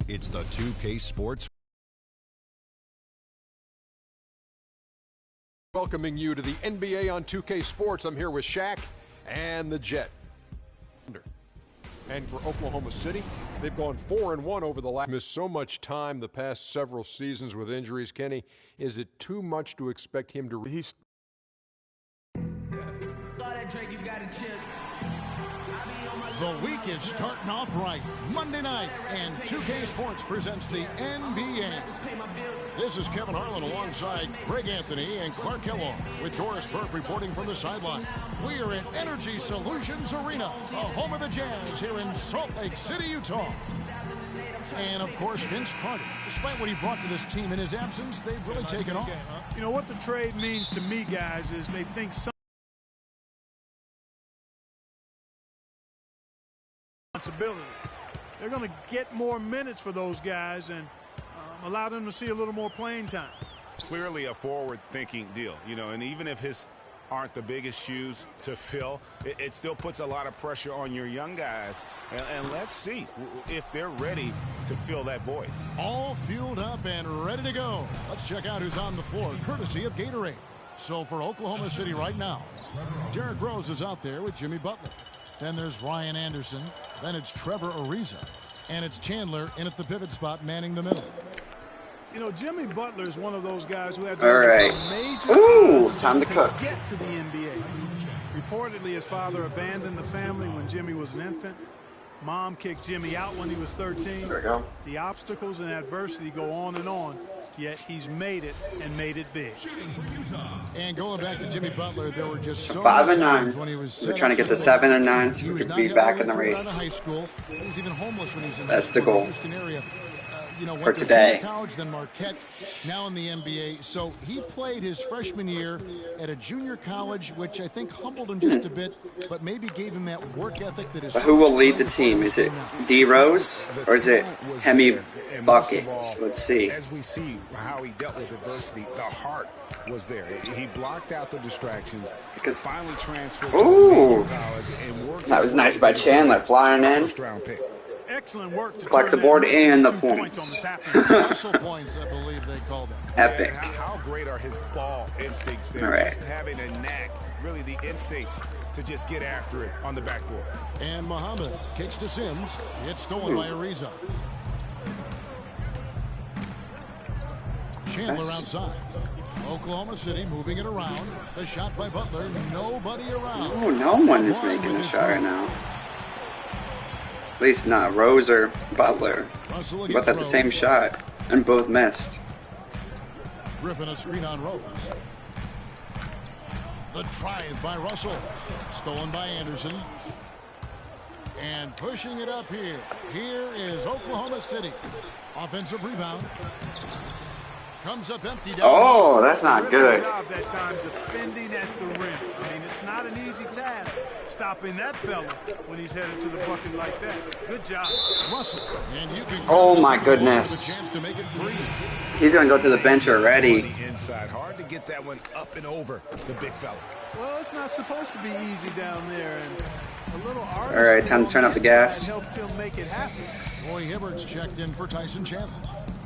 It's the 2K Sports. Welcoming you to the NBA on 2K Sports. I'm here with Shaq and the Jet. And for Oklahoma City, they've gone 4-1 over the last. Missed so much time the past several seasons with injuries. Kenny, is it too much to expect him to? The week is starting off right. Monday night, and 2K Sports presents the NBA. This is Kevin Harlan alongside Greg Anthony and Clark Kellogg with Doris Burke reporting from the sideline. We are at Energy Solutions Arena, the home of the Jazz here in Salt Lake City, Utah. And, of course, Vince Carter. Despite what he brought to this team in his absence, they've really taken off. You know, what the trade means to me, guys, is they think some responsibility. They're going to get more minutes for those guys and allow them to see a little more playing time. Clearly a forward-thinking deal, you know, and even if his aren't the biggest shoes to fill, it still puts a lot of pressure on your young guys. And let's see if they're ready to fill that void. All fueled up and ready to go. Let's check out who's on the floor, courtesy of Gatorade. So for Oklahoma City right now, Derrick Rose is out there with Jimmy Butler. Then there's Ryan Anderson. Then it's Trevor Ariza. And it's Chandler in at the pivot spot, manning the middle. You know, Jimmy Butler is one of those guys who had Ooh, time to cook. Get to the NBA. Reportedly, his father abandoned the family when Jimmy was an infant. Mom kicked Jimmy out when he was 13. There we go. The obstacles and adversity go on, yet he's made it and made it big. And going back to Jimmy Butler, there were just so 5 and 9. when he was We're trying to get to 7 and 9 so we could be back in the race. High school. He was even homeless when he was in That's the goal. Houston area. For today. College, then Marquette, now in the NBA. So he played his freshman year at a junior college, which I think humbled him just a bit, but maybe gave him that work ethic that is. But who will lead the team? Is it D Rose or is it Himmy buckets? Let's see. As we see how he dealt with adversity, the heart was there. He blocked out the distractions. Because finally transferred. Ooh, to college and worked that was nice by Chandler flying in. First-round pick. Excellent work to collect the board and the points. Hustle points, I believe they called them. Epic. Yeah, how great are his ball instincts there? All right. Just having a knack, really the instincts to just get after it on the backboard. And Muhammad kicks to Sims. It's stolen by Ariza. Chandler outside. Oklahoma City moving it around. The shot by Butler. Nobody around. Oh, no one is making a shot right now. At least not Rose or Butler. Both had the same shot and both missed. Griffin a screen on Rose. The drive by Russell. Stolen by Anderson. And pushing it up here. Here is Oklahoma City. Offensive rebound. Comes up empty down. Oh, that's not good. That time defending at the rim. I mean, it's not an easy task stopping that fella when he's headed to the bucket like that. Good job. Russell. And you can oh my goodness. chance to make it 3. He's going to go to the bench already. Inside, hard to get that one up and over the big fella. Well, it's not supposed to be easy down there, and a little artist. All right, time to turn up the gas. Helped him make it happen. Roy Hibbert's checked in for Tyson Chandler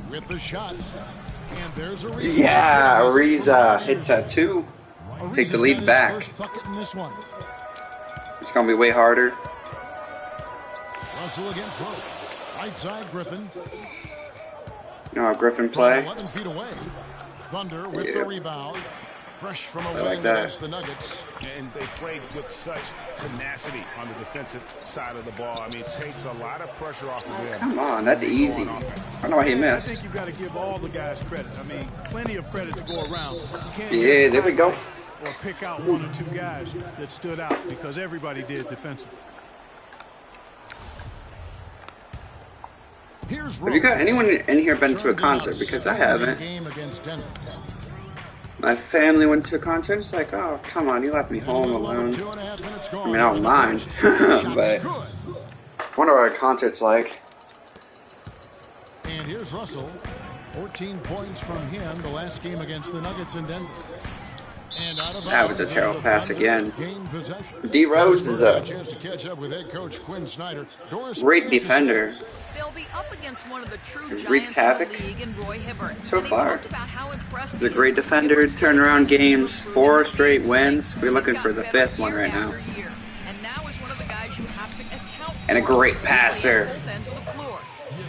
with the shot. And there's Ariza. Yeah, Ariza hits that too. Take the lead back. First bucket in this one. It's going to be way harder. Russell against Rose. Right side, Griffin. No, Griffin play. 11 feet away. Thunder with the rebound. Fresh from a wing that. against the Nuggets. And they played with such tenacity on the defensive side of the ball. I mean, it takes a lot of pressure off of them. Come on, that's easy. I don't know why he missed. I think you've got to give all the guys credit. I mean, plenty of credit to go around. You can't Yeah, there we go. or pick out one or two guys that stood out because everybody did defensively. Here's Have you got anyone in here been to a concert? Because I haven't. Game against Denver. My family went to a concert. It's like, oh, come on, you left me home alone. 2.5 minutes gone. I mean, I don't mind, but what are our concerts like? And here's Russell. 14 points from him the last game against the Nuggets in Denver. That was a terrible pass again. D. Rose is a great defender. They'll be up against one of the true Wreaks giants havoc of the league in Roy Hibbert. so far. He's a great defender, turnaround games, 4 straight wins. We're looking for the 5th one right now. And a great passer.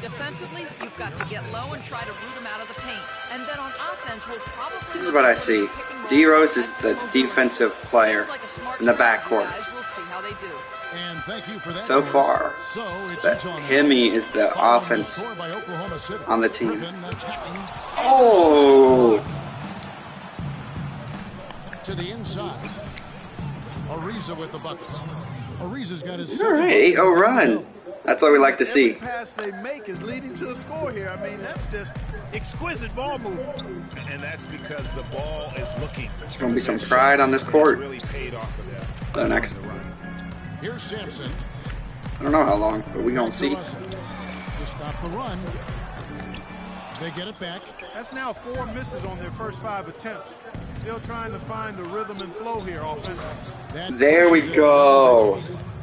Defensively, you've got to get low and try to root him out of the paint. And then on offense, we'll probably This is what I see. D. Rose is the defensive player in the backcourt. So far, that Himmy is the offense on the team. Oh! To the inside. Ariza with the bucket. Ariza's got his All right, 8-0 run. That's what we like to see. Every pass they make is leading to a score here. I mean, that's just exquisite ball movement. And that's because the ball is looking. There's going to be some pride on this court. Really paid off for them. The next. Here's Sampson. I don't know how long, but we gonna see. To stop the run. They get it back. That's now 4 misses on their first 5 attempts. Still trying to find the rhythm and flow here offensively. There we go.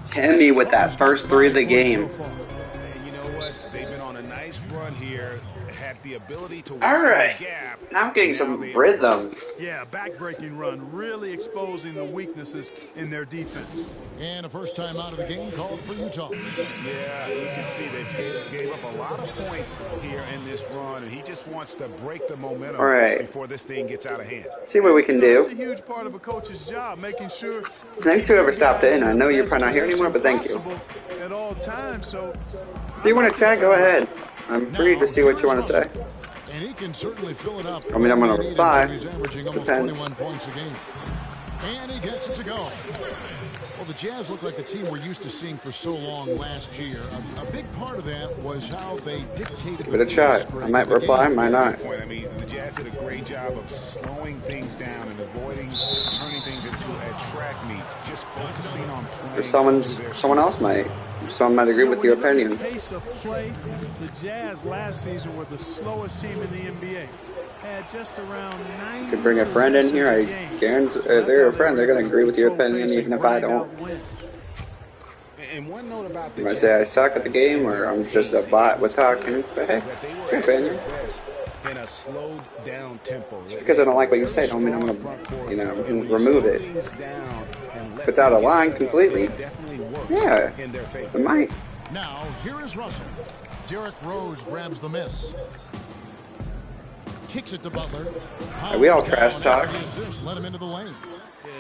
Himmy with that first 3 of the game. And you know what? They've been on a nice run here. Had the ability to All right. Now I'm getting some rhythm. Yeah, back-breaking run, really exposing the weaknesses in their defense. And a first time out of the game called for Utah. Yeah, you can see they gave up a lot of points here in this run, and he just wants to break the momentum before this thing gets out of hand. See what we can do. It's a huge part of a coach's job, making sure. Thanks to whoever stopped in. I know you're probably not here anymore, but thank you. At all times, so if you want to chat, go ahead. I'm free to see what you want to say. And he can certainly fill it up. I mean, I'm going to reply. He's averaging almost Depends. 21 points a game. And he gets it to go. Well, the Jazz look like the team we're used to seeing for so long last year. A big part of that was how they dictated. Give it a shot. I might reply, might not. I mean, the Jazz did a great job of slowing things down and avoiding turning things into a track meet. Just focusing on playing. Or someone else might. Someone might agree with your opinion. The pace of play, the Jazz last season were the slowest team in the NBA. Had just around 9. Could bring a friend in here. I guarantee they're a friend. They're going to agree with your opinion, even if I don't. And one note about the You might say I suck at the game, or I'm just a bot with talking. But hey, it's your opinion. In a slowed down tempo. Because I don't like what you say, don't mean I'm going to, remove it. If it's out of line completely, yeah, it might. Now, here is Russell. Derrick Rose grabs the miss. Kicks it to Butler. Are we all trash talk? Let him into the lane.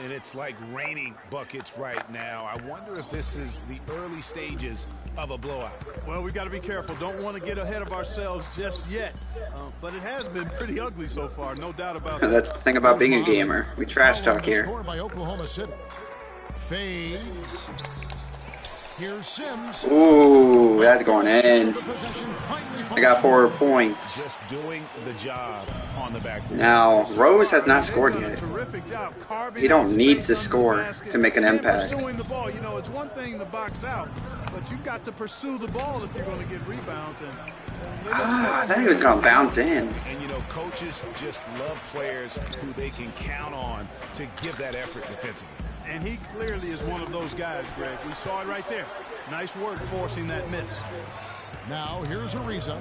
And it's like raining buckets right now. I wonder if this is the early stages of a blowout. Well, we've got to be careful. Don't want to get ahead of ourselves just yet. But it has been pretty ugly so far, no doubt about that. That's the thing about being a gamer. We trash talk here. By Oklahoma City. Fades. Here's Sims. Ooh, that's going in. I got 4 points. Just doing the job on the backboard. Now, Rose has not scored yet. He don't need to score to make an impact. Pursuing the ball, you know, it's one thing to box out, but you've got to pursue the ball if you're going to get rebounds. I thought he was going to bounce in. And, you know, coaches just love players who they can count on to give that effort defensively. And he clearly is one of those guys, Greg. We saw it right there. Nice work forcing that miss. Now, here's Ariza.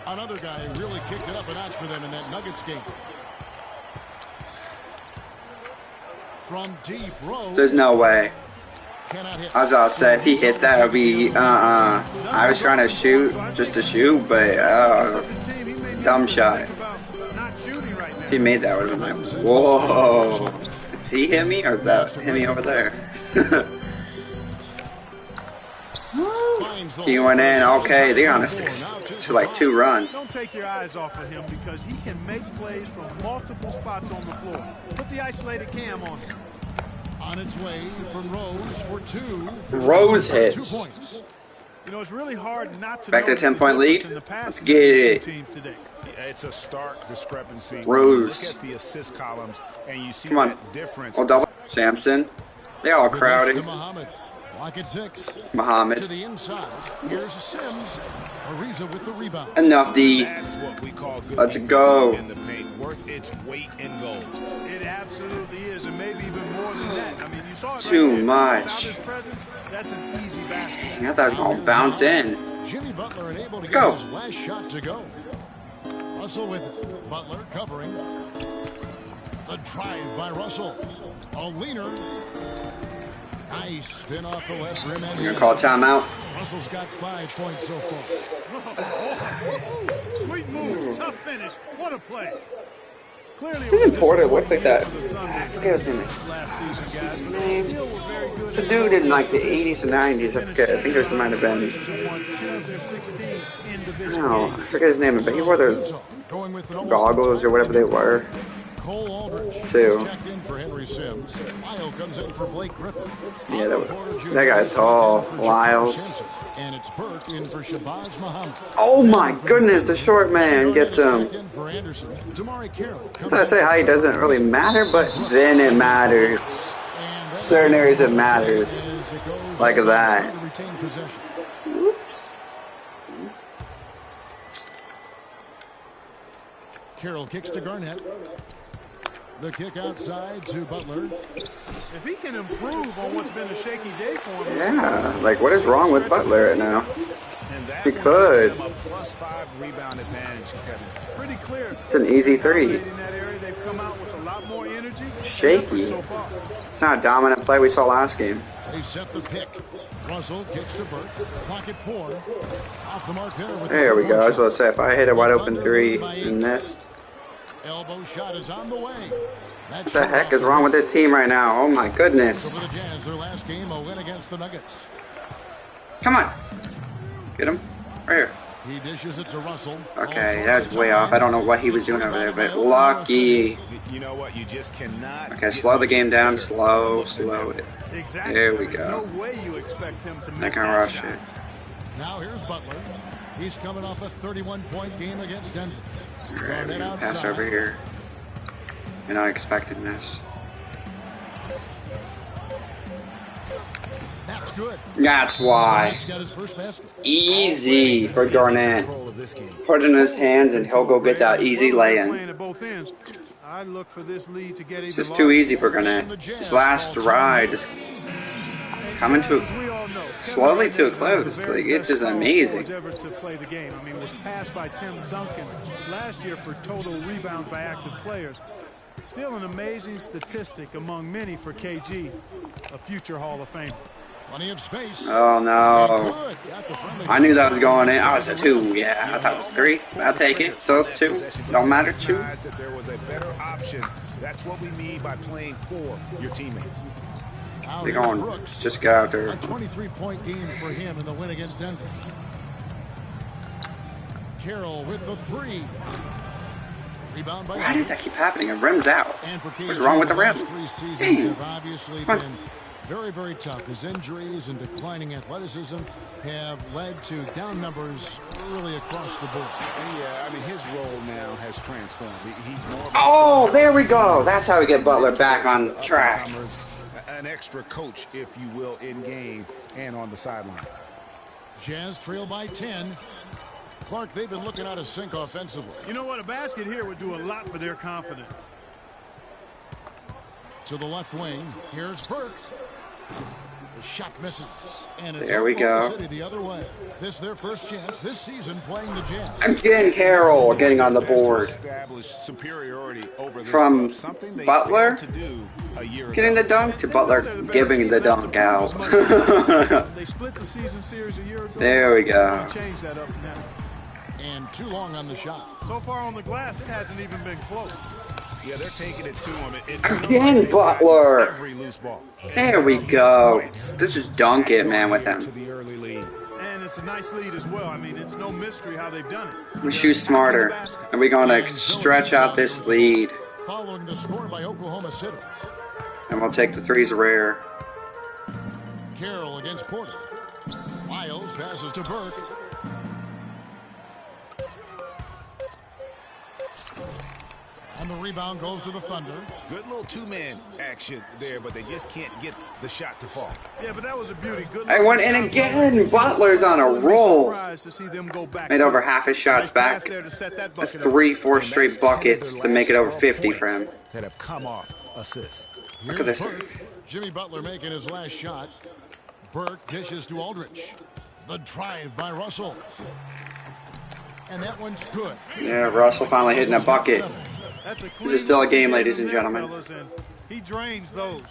Another guy who really kicked it up a notch for them in that Nuggets game. From deep, Rose. There's no way. I was about to say, if he hit that, it would be, I was trying to shoot, just to shoot, but, dumb shot. If he made that, would have been like, whoa. Is he Himmy, or is that Himmy over there? He went in. Okay, they're on a 6-2 run. Don't take your eyes off of him because he can make plays from multiple spots on the floor. Put the isolated cam on him. On its way from Rose for 2. Rose hits. 2 points. You know, it's really hard not to back to a 10-point lead. Let's get it. It's a stark discrepancy. Rose. Look at the assist columns and you see Come on. that difference. Oh, double. Sampson. They all crowded. Clock at 6. Muhammad. To the inside. Here's Sims. Ariza with the rebound. Enough, D. That's what we call good Let's defense go. in the paint. Worth its weight in gold. It absolutely is, and maybe even more than that. I mean, you saw it Too right there. much. Without his presence, that's an easy basket. I thought it was going to bounce in. Jimmy Butler unable to Let's get go. his last shot to go. Russell with it. Butler covering. The drive by Russell. A leaner. Nice spin off the left rim. We're going to call timeout. Russell's got 5 points so far. Sweet move, tough finish. What a play. Clearly, Who's Porter looked like that? I forget his name. Last season, guys, but they still were very good. It's a dude in like the 80s and 90s. I forget. I think it might have been. No, I forget his name, but he wore those goggles or whatever they were. Cole Aldridge Too. checked in for Henry Sims. Lyle comes in for Blake Griffin. Yeah, that guy's tall. Lyles. And it's Burke in for Shabazz Muhammad. Oh my goodness, the short man gets him. Checked in for Anderson. Damari Carroll comes I say height doesn't really matter, but then it matters. Certain areas it matters. Like that. Oops. Carroll kicks to Garnett. The kick outside to Butler. If he can improve on what's been a shaky day for him. Yeah, like what is wrong with Butler right now? And that He one could. gives them a +5 rebound advantage, Kevin. Pretty clear. It's an easy three. In that area, they've come out with a lot more energy. Shaky. So far. It's not a dominant play we saw last game. They set the pick. Russell kicks to Burke. Clock at 4. Off the mark there. With There we go. I was about to say, if I hit a wide open three Thunder and missed. Elbow shot is on the way. What the heck is wrong with this team right now? Oh my goodness. For the Jazz, their last game, a win against the Nuggets. Come on. Get him. Right here. He dishes it to Russell. Okay, that's way off. I don't know what he was doing over there, but lucky. You know what? You just cannot. Okay, slow the game down. Slow it. Exactly. There we go. No way you expect him to miss Not gonna that rush shot. it. Now here's Butler. He's coming off a 31-point game against Denver. Alright, we're gonna pass over here. You're not expecting this. That's good. That's why. Garnett's got his first basket. Easy for Garnett. Put it in his hands and he'll go get that easy lay-in. Playing at both ends. I look for this lead to get It's just too easy for Garnett. His last ride is coming to slowly to a close. Like, it's just amazing. Ever to play the game. I mean, it was passed by Tim Duncan last year for total rebounds by active players. Still an amazing statistic among many for KG, a future Hall of Famer. Plenty of space. Oh no. I knew that was going in. I was a 2. Yeah, I thought it was 3. I'll take it. So 2. Don't matter. 2. That there was a better option. That's what we mean by playing for your teammates. They're going. Just get out there. A 23-point game for him in the win against Denver. Carroll with the 3. Rebound by Why does that keep happening? It rims out. And for KG, What's wrong with the rim? 3 seasons Dang. have obviously been very, very tough. His injuries and declining athleticism have led to down numbers really across the board. And yeah, I mean, his role now has transformed. He's more of a Oh, there we go. That's how we get Butler back on track. an extra coach, if you will, in game and on the sideline. Jazz trail by 10. Clark, they've been looking out of sync offensively. You know what? A basket here would do a lot for their confidence. To the left wing. Here's Burke. The shot misses. And it's There we go. City the other way. This their first chance this season playing the Jazz. Again, Carroll getting on the board. Superiority over From Butler getting getting the dunk to Butler giving the dunk out. They split the season series a year ago. There we go. Changed that up now. And too long on the shot. So far on the glass, it hasn't even been close. Yeah, they're taking it to him. Again, Butler. Every loose ball. There we go. This is dunk it, man, with him. To the early lead. And it's a nice lead as well. I mean, it's no mystery how they've done it. We shoot smarter, and we're going to stretch out this lead, Following the score by Oklahoma City. and we'll take the threes rare. Carroll against Porter. Lyles passes to Burke. And the rebound goes to the Thunder. Good little two-man action there, but they just can't get the shot to fall. Yeah, but that was a beauty. Good. I went in again. Butler's on a roll. Made over half his shots back. That's 3-4 straight buckets to make it over 50 for him. That have come off assists. Look at this. Jimmy Butler making his last shot. Burke dishes to Aldridge. The drive by Russell. And that one's good. Yeah, Russell finally hitting a bucket. This is still a game, ladies and gentlemen. He drains those.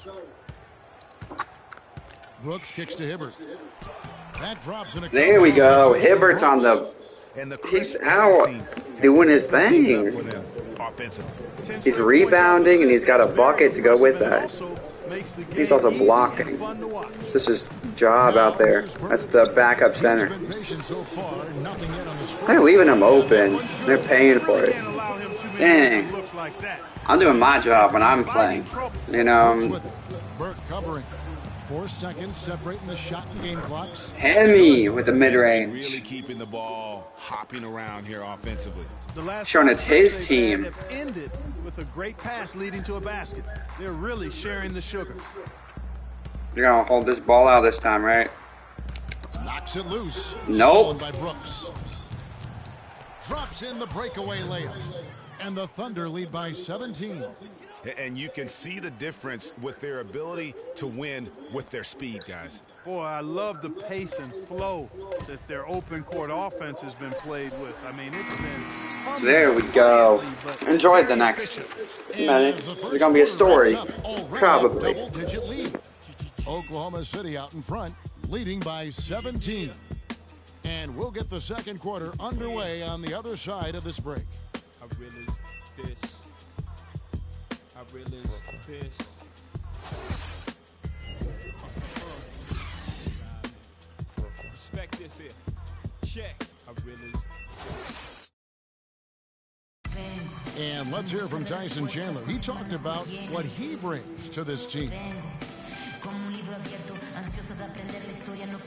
Brooks kicks to Hibbert. That drops in a There we go. Hibbert's on the... He's out doing his thing. He's rebounding, and he's got a bucket to go with that. He's also blocking. It's just his job out there. That's the backup center. They're leaving him open. They're paying for it. Dang. I'm doing my job when I'm playing. You know. Burke covering. 4 seconds separating the shot and game clocks. Himmy with the mid-range. Really keeping the ball hopping around here offensively. Showing it's his team. Ended with a great pass leading to a basket. They're really sharing the sugar. You're gonna hold this ball out this time, right? Knocks it loose. Nope. By Brooks. Drops in the breakaway layups. And the Thunder lead by 17. And you can see the difference with their ability to win with their speed, guys. Boy, I love the pace and flow that their open court offense has been played with. I mean, it's been... There we go. Enjoy the next minute. There's going to be a story. Probably. Double-digit lead. Oklahoma City out in front, leading by 17. And we'll get the second quarter underway on the other side of this break. I realize this. I realize this. Respect this here. Check. I realize. And let's hear from Tyson Chandler. He talked about what he brings to this team.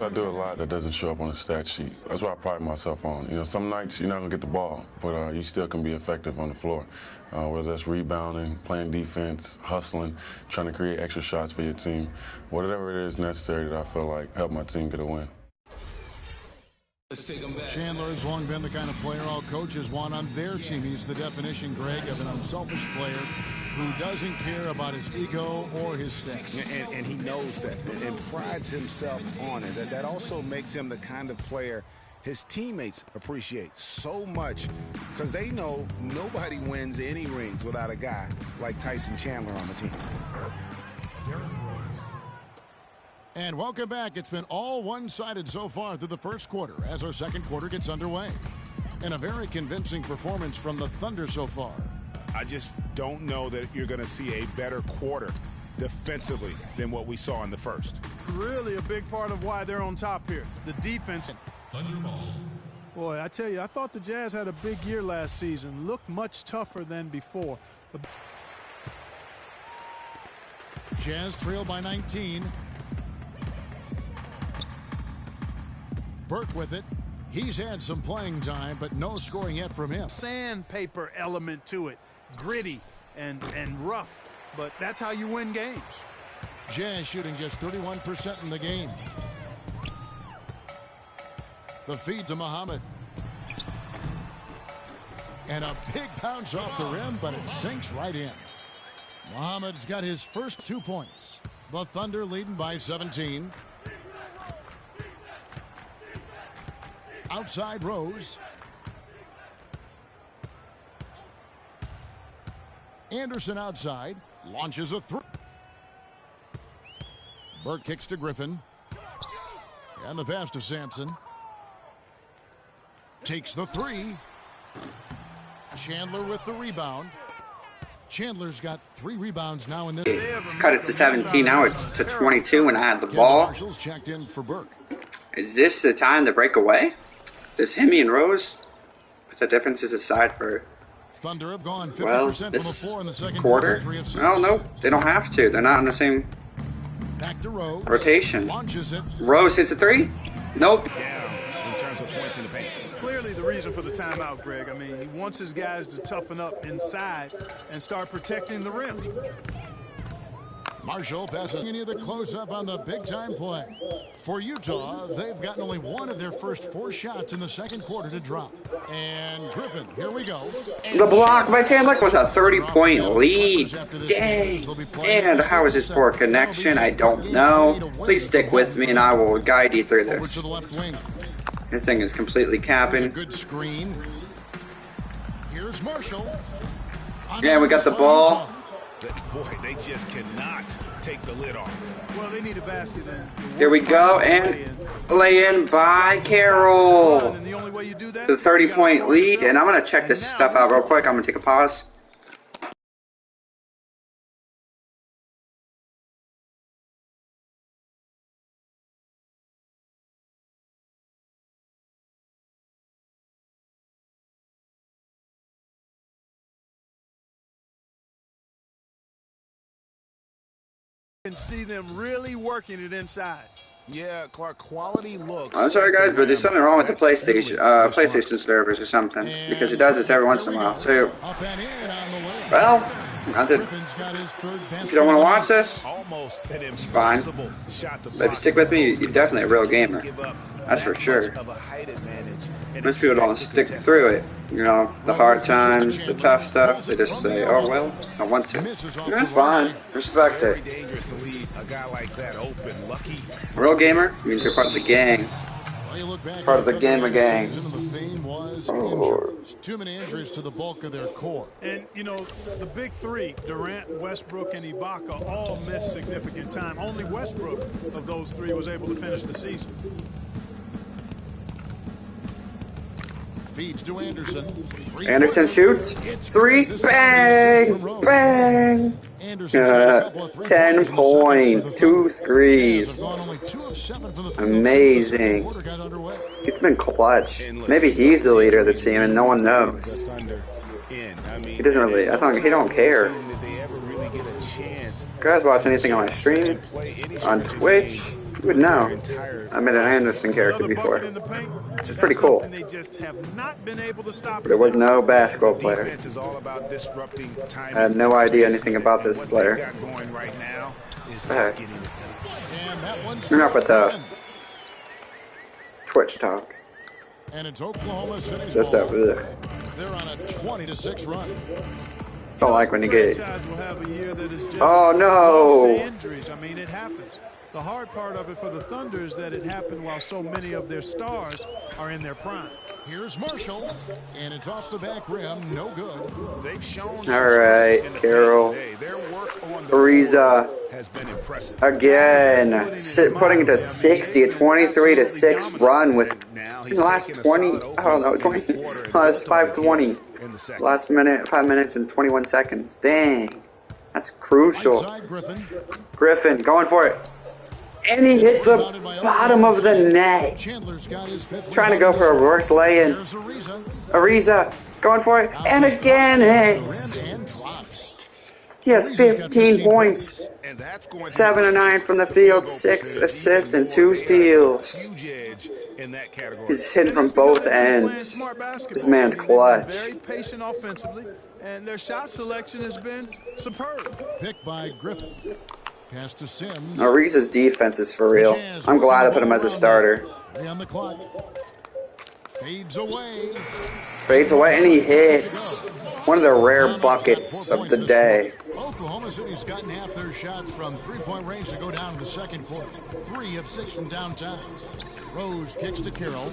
I do a lot that doesn't show up on the stat sheet. That's what I pride myself on. You know, some nights you're not going to get the ball, but you still can be effective on the floor. Whether that's rebounding, playing defense, hustling, trying to create extra shots for your team. Whatever it is necessary that I feel like help my team get a win. Chandler has long been the kind of player all coaches want on their team. He's the definition, Greg, of an unselfish player who doesn't care about his ego or his stats. And he knows that and prides himself on it. That also makes him the kind of player his teammates appreciate so much because they know nobody wins any rings without a guy like Tyson Chandler on the team. And welcome back. It's been all one-sided so far through the first quarter as our second quarter gets underway. And a very convincing performance from the Thunder so far. I just don't know that you're going to see a better quarter defensively than what we saw in the first. Really a big part of why they're on top here. The defense. Boy, I tell you, I thought the Jazz had a big year last season. Looked much tougher than before. Jazz trail by 19. Burke with it. He's had some playing time, but no scoring yet from him. Sandpaper element to it. Gritty and rough. But that's how you win games. Jazz shooting just 31% in the game. The feed to Muhammad. And a big bounce off the rim, but it sinks right in. Muhammad's got his first 2 points. The Thunder leading by 17. Outside Rose. Anderson outside. Launches a three. Burke kicks to Griffin. And the pass to Sampson. Takes the three. Chandler with the rebound. Chandler's got 3 rebounds now in this. Cut it to 17. Now it's to 22 when I had the ball. Marshall's checked in for Burke. Is this the time to break away? Does Himmy and Rose put the differences aside for, Thunder have gone 50% well, from the this floor in the second quarter? 3 of 6. Well, nope. They don't have to. They're not in the same Back to Rose. rotation. Launches it. Rose hits a 3? Nope. Down in terms of points in the paint. clearly the reason for the timeout, Greg. I mean, he wants his guys to toughen up inside and start protecting the rim. Marshall passes any of the close-up on the big-time play. For Utah, they've gotten only one of their first 4 shots in the second quarter to drop. And Griffin, here we go. The block by Chandler with a 30-point lead. Dang. And how is this poor connection? I don't know. Please stick with me and I will guide you through this. This thing is completely capping. Good screen. Here's Marshall. Yeah, we got the ball. Boy, they just cannot take the lid off. Well, they need a basket then. Here we go, and lay in by Carroll. To the 30-point lead, and I'm going to check this stuff out real quick. I'm going to take a pause. Can see them really working it inside. Yeah, Clark, quality looks. I'm sorry, guys, but there's something wrong with the PlayStation servers or something, because it does this every once in a while. So, well, if you don't want to watch this, it's fine. But if you stick with me, you're definitely a real gamer. That's for sure. Most people don't stick through it. You know, the hard times, the tough stuff, they just say, oh, well, I want to. That's fine. Respect it. A real gamer means you're part of the gang. Part of the gamer gang. Oh. Too many injuries to the bulk of their core. And, you know, the big three, Durant, Westbrook, and Ibaka, all missed significant time. Only Westbrook of those three was able to finish the season. Feeds to Anderson. Anderson shoots. 3. Bang! Bang! 10 points. 2 threes. Amazing. He's been clutch. Maybe he's the leader of the team and no one knows. He doesn't really, I think he don't care. You guys watch anything on my stream? On Twitch? You would know. I made an Anderson character before. Which is pretty cool. But there was no basketball player. I had no idea anything about this player. Enough with the Twitch talk. And it's Oklahoma City's Just that. They're on a 20-6 run. Don't like when you get. Oh no! I mean, it happens. The hard part of it for the Thunder is that it happened while so many of their stars are in their prime. Here's Marshall, and it's off the back rim, no good. They've shown. All right, Carroll. Ariza again, putting it to 60, a 23-6 run with in the last 20. I don't know, 20. Last 5:20. Last minute, 5 minutes and 21 seconds. Dang, that's crucial. Griffin going for it. And he hit the bottom of the net. Trying to go for a reverse lay-in. Ariza going for it. And again hits. He has 15 points. 7 of 9 from the field. 6 assists and 2 steals. He's hitting from both ends. This man's clutch. Very patient offensively, and their shot selection has been superb. Picked by Griffin. Pass to Sims. Ariza's defense is for real. I'm glad I put him as a starter. On the clock. Fades away. Fades away, and he hits. One of the rare buckets of the day. Oklahoma City's gotten half their shots from three-point range to go down in the second quarter. 3 of 6 from downtown. Rose kicks to Carroll.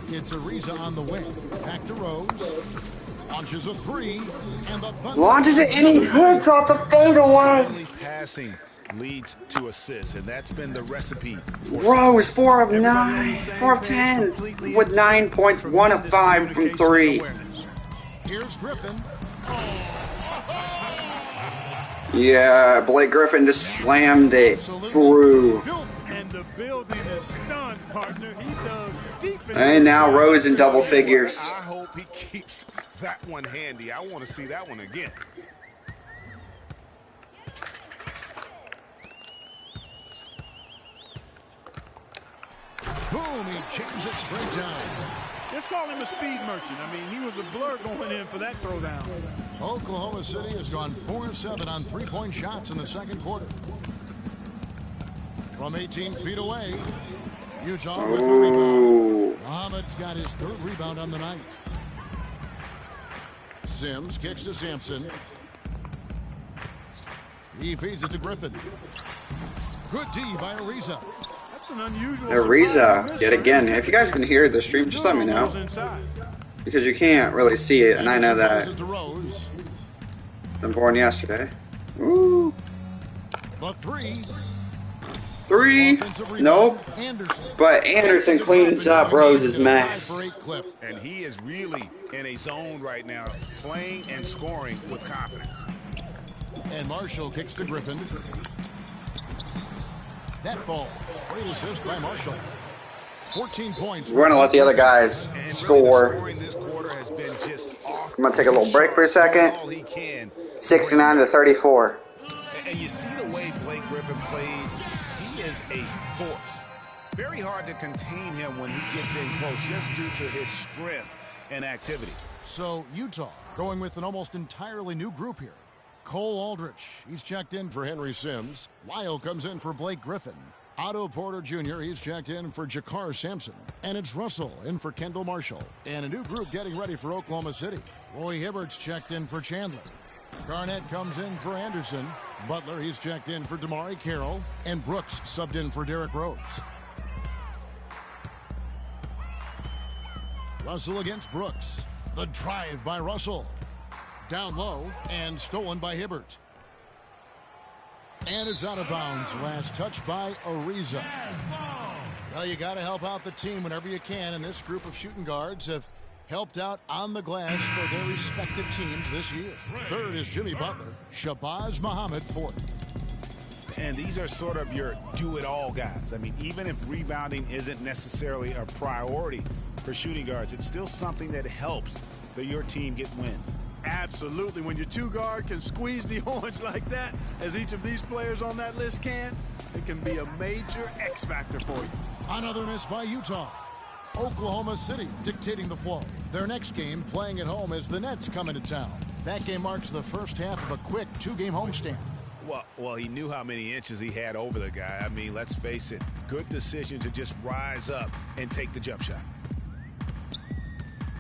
It's Ariza on the wing. Back to Rose. Launches a 3. And the Thunder launches it, and he hits off the fadeaway. Passing leads to assists, and that's been the recipe. Rose, 4 of 9, 4 of 10, with 9 points, 1 of 5 from 3. Here's Griffin. Yeah, Blake Griffin just slammed it through. And the building is stunned, partner. He dug deep. And now Rose in double figures. I hope he keeps that one handy. I want to see that one again. Boom, he jams it straight down. Let's call him a speed merchant. I mean, he was a blur going in for that throwdown. Oklahoma City has gone 4-7 on three-point shots in the second quarter. From 18 feet away, Utah with the rebound. Muhammad's got his third rebound on the night. Sims kicks to Sampson. He feeds it to Griffin. Good D by Ariza. That's an unusual Ariza, yet again. If you guys can hear the stream, just let me know. Because you can't really see it, and I know that. It's been born yesterday. Woo. The three. Nope. But Anderson cleans up Rose's mess. And he is really in a zone right now, playing and scoring with confidence. And Marshall kicks to Griffin. That falls. Great assist by Marshall. 14 points. We're going to let the other guys score. I'm going to take a little break for a second. 69-34. And you see the way Blake Griffin plays. He is a force. Very hard to contain him when he gets in close, just due to his strength and activity. So Utah going with an almost entirely new group here. Cole Aldrich, he's checked in for Henry Sims. Lyle comes in for Blake Griffin. Otto Porter Jr., he's checked in for Jakar Sampson. And it's Russell in for Kendall Marshall. And a new group getting ready for Oklahoma City. Roy Hibbert's checked in for Chandler. Garnett comes in for Anderson. Butler, he's checked in for Damari Carroll. And Brooks subbed in for Derrick Rose. Russell against Brooks. The drive by Russell. Down low and stolen by Hibbert. And it's out of bounds. Last touch by Ariza. Well, you got to help out the team whenever you can, and this group of shooting guards have helped out on the glass for their respective teams this year. Third is Jimmy Butler. Shabazz Muhammad fourth. And these are sort of your do-it-all guys. I mean, even if rebounding isn't necessarily a priority for shooting guards, it's still something that helps your team get wins. Absolutely. When your two guard can squeeze the orange like that, as each of these players on that list can, it can be a major X factor for you. Another miss by Utah. Oklahoma City dictating the flow. Their next game playing at home as the Nets come into town. That game marks the first half of a quick two-game homestand. Well, he knew how many inches he had over the guy. I mean, let's face it, good decision to just rise up and take the jump shot.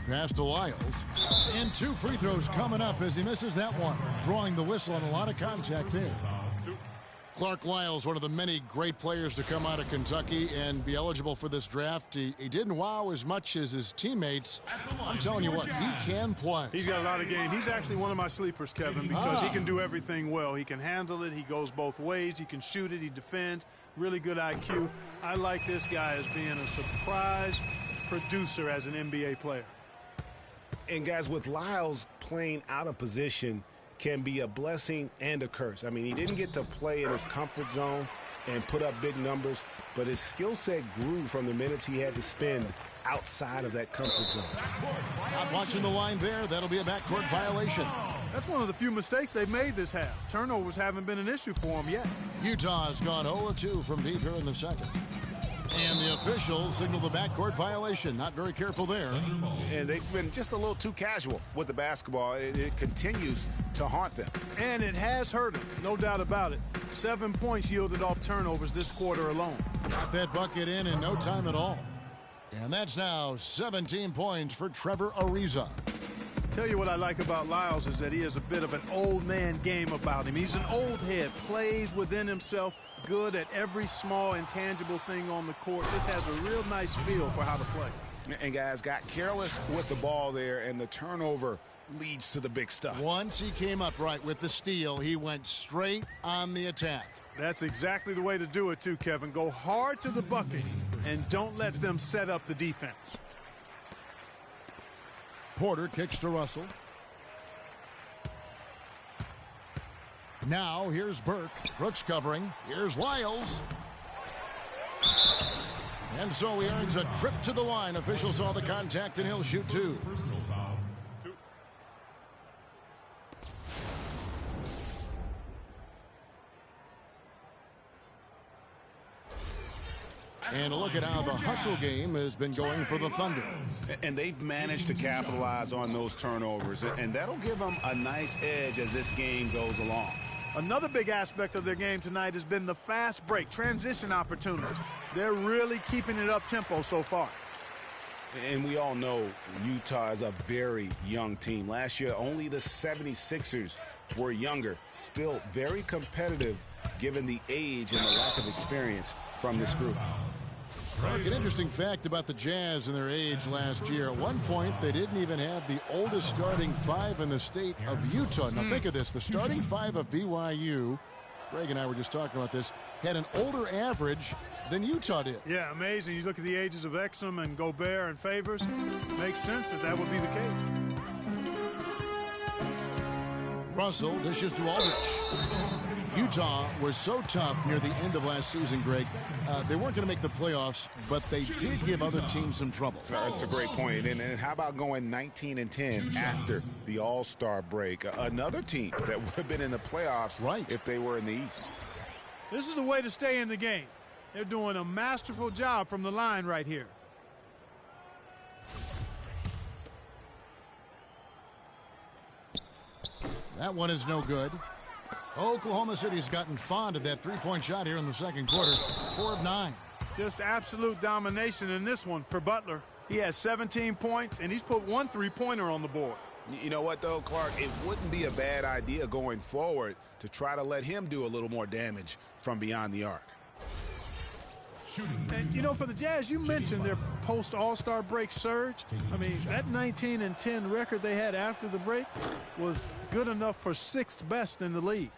Pass to Lyles. And two free throws coming up as he misses that one. Drawing the whistle on a lot of contact there. Clark Lyles, one of the many great players to come out of Kentucky and be eligible for this draft. He didn't wow as much as his teammates. I'm telling you what, he can play. He's got a lot of game. He's actually one of my sleepers, Kevin, because he can do everything well. He can handle it. He goes both ways. He can shoot it. He defends. Really good IQ. I like this guy as being a surprise producer as an NBA player. And guys, with Lyles playing out of position can be a blessing and a curse. I mean, he didn't get to play in his comfort zone and put up big numbers, but his skill set grew from the minutes he had to spend outside of that comfort zone. Not watching the line there. That'll be a backcourt violation. That's one of the few mistakes they've made this half. Turnovers haven't been an issue for them yet. Utah has gone 0-2 from deep here in the second. And the officials signal the backcourt violation. Not very careful there. And they've been just a little too casual with the basketball. It continues to haunt them. And it has hurt them, no doubt about it. 7 points yielded off turnovers this quarter alone. Got that bucket in no time at all. And that's now 17 points for Trevor Ariza. Tell you what I like about Lyles is that he has a bit of an old man game about him. He's an old head, plays within himself, good at every small intangible thing on the court. Just has a real nice feel for how to play. And guys, got careless with the ball there, and the turnover leads to the big stuff. Once he came up right with the steal, he went straight on the attack. That's exactly the way to do it too, Kevin. Go hard to the bucket and don't let them set up the defense. Porter kicks to Russell. Now here's Burke. Brooks covering. Here's Lyles. And so he earns a trip to the line. Officials saw the contact and he'll shoot two. And look at how the hustle game has been going for the Thunder. And they've managed to capitalize on those turnovers, and that'll give them a nice edge as this game goes along. Another big aspect of their game tonight has been the fast break, transition opportunities. They're really keeping it up-tempo so far. And we all know Utah is a very young team. Last year, only the 76ers were younger. Still very competitive given the age and the lack of experience from this group. An interesting fact about the Jazz and their age last year. At one point, they didn't even have the oldest starting five in the state of Utah. Now think of this. The starting five of BYU, Greg and I were just talking about this, had an older average than Utah did. Yeah, amazing. You look at the ages of Exum and Gobert and Favors. Makes sense that would be the case. Russell dishes to Aldridge. Utah was so tough near the end of last season, Greg. They weren't going to make the playoffs, but they did give other teams some trouble. That's a great point. And how about going 19-10 after the All-Star break? Another team that would have been in the playoffs if they were in the East. This is the way to stay in the game. They're doing a masterful job from the line right here. That one is no good. Oklahoma City's gotten fond of that three-point shot here in the second quarter. 4 of 9. Just absolute domination in this one for Butler. He has 17 points, and he's put one three-pointer on the board. You know what, though, Clark? It wouldn't be a bad idea going forward to try to let him do a little more damage from beyond the arc. And, you know, for the Jazz, you mentioned their post-All-Star break surge. I mean, that 19-10 record they had after the break was good enough for 6th best in the league.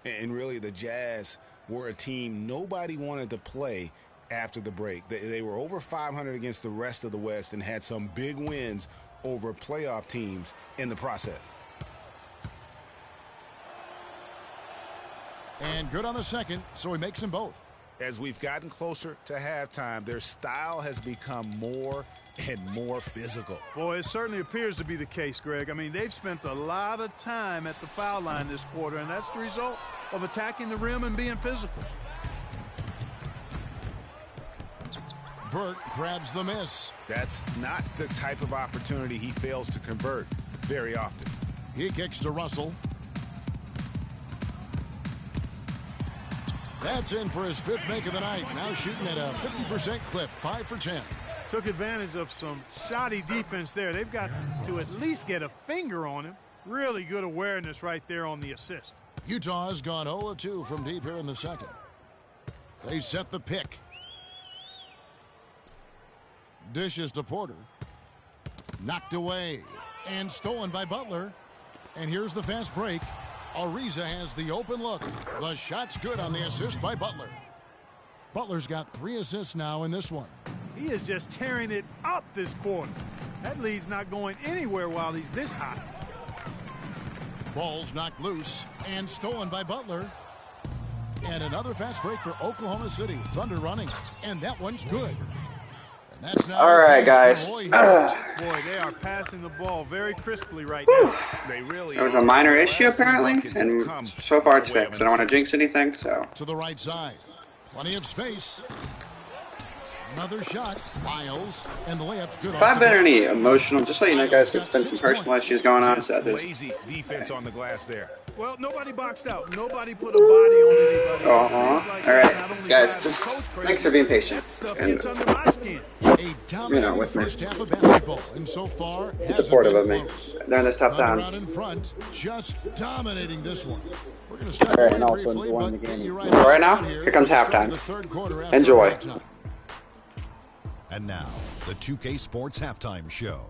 And really, the Jazz were a team nobody wanted to play after the break. They were over 500 against the rest of the West and had some big wins over playoff teams in the process. And good on the second, so he makes them both. As we've gotten closer to halftime, their style has become more and more physical. Boy, it certainly appears to be the case, Greg. I mean, they've spent a lot of time at the foul line this quarter, and that's the result of attacking the rim and being physical. Burke grabs the miss. That's not the type of opportunity he fails to convert very often. He kicks to Russell. That's in for his 5th make of the night. Now shooting at a 50% clip, 5 for 10. Took advantage of some shoddy defense there. They've got to at least get a finger on him. Really good awareness right there on the assist. Utah has gone 0-2 from deep here in the second. They set the pick. Dishes to Porter. Knocked away and stolen by Butler. And here's the fast break. Ariza has the open look. The shot's good on the assist by Butler. Butler's got 3 assists now in this one. He is just tearing it up this quarter. That lead's not going anywhere while he's this hot. Ball's knocked loose and stolen by Butler. And another fast break for Oklahoma City. Thunder running, and that one's good. And that's now all right, guys. Boy, they are passing the ball very crisply right now. They really There was a minor issue apparently, and so far it's fixed. I don't want to jinx anything, so. To the right side. Plenty of space. Another shot. Miles, and the layup's good. If I've been any emotional, just so you know, guys, there's been some personal issues going on, so there's lazy defense on the glass there. Well, nobody boxed out. Nobody put a body on anybody. All right, guys, just thanks for being patient. And, you know, with me. And so far, supportive of me during this tough times. times. In front, just dominating this one. We're going All right, and also enjoying the game. So right now, here comes halftime. Enjoy. And now, the 2K Sports Halftime Show.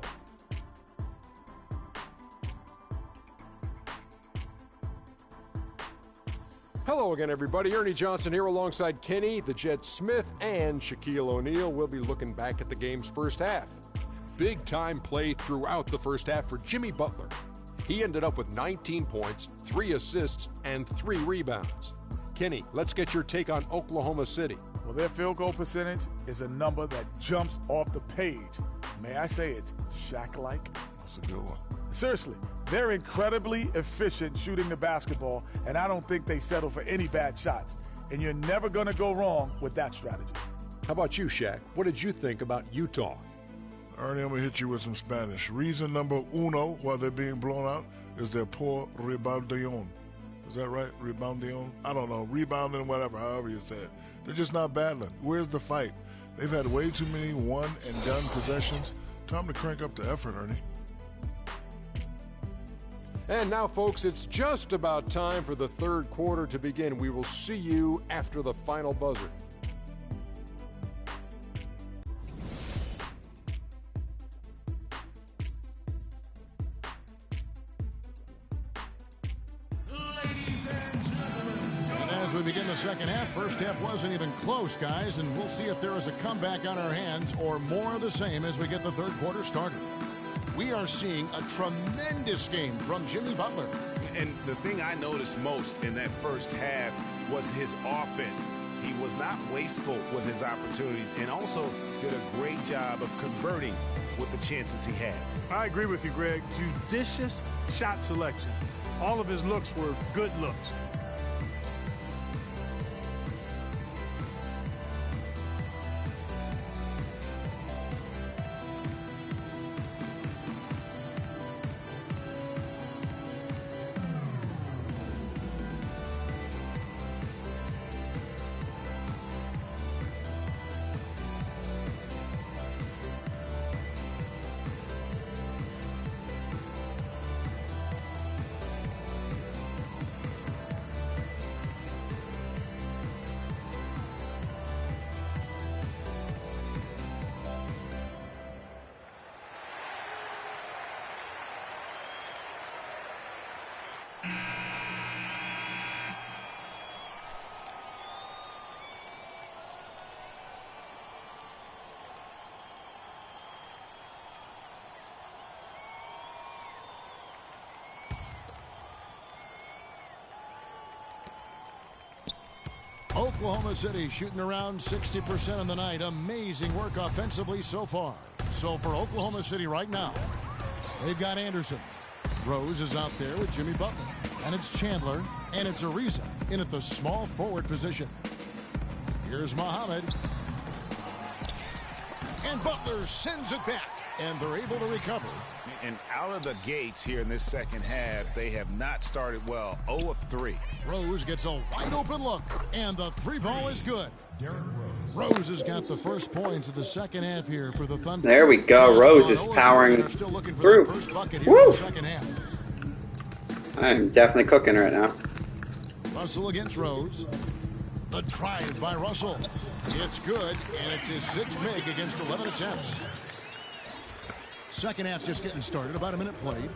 Hello again, everybody. Ernie Johnson here alongside Kenny, the Jet Smith, and Shaquille O'Neal. We'll be looking back at the game's first half. Big-time play throughout the first half for Jimmy Butler. He ended up with 19 points, 3 assists, and 3 rebounds. Kenny, let's get your take on Oklahoma City. Well, their field goal percentage is a number that jumps off the page. May I say it, Shaq-like? That's a good one. Seriously, they're incredibly efficient shooting the basketball, and I don't think they settle for any bad shots. and you're never going to go wrong with that strategy. How about you, Shaq? What did you think about Utah? Ernie, I'm going to hit you with some Spanish. Reason number uno why they're being blown out is their poor reboundion. Is that right? Reboundion? I don't know. Rebounding, whatever, however you say it. They're just not battling. Where's the fight? They've had way too many one-and-done possessions. Time to crank up the effort, Ernie. And now, folks, it's just about time for the third quarter to begin. We will see you after the final buzzer. We begin the second half. First half wasn't even close, guys, and we'll see if there is a comeback on our hands or more of the same as we get the third quarter started. We are seeing a tremendous game from Jimmy Butler. And the thing I noticed most in that first half was his offense. He was not wasteful with his opportunities and also did a great job of converting with the chances he had. I agree with you, Greg. Judicious shot selection. All of his looks were good looks. Oklahoma City shooting around 60% of the night. Amazing work offensively so far. So for Oklahoma City right now, they've got Anderson. Rose is out there with Jimmy Butler. And it's Chandler, and it's Ariza in at the small forward position. Here's Muhammad. And Butler sends it back, and they're able to recover. And out of the gates here in this second half, they have not started well. 0 of 3. Rose gets a wide open look, and the three ball is good. Rose has got the first points of the second half here for the Thunder. There we go. Rose is powering through. Woo! I'm definitely cooking right now. Russell against Rose. The drive by Russell. It's good, and it's his 6th make against 11 attempts. Second half just getting started, about a minute played.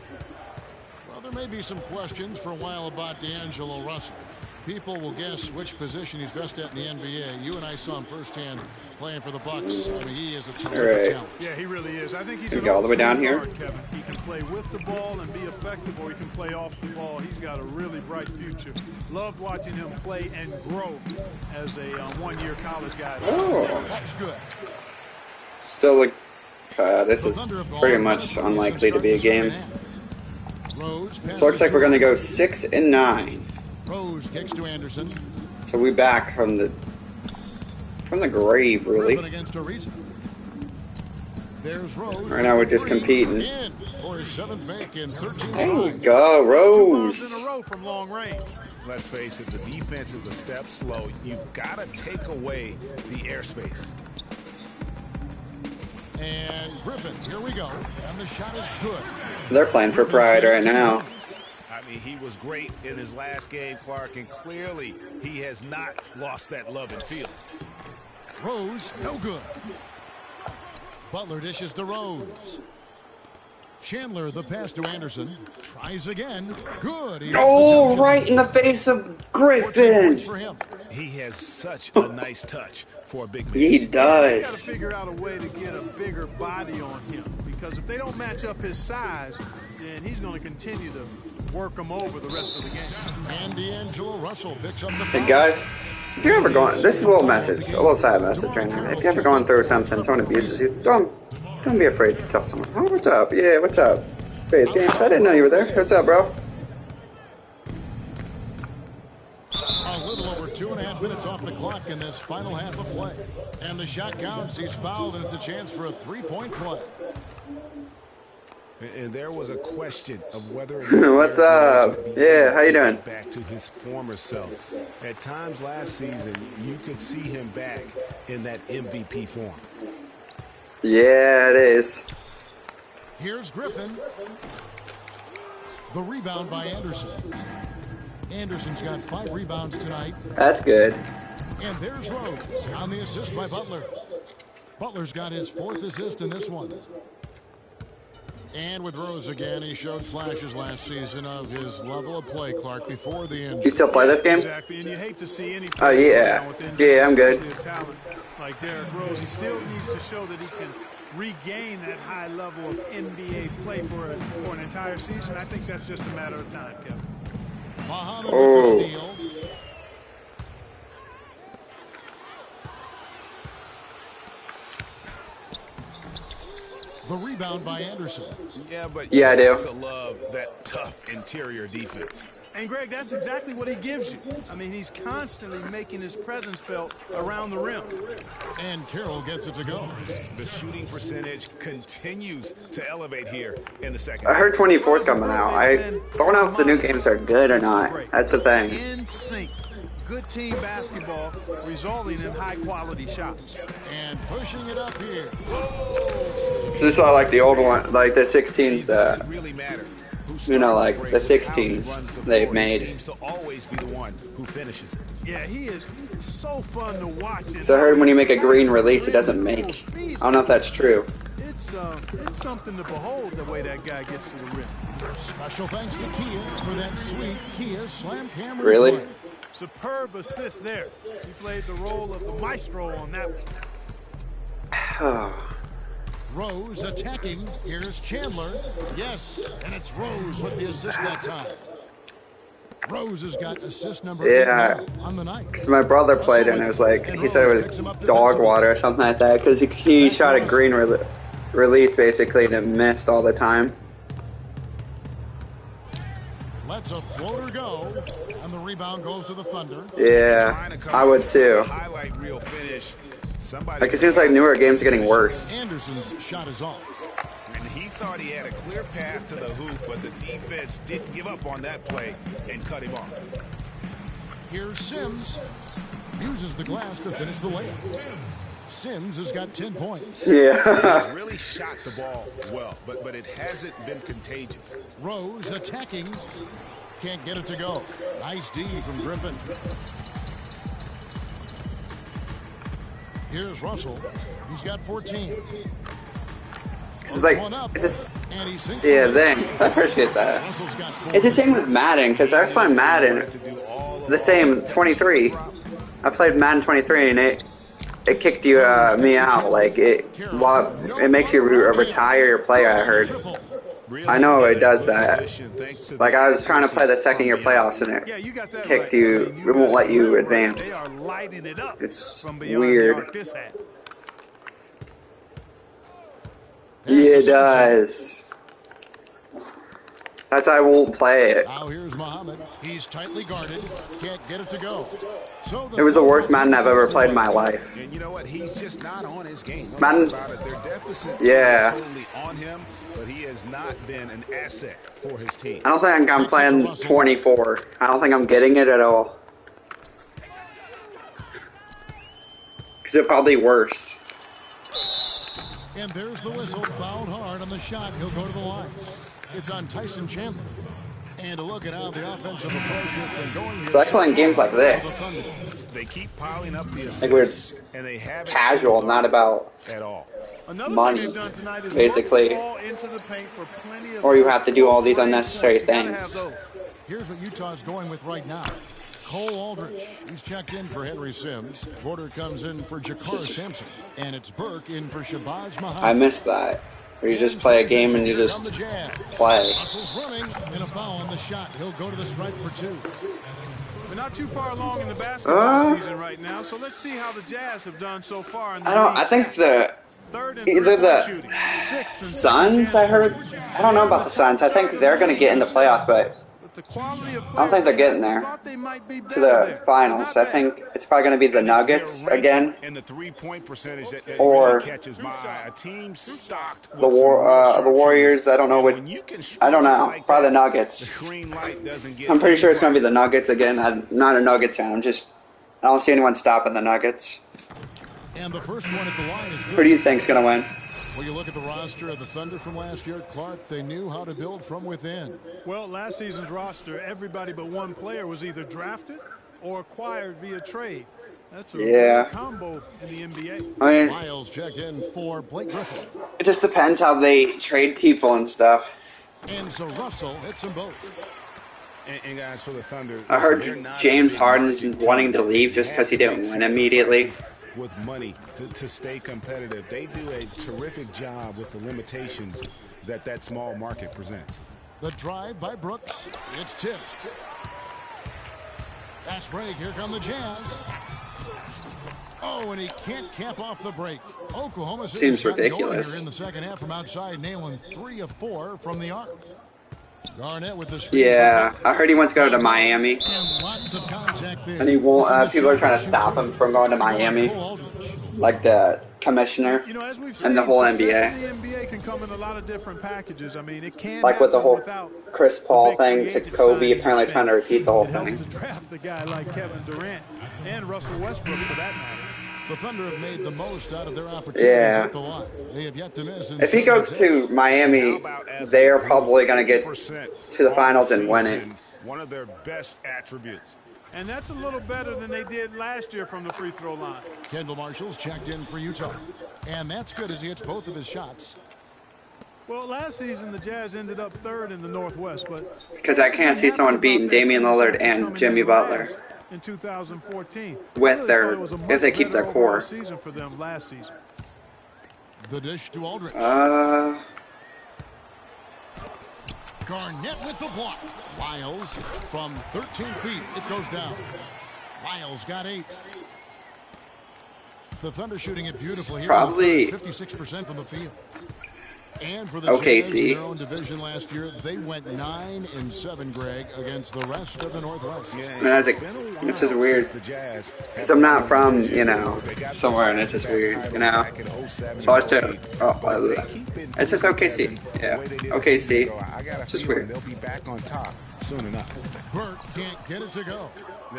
Well, there may be some questions for a while about D'Angelo Russell. People will guess which position he's best at in the NBA. You and I saw him firsthand playing for the Bucks. I mean, he is a terrific talent. Yeah, he really is. I think he's an all the way down here. Kevin. He can play with the ball and be effective, or he can play off the ball. He's got a really bright future. Loved watching him play and grow as a one-year college guy. Oh, that's good. Still look. This is pretty much unlikely to be a game. So it looks like we're going to go 6 and 9. Rose kicks to Anderson. So we back from the grave, really. There's Rose. Right now we're just competing. For his 7th make in 13 there you go, Rose. In a row from long range. Let's face it, the defense is a step slow. You've got to take away the airspace. And Griffin, here we go. And the shot is good. They're playing for pride right now. I mean, he was great in his last game, Clark, and clearly he has not lost that love and feel. Rose, no good. Butler dishes to Rose. Chandler, the pass to Anderson. Tries again. Good. Oh, right in the face of Griffin. He has such a nice touch for a big man. He does. You got to figure out a way to get a bigger body on him, because if they don't match up his size, then he's going to continue to work him over the rest of the game. And D'Angelo Russell picks up the Hey guys, if you're ever going, this is a little message, a little side message right now. If you're ever going through something, someone abuses you, don't be afraid to tell someone. Oh, what's up? Yeah, what's up? Wait, damn, I didn't know you were there. What's up, bro? A little over 2.5 minutes off the clock in this final half of play. And the shot counts. He's fouled, and it's a chance for a three-point play. And there was a question of whether what's up? Yeah, how you doing? Back to his former self. At times last season, you could see him back in that MVP form. Yeah, it is. Here's Griffin. The rebound by Anderson. Anderson's got 5 rebounds tonight. That's good. And there's Rose on the assist by Butler. Butler's got his 4th assist in this one. And with Rose again, he showed flashes last season of his level of play, Clark, before the injury. You still play this game? Exactly, and you hate to see any oh, yeah. Yeah, I'm good. Like Derrick Rose, he still needs to show that he can regain that high level of NBA play for an entire season. I think that's just a matter of time, Kevin. Muhammad with the steal. The rebound by Anderson. Yeah, but yeah, I do. have to love that tough interior defense. And Greg, that's exactly what he gives you. I mean, he's constantly making his presence felt around the rim. And Carroll gets it to go. The shooting percentage continues to elevate here in the second. I heard 24's coming out. I don't know if the new games are good or not. That's the thing. In sync. Good team basketball resulting in high-quality shots. And pushing it up here. This is not like the old one, like the 16s that, really matter. you know, like the 16s they've made. Seems to always be the one who finishes it. Yeah, he is so fun to watch. So I heard when you make a green release, it doesn't make. I don't know if that's true. It's something to behold the way that guy gets to the rim. Special thanks to Kia for that sweet Kia slam camera. Really? Play. Superb assist there. He played the role of the maestro on that one. Rose attacking. Here's Chandler. Yes, and it's Rose with the assist that time. Rose has got assist number 8 on the night. Because my brother played it, and it was like, he said it was dog water or something like that, because he shot a green release basically and it missed all the time. Lets a floater go, and the rebound goes to the Thunder. Yeah, I would too. Highlight reel finish. Like, it seems like newer games are getting worse. Anderson's shot is off. And he thought he had a clear path to the hoop, but the defense didn't give up on that play and cut him off. Here's Sims. Uses the glass to finish the layup. Sims has got 10 points. Yeah. He's really shot the ball well, but it hasn't been contagious. Rose attacking. Can't get it to go. Nice D from Griffin. Here's Russell. He's got 14. It's like, it's just, yeah, thanks. I appreciate that. It's the same with Madden, because I was playing Madden, the same 23. I played Madden 23, and it kicked me out. Like, it makes you retire your player, I heard. I know it does that. Like, I was trying to play the second year playoffs, and it kicked you. It won't let you advance. It's weird. Yeah, it does. That's why I won't play it. Now here's Muhammad. He's tightly guarded. Can't get it to go. So it was the worst Madden I've ever played in my life. And you know what? He's just not on his game. Madden. Their deficit yeah. is totally on him, but he has not been an asset for his team. I don't think I'm playing 24. I don't think I'm getting it at all. Because it's probably worse. And there's the whistle, fouled hard on the shot. He'll go to the line. It's on Tyson Chandler. And a look at how the offensive approach has been going here. So I like playing games like this. They keep piling up the assists, like where it's casual, not about money, basically. Or you have to do all these unnecessary things. Here's what Utah's going with right now. Cole Aldrich, he's checked in for Henry Sims. Porter comes in for Jakar Sampson. And it's Burke in for Shabazz Muhammad. I missed that. Where you just play a game and you just play. Russell's running and a foul on the shot. He'll go to the stripe for 2. We're not too far along in the basketball season right now, so let's see how the Jazz have done so far. I think either the Suns, I heard. I don't know about the Suns. I think they're going to get in the playoffs, but but the quality of I don't think they're getting there to the finals. I think it's probably going to be the Nuggets again, and the three-point percentage that or really catches my eye. A team stocked the with the Warriors. I don't know which. I don't know. Probably the Nuggets. I'm pretty sure it's going to be the Nuggets again. I'm not a Nuggets fan. I don't see anyone stopping the Nuggets. And the first one at the line is good. Who do you think's going to win? Well, you look at the roster of the Thunder from last year, Clark, they knew how to build from within. Well, last season's roster, everybody but one player was either drafted or acquired via trade. That's a rare combo in the NBA. I mean, Miles checked in for Blake Griffin. It just depends how they trade people and stuff. And so Russell hits them both. And guys, for the Thunder, I heard James Harden's wanting to leave just because he didn't win immediately. With money to stay competitive, they do a terrific job with the limitations that small market presents. The drive by Brooks. It's tipped. Fast break. Here come the Jazz. Oh, and he can't cap off the break. Oklahoma City seems ridiculous here in the second half from outside, nailing 3 of 4 from the arc. Garnett with the screen. Yeah, I heard he wants to go to Miami, and lots of contact there. And he won't. People are trying to stop him from going to Miami, like the commissioner and the whole NBA. The NBA can come in a lot of different packages. I mean, it can like with the whole Chris Paul thing to Kobe, apparently trying to repeat the whole thing. It helps to draft a guy like Kevin Durant and Russell Westbrook for that matter. The Thunder have made the most out of their opportunities at the line. They have yet to miss. If he goes to Miami, they're probably going to get to the finals and win it. One of their best attributes. And that's a little better than they did last year from the free throw line. Kendall Marshall's checked in for Utah. And that's good as he hits both of his shots. Well, last season the Jazz ended up third in the Northwest, but because I can't see someone beating Damian Lillard and Jimmy Butler in 2014 with their if they keep their core. Season for them last season. The dish to Aldridge. Garnett with the block. Lyles from 13 feet. It goes down. Lyles got 8. The Thunder shooting it beautifully here. Probably 56% from the field. And for the OKC. Jazz in their own division last year, they went 9-7, Greg, against the rest of the Northwest. I mean, I was like, it's just weird. Because I'm not from, somewhere, and it's just weird, So I just, it's just OKC. Yeah, OKC. It's just weird. They'll be back on top soon enough. Burke can't get it to go.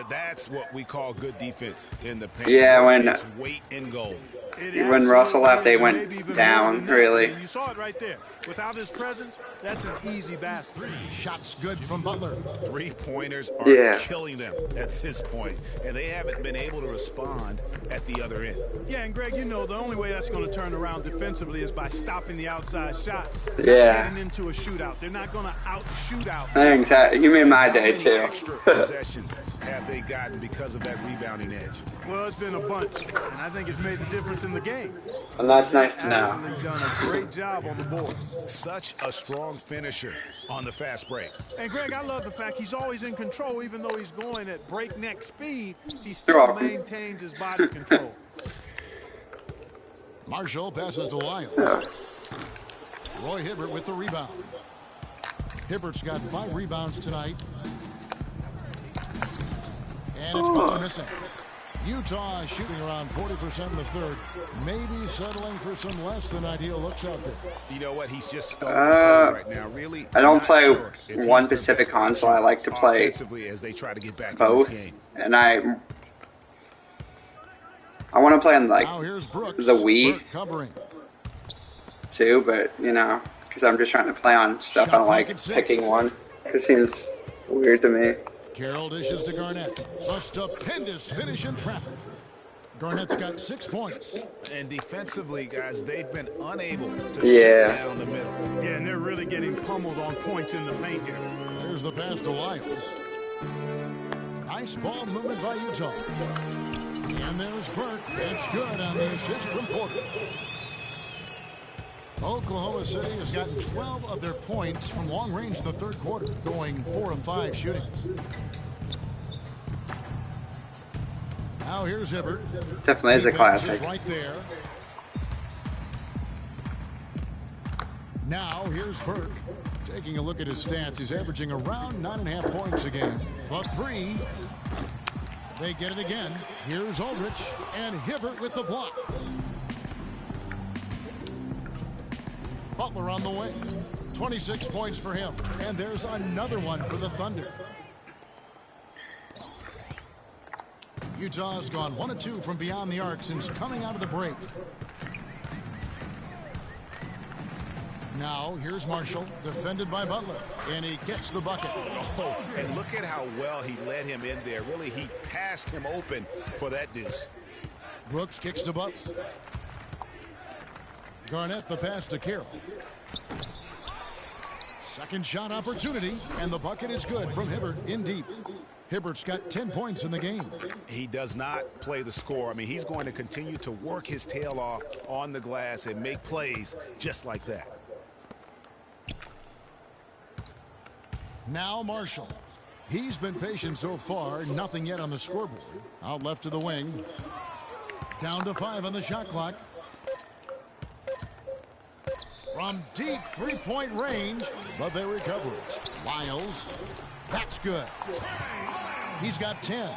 That's what we call good defense in the paint. Yeah, when it's weight in gold. When Russell left, they went down, really. You saw it right there. Without his presence, that's an easy basket. 3 shots good from Butler. 3-pointers are killing them at this point, and they haven't been able to respond at the other end. Yeah, and Greg, the only way that's going to turn around defensively is by stopping the outside shot. Yeah. Getting into a shootout. They're not going to out-shoot out. Exactly. You made my day, too. Possessions have they gotten because of that rebounding edge? Well, it's been a bunch, and I think it's made the difference in the game. And that's nice to know. He's done a great job on the boards. Such a strong finisher on the fast break. And Greg, I love the fact he's always in control, even though he's going at breakneck speed. He still maintains his body control. Marshall passes to Lyles. Roy Hibbert with the rebound. Hibbert's got 5 rebounds tonight. And it's Butler missing. Utah shooting around 40% in the third. Maybe settling for some less than ideal looks out there. You know what? He's just right now. Really, I don't play one specific console. I like to play as they try to get back both. In this game. And I want to play on the Wii too, but because I'm just trying to play on stuff. I don't like picking one. It seems weird to me. Carroll dishes to Garnett. A stupendous finish in traffic. Garnett's got 6 points. And defensively, guys, they've been unable to shut down the middle. Yeah, and they're really getting pummeled on points in the paint here. There's the pass to Lyles. Nice ball movement by Utah. And there's Burke. That's good on the assist from Porter. Oklahoma City has gotten 12 of their points from long range in the third quarter, going 4 of 5 shooting. Now here's Hibbert. Definitely is a classic. Right there. Now here's Burke. Taking a look at his stats, he's averaging around 9.5 points a game. The three. They get it again. Here's Aldrich and Hibbert with the block. Butler on the wing. 26 points for him. And there's another one for the Thunder. Utah's gone 1 of 2 from beyond the arc since coming out of the break. Now, here's Marshall, defended by Butler, and he gets the bucket. Oh, and look at how well he led him in there. Really, he passed him open for that deuce. Brooks kicks to Butler. Garnett the pass to Carroll. Second shot opportunity, and the bucket is good from Hibbert in deep. Hibbert's got 10 points in the game. He does not play the score. I mean, he's going to continue to work his tail off on the glass and make plays just like that. Now Marshall. He's been patient so far. Nothing yet on the scoreboard. Out left to the wing. Down to 5 on the shot clock. From deep three-point range, but they recover it. Lyles. That's good. He's got 10.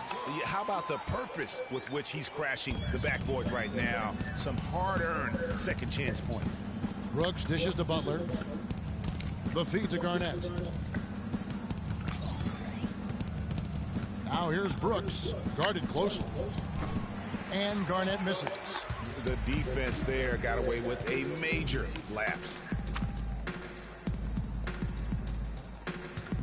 How about the purpose with which he's crashing the backboards right now? Some hard-earned second chance points. Brooks dishes to Butler. The feed to Garnett. Now here's Brooks, guarded closely. And Garnett misses. The defense there got away with a major lapse.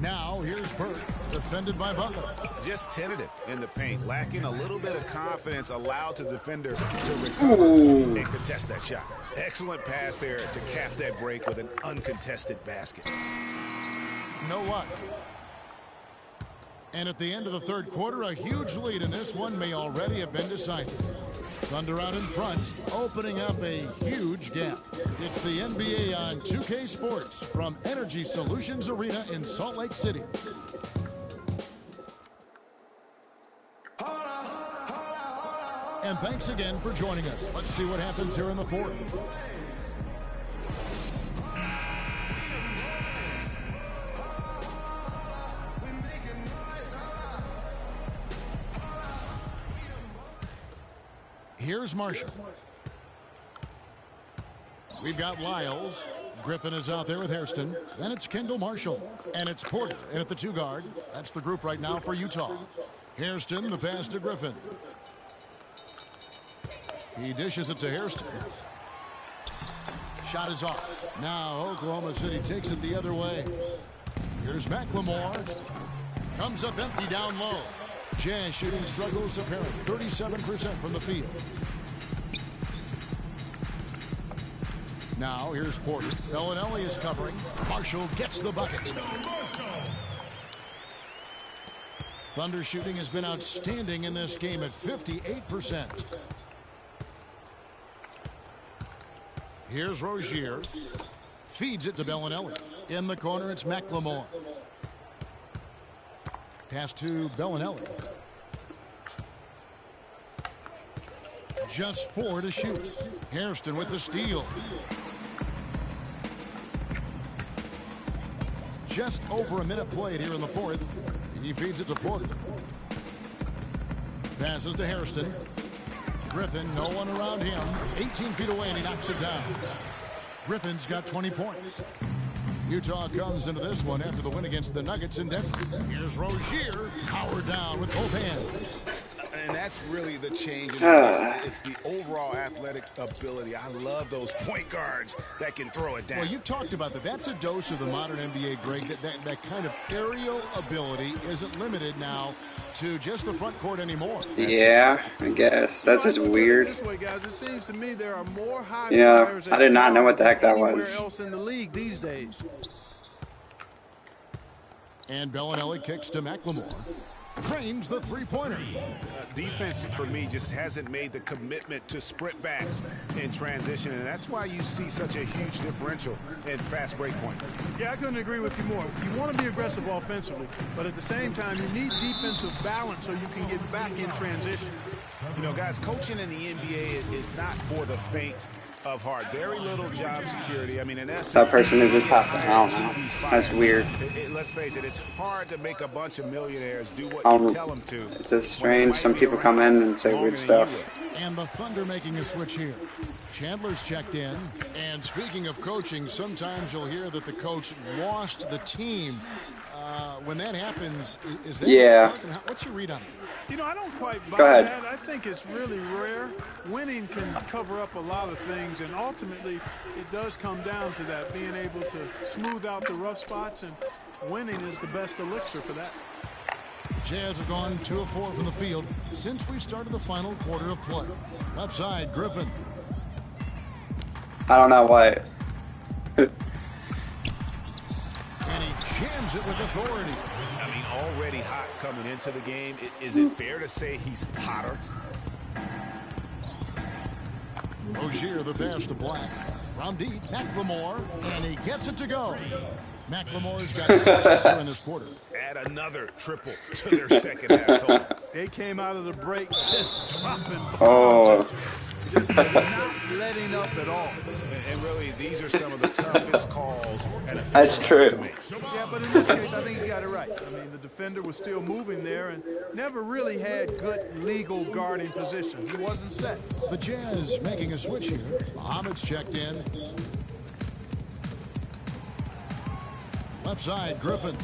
Now here's Burke, defended by Butler. Just tentative in the paint, lacking a little bit of confidence, allowed the defender to recover and contest that shot. Excellent pass there to cap that break with an uncontested basket. No luck. And at the end of the third quarter, a huge lead in this one may already have been decided. Thunder out in front, opening up a huge gap. It's the NBA on 2K Sports from Energy Solutions Arena in Salt Lake City. And thanks again for joining us. Let's see what happens here in the fourth. Here's Marshall. We've got Lyles. Griffin is out there with Hairston. Then it's Kendall Marshall. And it's Porter in at the 2 guard. That's the group right now for Utah. Hairston, the pass to Griffin. He dishes it to Hairston. Shot is off. Now Oklahoma City takes it the other way. Here's McLemore. Comes up empty down low. Jazz shooting struggles apparent. 37% from the field. Now here's Porter. Bellinelli is covering. Marshall gets the bucket. Thunder shooting has been outstanding in this game at 58%. Here's Rozier. Feeds it to Bellinelli. In the corner, it's McLemore. Pass to Bellinelli. Just 4 to shoot. Hairston with the steal. Just over a minute played here in the fourth. He feeds it to Porter. Passes to Hairston. Griffin, no one around him. 18 feet away, and he knocks it down. Griffin's got 20 points. Utah comes into this one after the win against the Nuggets in Denver. Here's Rozier, powered down with both hands. And that's really the change in the it's the overall athletic ability. I love those point guards that can throw it down. Well, you've talked about that. That's a dose of the modern NBA, Greg. That kind of aerial ability isn't limited now to just the front court anymore. Yeah, I guess. That's just weird. This way, guys, it seems to me there are more high Yeah, flyers I did not know what the heck that anywhere was. else in the league these days. And Bellinelli kicks to McLemore. Trains the three-pointer. Defense, for me, just hasn't made the commitment to sprint back in transition, and that's why you see such a huge differential in fast break points. Yeah, I couldn't agree with you more. You want to be aggressive offensively, but at the same time, you need defensive balance so you can get back in transition. You know, guys, coaching in the NBA is not for the faint of heart. Very little job security. I mean, in essence, That person is a top. I don't know. That's weird. Let's face it, it's hard to make a bunch of millionaires do what I you don't tell them to. It's just strange. Some people come in and say weird stuff. And the Thunder making a switch here. Chandler's checked in. And speaking of coaching, sometimes you'll hear that the coach lost the team. When that happens, is that... Yeah. What's your read on it? You know, I don't quite buy Go ahead. that. I think it's really rare. Winning can cover up a lot of things, and ultimately it does come down to that, being able to smooth out the rough spots, and winning is the best elixir for that. Jazz have gone 2 of 4 from the field since we started the final quarter of play. Left side, Griffin. I don't know why. And he jams it with authority. I mean, already hot coming into the game. Is it fair to say he's hotter? Rozier, the pass to Black. From deep, McLemore, and he gets it to go. McLemore's got 6 here in this quarter. Add another triple to their second half total. They came out of the break just dropping. Oh. Just not letting up at all. And really, these are some of the toughest calls and That's true. Yeah, but in this case, I think he got it right. I mean, the defender was still moving there and never really had good legal guarding position. He wasn't set. The Jazz making a switch here. Muhammad's checked in. Left side, Griffin.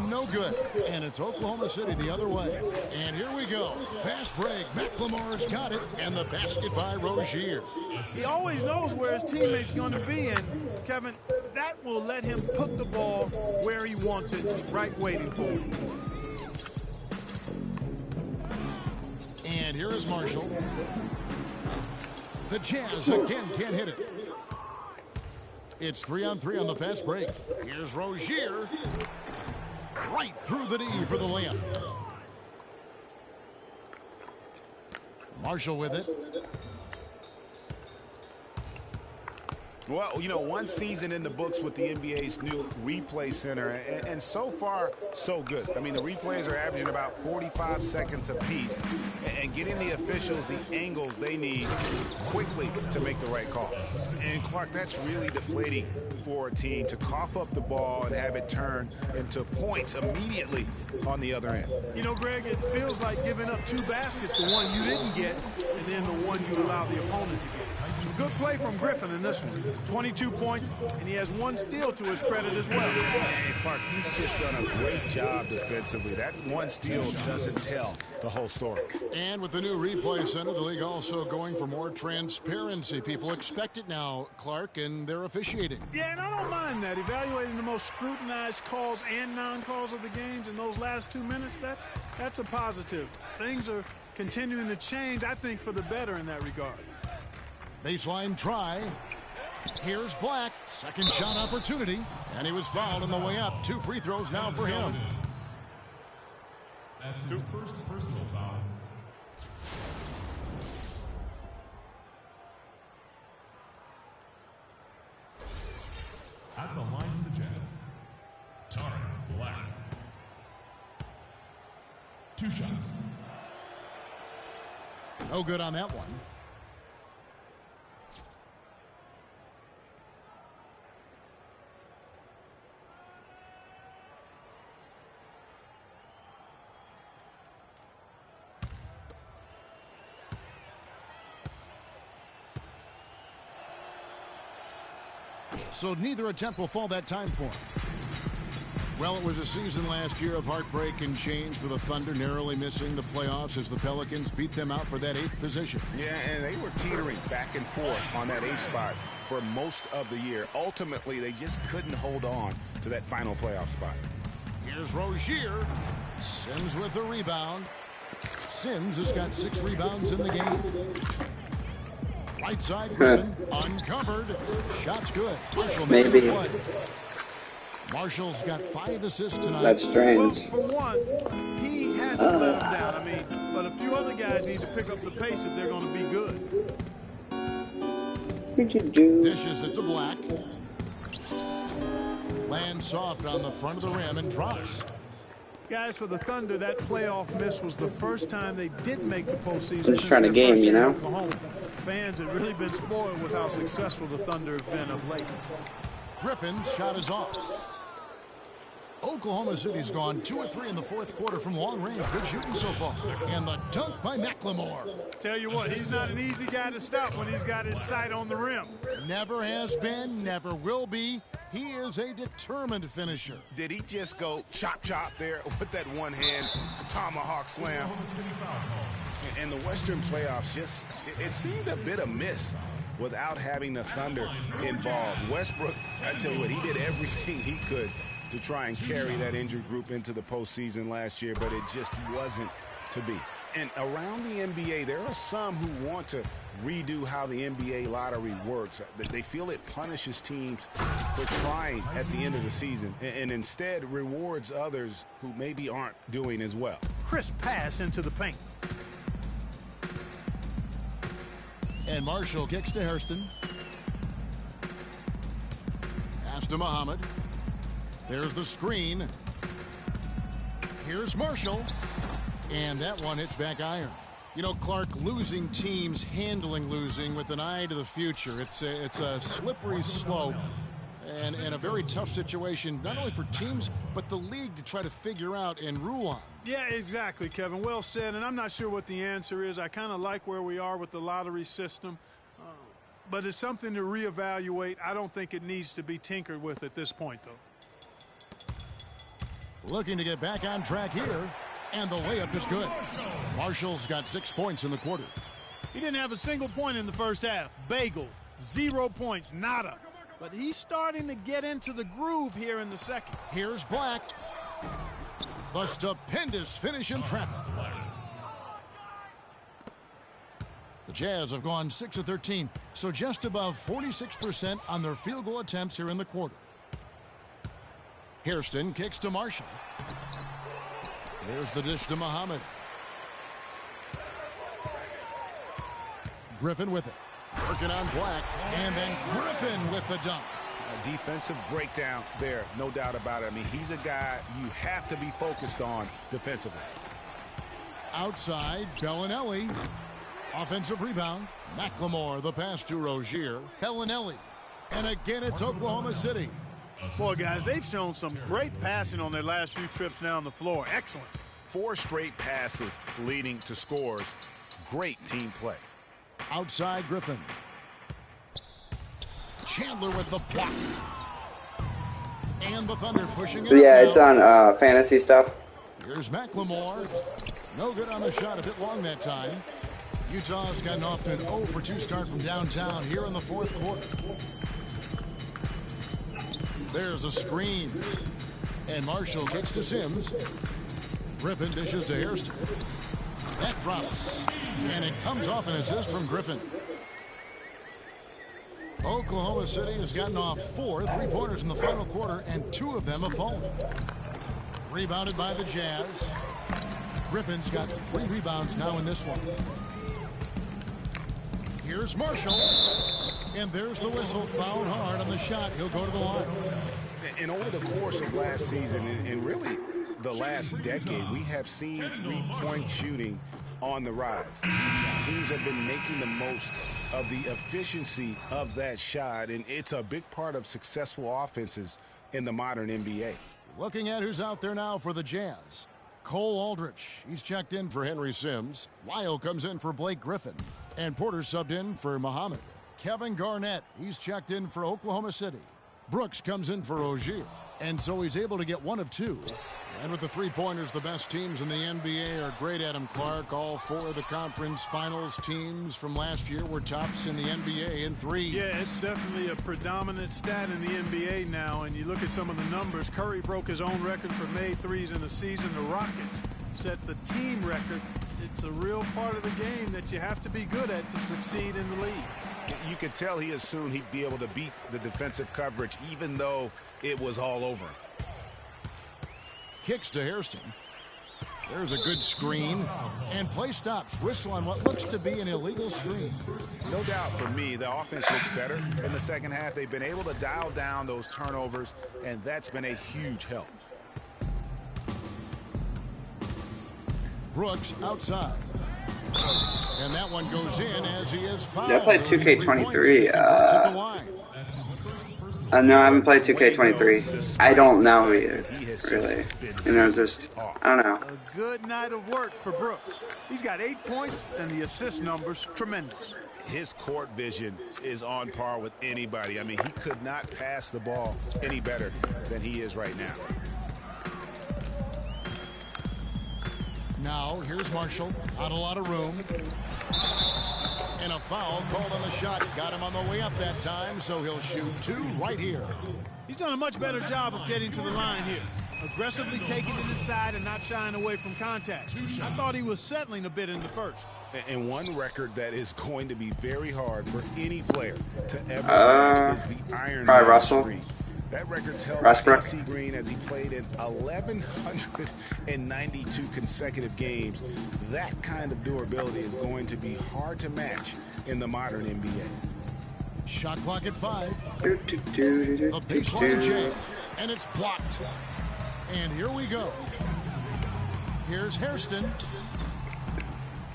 No good. And it's Oklahoma City the other way. And here we go. Fast break. McLemore's got it. And the basket by Rozier. He always knows where his teammate's going to be. And, Kevin, that will let him put the ball where he wants it, right waiting for him. And here is Marshall. The Jazz again can't hit it. It's 3-on-3 on the fast break. Here's Rozier. Right through the knee for the layup. Marshall with it. Well, you know, one season in the books with the NBA's new replay center, and so far, so good. I mean, the replays are averaging about 45 seconds apiece, and getting the officials the angles they need quickly to make the right call. And, Clark, that's really deflating for a team to cough up the ball and have it turn into points immediately on the other end. You know, Greg, it feels like giving up 2 baskets, the one you didn't get, and then the one you allow the opponent to get. Good play from Griffin in this one. 22 points, and he has 1 steal to his credit as well. Hey, Clark, he's just done a great job defensively. That 1 steal doesn't tell the whole story. And with the new replay center, the league also going for more transparency. People expect it now, Clark, and they're officiating. Yeah, and I don't mind that. Evaluating the most scrutinized calls and non-calls of the games in those last 2 minutes, that's a positive. Things are continuing to change, I think, for the better in that regard. Baseline try. Here's Black. Second shot opportunity. And he was fouled on the way up. 2 free throws now for him. That's his first personal foul. At the line of the Jazz, Tarek Black. 2 shots. No good on that one. So neither attempt will fall that time for him. Well, it was a season last year of heartbreak and change for the Thunder, narrowly missing the playoffs as the Pelicans beat them out for that 8th position. Yeah, and they were teetering back and forth on that 8th spot for most of the year. Ultimately, they just couldn't hold on to that final playoff spot. Here's Rozier. Sims with the rebound. Sims has got 6 rebounds in the game. Right side, Griffin, uncovered. Shot's good. Marshall Maybe. play. Marshall's got 5 assists tonight. That's strange. Well, for one, he hasn't let him down. I mean, but a few other guys need to pick up the pace if they're going to be good. Dishes it to Black. Lands soft on the front of the rim and drops. Guys, for the Thunder, that playoff miss was the first time they didn't make the postseason. I'm just trying to game, you know. Fans have really been spoiled with how successful the Thunder have been of late. Griffin's shot is off. Oklahoma City's gone 2 of 3 in the fourth quarter from long range. Good shooting so far. And the dunk by McLemore. Tell you what, he's not an easy guy to stop when he's got his sight on the rim. Never has been, never will be. He is a determined finisher. Did he just go chop there with that one hand tomahawk slam? And the Western playoffs just, it seemed a bit amiss without having the Thunder involved. Westbrook, I tell you what, he did everything he could to try and carry that injured group into the postseason last year, but it just wasn't to be. And around the NBA, there are some who want to redo how the NBA lottery works. They feel it punishes teams for trying at the end of the season and instead rewards others who maybe aren't doing as well. Crisp pass into the paint. And Marshall kicks to Hairston. Pass to Muhammad. There's the screen. Here's Marshall. And that one hits back iron. You know, Clark, losing teams handling losing with an eye to the future. It's a slippery slope and a very tough situation, not only for teams, but the league to try to figure out and rule on. Yeah, exactly, Kevin. Well said, and I'm not sure what the answer is. I kind of like where we are with the lottery system, but it's something to reevaluate. I don't think it needs to be tinkered with at this point, though. Looking to get back on track here, and the layup is good. Marshall's got 6 points in the quarter. He didn't have a single point in the first half. Bagel, 0 points, nada. But he's starting to get into the groove here in the second. Here's Black. The stupendous finish in traffic. The Jazz have gone 6 of 13, so just above 46% on their field goal attempts here in the quarter. Hairston kicks to Marshall. There's the dish to Muhammad. Griffin with it. Working on Black. And then Griffin with the dunk. A defensive breakdown there, no doubt about it. I mean, he's a guy you have to be focused on defensively. Outside, Bellinelli. Offensive rebound. McLemore, the pass to Rozier. Bellinelli. And again, it's Oklahoma City. Boy, guys, they've shown some great passing on their last few trips down the floor. Excellent. 4 straight passes leading to scores. Great team play. Outside, Griffin. Chandler with the block. And the Thunder pushing it. Yeah, it's on fantasy stuff. Here's McLemore. No good on the shot. A bit long that time. Utah's gotten off to an 0 for 2 start from downtown here in the fourth quarter. There's a screen. And Marshall kicks to Sims. Griffin dishes to Hairston. That drops. And it comes off an assist from Griffin. Oklahoma City has gotten off 4 3-pointers in the final quarter, and 2 of them have fallen. Rebounded by the Jazz. Griffin's got 3 rebounds now in this one. Here's Marshall. And there's the whistle. Fouled hard on the shot. He'll go to the line. And over the course of last season, and really the last decade, we have seen 3-point shooting on the rise. Teams have been making the most of the efficiency of that shot, and it's a big part of successful offenses in the modern NBA. Looking at who's out there now for the Jazz. Cole Aldrich, he's checked in for Henry Sims. Lyle comes in for Blake Griffin. And Porter subbed in for Muhammad. Kevin Garnett, he's checked in for Oklahoma City. Brooks comes in for Rozier. And so he's able to get 1 of 2. And with the 3-pointers, the best teams in the NBA are great, Adam Clark. All 4 of the conference finals teams from last year were tops in the NBA in 3. Yeah, it's definitely a predominant stat in the NBA now. And you look at some of the numbers. Curry broke his own record for made threes in the season. The Rockets set the team record. It's a real part of the game that you have to be good at to succeed in the league. You could tell he assumed he'd be able to beat the defensive coverage, even though it was all over him. Kicks to Hairston. There's a good screen. And play stops. Whistle on what looks to be an illegal screen. No doubt for me, the offense looks better in the second half. They've been able to dial down those turnovers, and that's been a huge help. Brooks outside. And that one goes in as he is fouled. Did I play 2K23? No, I haven't played 2K23. I don't know who he is, really. You know, just, I don't know. A good night of work for Brooks. He's got 8 points, and the assist numbers tremendous. His court vision is on par with anybody. I mean, he could not pass the ball any better than he is right now. Now, here's Marshall. Not a lot of room. And a foul called on the shot. Got him on the way up that time, so he'll shoot 2 right here. He's done a much better job of getting to the line here. Aggressively taking it inside and not shying away from contact. I thought he was settling a bit in the first. And one record that is going to be very hard for any player to ever match is the Iron Man Russell. streak. That record's held Westbrook. by AC Green as he played in 1,192 consecutive games. That kind of durability is going to be hard to match in the modern NBA. Shot clock at 5. The baseline jam, and it's blocked. And here we go. Here's Hairston.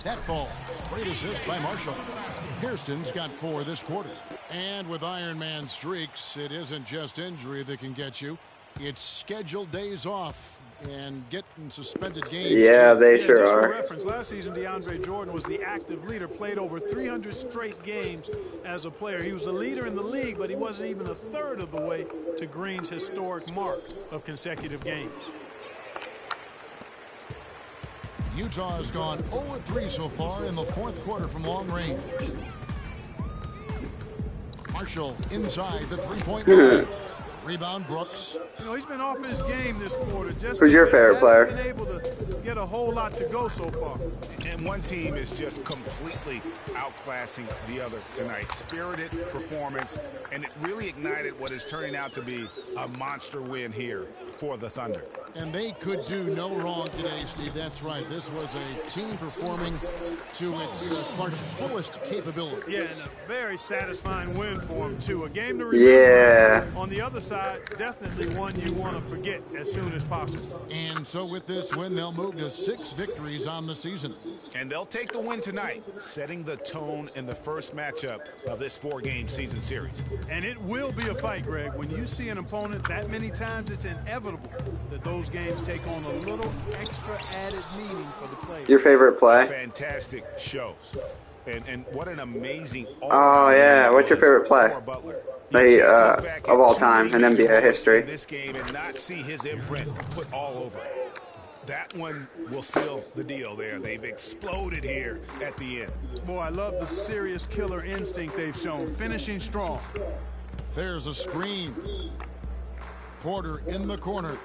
That falls. Great assist by Marshall. Hairston's got 4 this quarter. And with Iron Man streaks, it isn't just injury that can get you. It's scheduled days off and getting suspended games. Yeah, they sure just are. For reference, last season, DeAndre Jordan was the active leader, played over 300 straight games as a player. He was the leader in the league, but he wasn't even a third of the way to Green's historic mark of consecutive games. Utah has gone 0-3 so far in the 4th quarter from long range. Marshall inside the 3-point line. Rebound Brooks. You know, he's been off his game this quarter. Who's your favorite player? Been able to get a whole lot to go so far. And one team is just completely outclassing the other tonight. Spirited performance, and it really ignited what is turning out to be a monster win here for the Thunder. And they could do no wrong today, Steve. That's right. This was a team performing to its fullest capability. Yeah, and a very satisfying win for him, too. A game to remember. Yeah. On the other side, definitely one you want to forget as soon as possible. And so with this win, they'll move to 6 victories on the season. And they'll take the win tonight, setting the tone in the first matchup of this 4-game season series. And it will be a fight, Greg. When you see an opponent that many times, it's inevitable that those games take on a little extra added meaning for the players. Your favorite play? Fantastic show. And what an amazing... Oh, yeah. What's your favorite play? Of all time in NBA history. This game and not see his imprint put all over it. That one will seal the deal there. They've exploded here at the end. Boy, I love the serious killer instinct they've shown, finishing strong. There's a screen. Porter in the corner.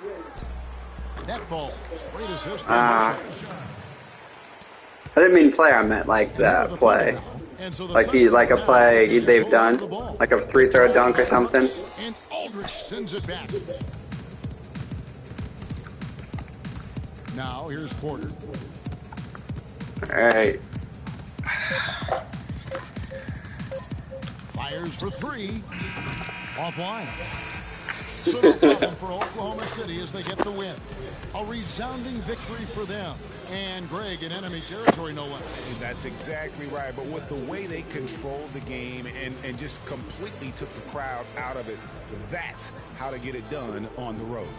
That falls. Great assist. I didn't mean play, I meant like that play. Like a play they've done. Like a 3-throw dunk or something. And Aldridge sends it back. Now here's Porter. Alright. Fires for 3. Offline. So no problem for Oklahoma City as they get the win. A resounding victory for them. And Greg in enemy territory, no less. That's exactly right. But with the way they controlled the game and just completely took the crowd out of it, that's how to get it done on the road.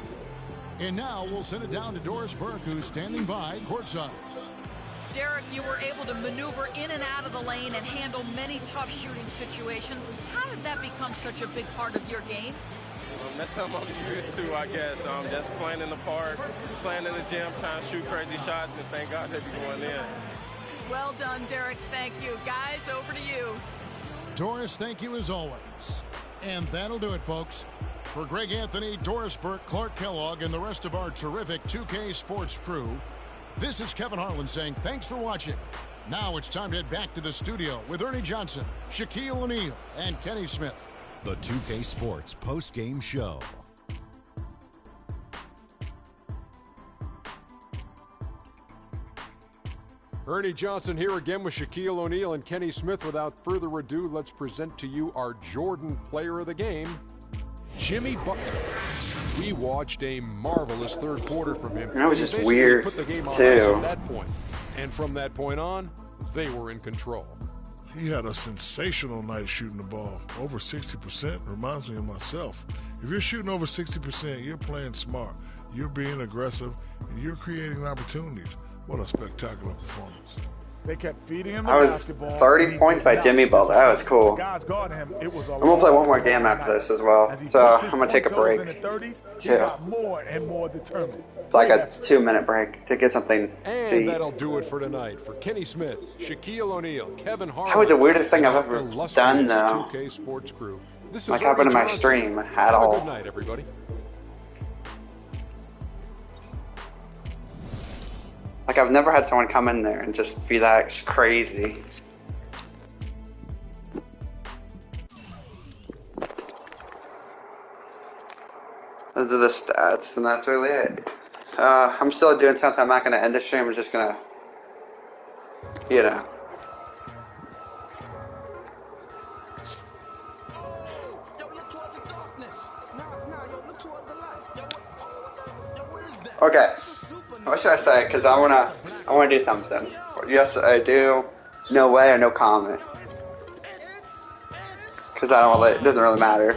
And now we'll send it down to Doris Burke, who's standing by courtside. Derek, you were able to maneuver in and out of the lane and handle many tough shooting situations. How did that become such a big part of your game? That's something I'm used to, I guess. Just playing in the park, playing in the gym, trying to shoot crazy shots, and thank God they be going in. Well done, Derek. Thank you. Guys, over to you. Doris, thank you as always. And that'll do it, folks. For Greg Anthony, Doris Burke, Clark Kellogg, and the rest of our terrific 2K Sports crew, this is Kevin Harlan saying thanks for watching. Now it's time to head back to the studio with Ernie Johnson, Shaquille O'Neal, and Kenny Smith. The 2K Sports post-game show. Ernie Johnson here again with Shaquille O'Neal and Kenny Smith. Without further ado, let's present to you our Jordan player of the game, Jimmy Butler. We watched a marvelous third quarter from him. That was just Basically weird, put the game on too. ice at that point. And from that point on, they were in control. He had a sensational night shooting the ball. Over 60% reminds me of myself. If you're shooting over 60%, you're playing smart. You're being aggressive, and you're creating opportunities. What a spectacular performance. They kept feeding him the That was basketball. 30 points by Jimmy Ball. That was cool. Guys guarding him. It was I'm going to play one more game after this as well. So I'm going to take a break. He got more and more determined. It's like a 2-minute break to get something to And eat. that'll do it for tonight. For Kenny Smith, Shaquille O'Neal, Kevin Harlan. That was the weirdest thing I've ever illustrious done, though. 2K Sports crew. This is Like happened in my Johnson. stream at Have all. a good night, everybody. Like, I've never had someone come in there and just be that crazy. Those are the stats, and that's really it. I'm still doing something. I'm not going to end the stream. I'm just going to, you know. Okay. What should I say? Because I wanna do something. Yes, I do. No way or no comment. Because I don't. It doesn't really matter.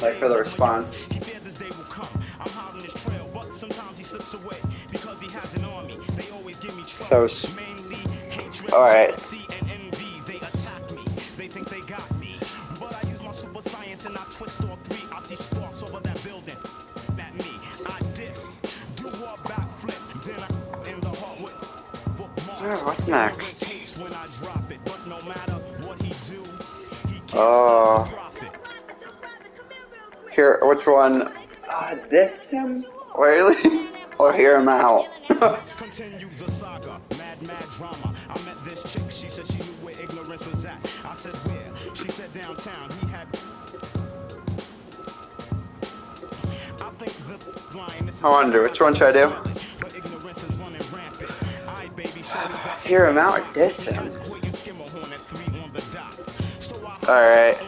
Like for the response. So, alright. What's next? Oh. Here, which one? This him? Really? Or hear him out? Let's continue the saga. Mad drama. I met this chick. She said she knew where ignorance was at. I said where? She said downtown. He had. I think the line is. I wonder which one should I do? But ignorance is running rampant. I baby hear him out or diss him? Alright.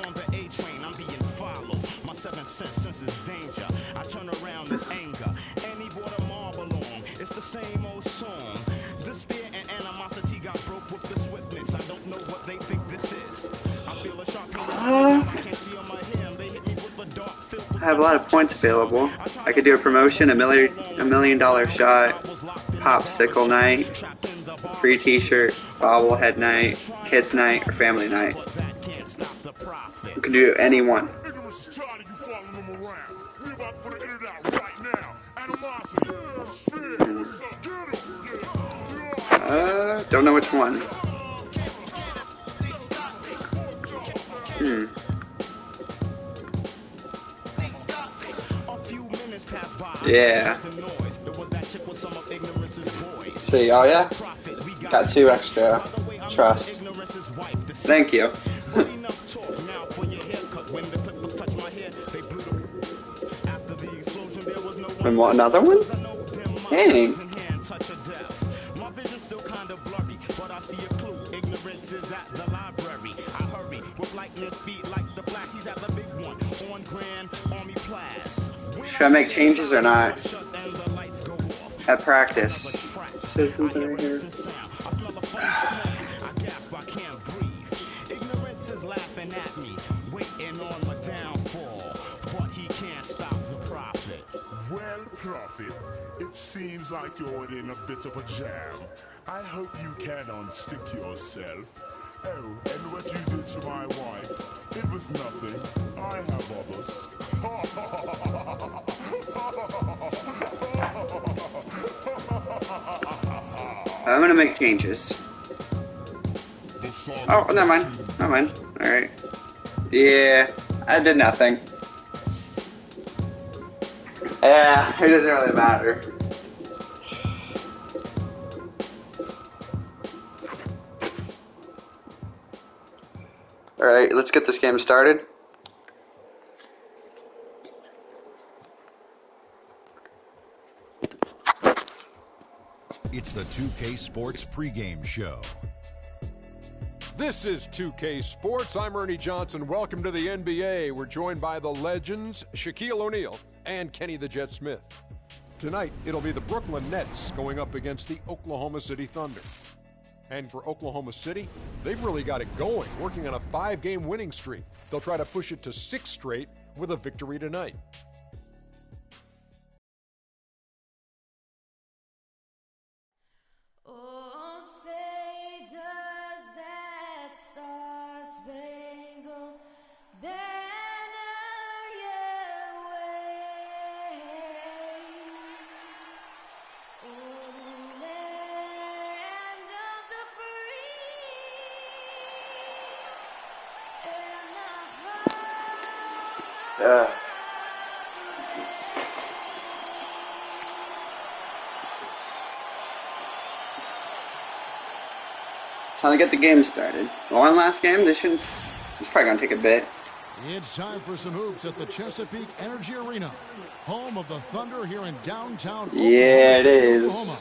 My 7 sense is danger. I turn around this anger. And he brought a marble on. It's the same old song. Despair and animosity got broke with the swiftness. I don't know what they think this is. I feel a sharp I can't see on my hand. They hit me with a dark film. I have a lot of points available. I could do a promotion, $1 million shot, popsicle night, free t-shirt, bobblehead night, kids night, or family night. You can do any one. Don't know which one. Yeah. See, oh yeah? Got 2 extra. Trust. Thank you. And what, another one? Dang. My vision's still kind of blurry, but I see a clue. Ignorance is at the library. I hurry with lightning speed like the Flash. He's at the big one on Grand Army Class. Should I make changes or not? At practice. Says something right here. I smell a funny smell. I gasp, I can't breathe. Ignorance is laughing at me, waiting on my downfall. But he can't stop the prophet. Well, Prophet, it seems like you're in a bit of a jam. I hope you can unstick yourself. Oh, and what you did to my wife, it was nothing. I have others. I'm gonna make changes. Oh, never mind. Never mind. Alright. Yeah, I did nothing. Yeah, it doesn't really matter. Alright, let's get this game started. It's the 2K Sports pregame show. This is 2K Sports. I'm Ernie Johnson. Welcome to the NBA. We're joined by the legends Shaquille O'Neal and Kenny the Jet Smith. Tonight, it'll be the Brooklyn Nets going up against the Oklahoma City Thunder. And for Oklahoma City, they've really got it going, working on a 5-game winning streak. They'll try to push it to 6 straight with a victory tonight. Oh, say does that star-spangled banner yet wave? Oh, land of the free and the home. Trying to get the game started. One last game. It's probably gonna take a bit. It's time for some hoops at the Chesapeake Energy Arena, home of the Thunder here in downtown Oklahoma. Yeah, it is.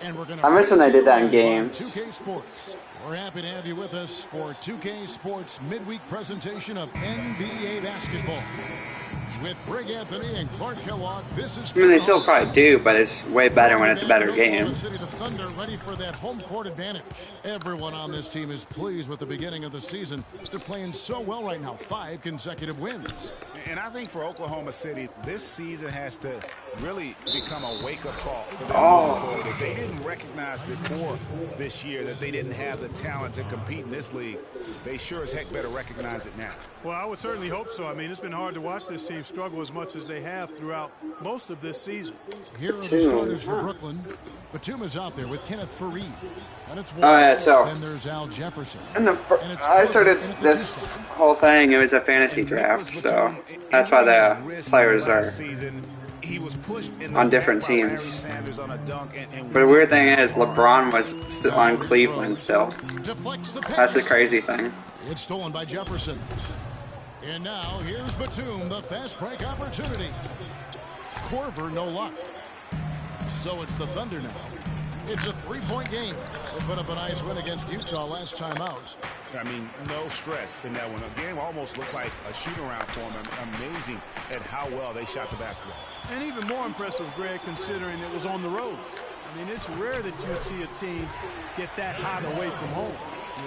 And we're gonna I miss when they did that in games. 2K Sports. We're happy to have you with us for 2K Sports midweek presentation of NBA basketball. With Greg Anthony and Clark Kellogg, this is. I mean, they still probably do, but it's way better when it's a better game. City, the Thunder ready for that home court advantage. Everyone on this team is pleased with the beginning of the season. They're playing so well right now, 5 consecutive wins. And I think for Oklahoma City, this season has to really become a wake-up call for them. That they didn't recognize before this year that they didn't have the talent to compete in this league. They sure as heck better recognize it now. Well, I would certainly hope so. I mean, it's been hard to watch this team struggle as much as they have throughout most of this season. Here are the starters for Brooklyn. Batum is out there with Kenneth Faried. And it's and there's Al Jefferson. I started this whole thing. It was a fantasy draft, so that's why the players are on different teams. But the weird thing is, LeBron was still on Cleveland still. That's a crazy thing. It's stolen by Jefferson. And now here's Batum, the fast break opportunity. Korver, no luck. So it's the Thunder now. It's a 3-point game. They put up a nice win against Utah last time out. I mean, no stress in that one. The game almost looked like a shoot-around for them. Amazing at how well they shot the basketball. And even more impressive, Greg, considering it was on the road. I mean, it's rare that you see a team get that hot away from home.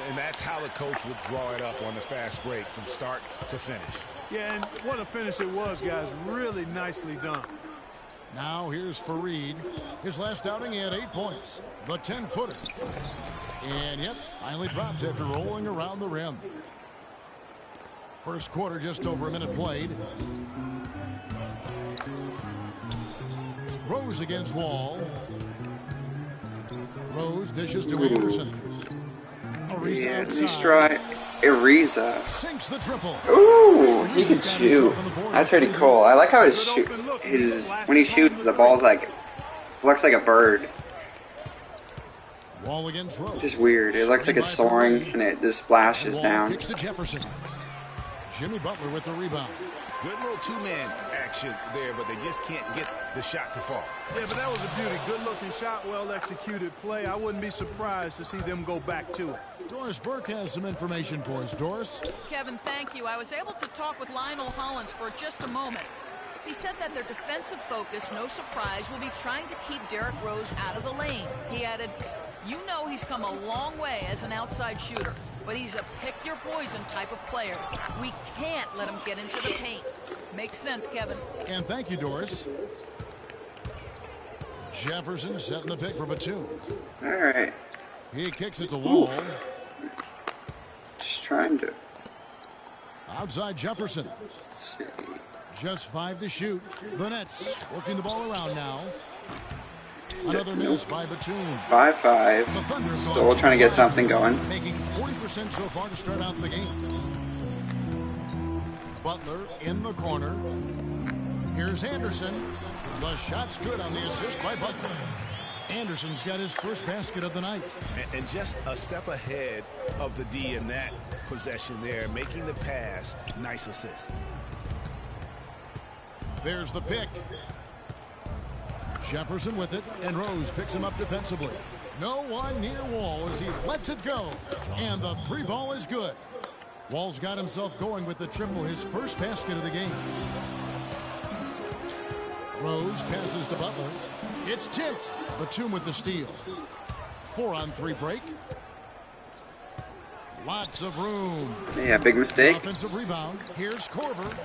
And that's how the coach would draw it up on the fast break from start to finish. Yeah, and what a finish it was, guys. Really nicely done. Now here's Faried. His last outing, he had 8 points. The 10-footer. And yet, finally drops after rolling around the rim. First quarter, just over a minute played. Rose against Wall. Rose dishes to Anderson. Yeah, nice try. Ariza. Sinks the triple. Ooh, he can shoot. That's pretty cool. I like how when he shoots, the ball's like looks like a bird. Wall against Rose. Just weird. It looks like it's soaring and it just splashes down. Kicks to Jefferson. Jimmy Butler with the rebound. Good little two-man action there, but they just can't get the shot to fall. Yeah, but that was a beauty. Good-looking shot, well-executed play. I wouldn't be surprised to see them go back to it. Doris Burke has some information for us. Doris? Kevin, thank you. I was able to talk with Lionel Hollins for just a moment. He said that their defensive focus, no surprise, will be trying to keep Derrick Rose out of the lane. He added, "You know he's come a long way as an outside shooter, but he's a pick-your-poison type of player. We can't let him get into the paint." Makes sense, Kevin. And thank you, Doris. Jefferson setting the pick for Batum. All right. He kicks it to Wall. Just trying to. Outside Jefferson. Let's see. Just 5 to shoot. The Nets working the ball around now. Another miss by Batum. 5-5. Still trying to get something going. Making 40% so far to start out the game. Butler in the corner. Here's Anderson. The shot's good on the assist by Butler. Anderson's got his first basket of the night. And just a step ahead of the D in that possession there, making the pass. Nice assist. There's the pick. Jefferson with it, and Rose picks him up defensively. No one near Wall as he lets it go. And the 3-ball is good. Wall's got himself going with the triple, his first basket of the game. Rose passes to Butler. It's tipped. Batum with the steal. 4-on-3 break. Lots of room. Yeah, big mistake. Offensive rebound. Here's Korver.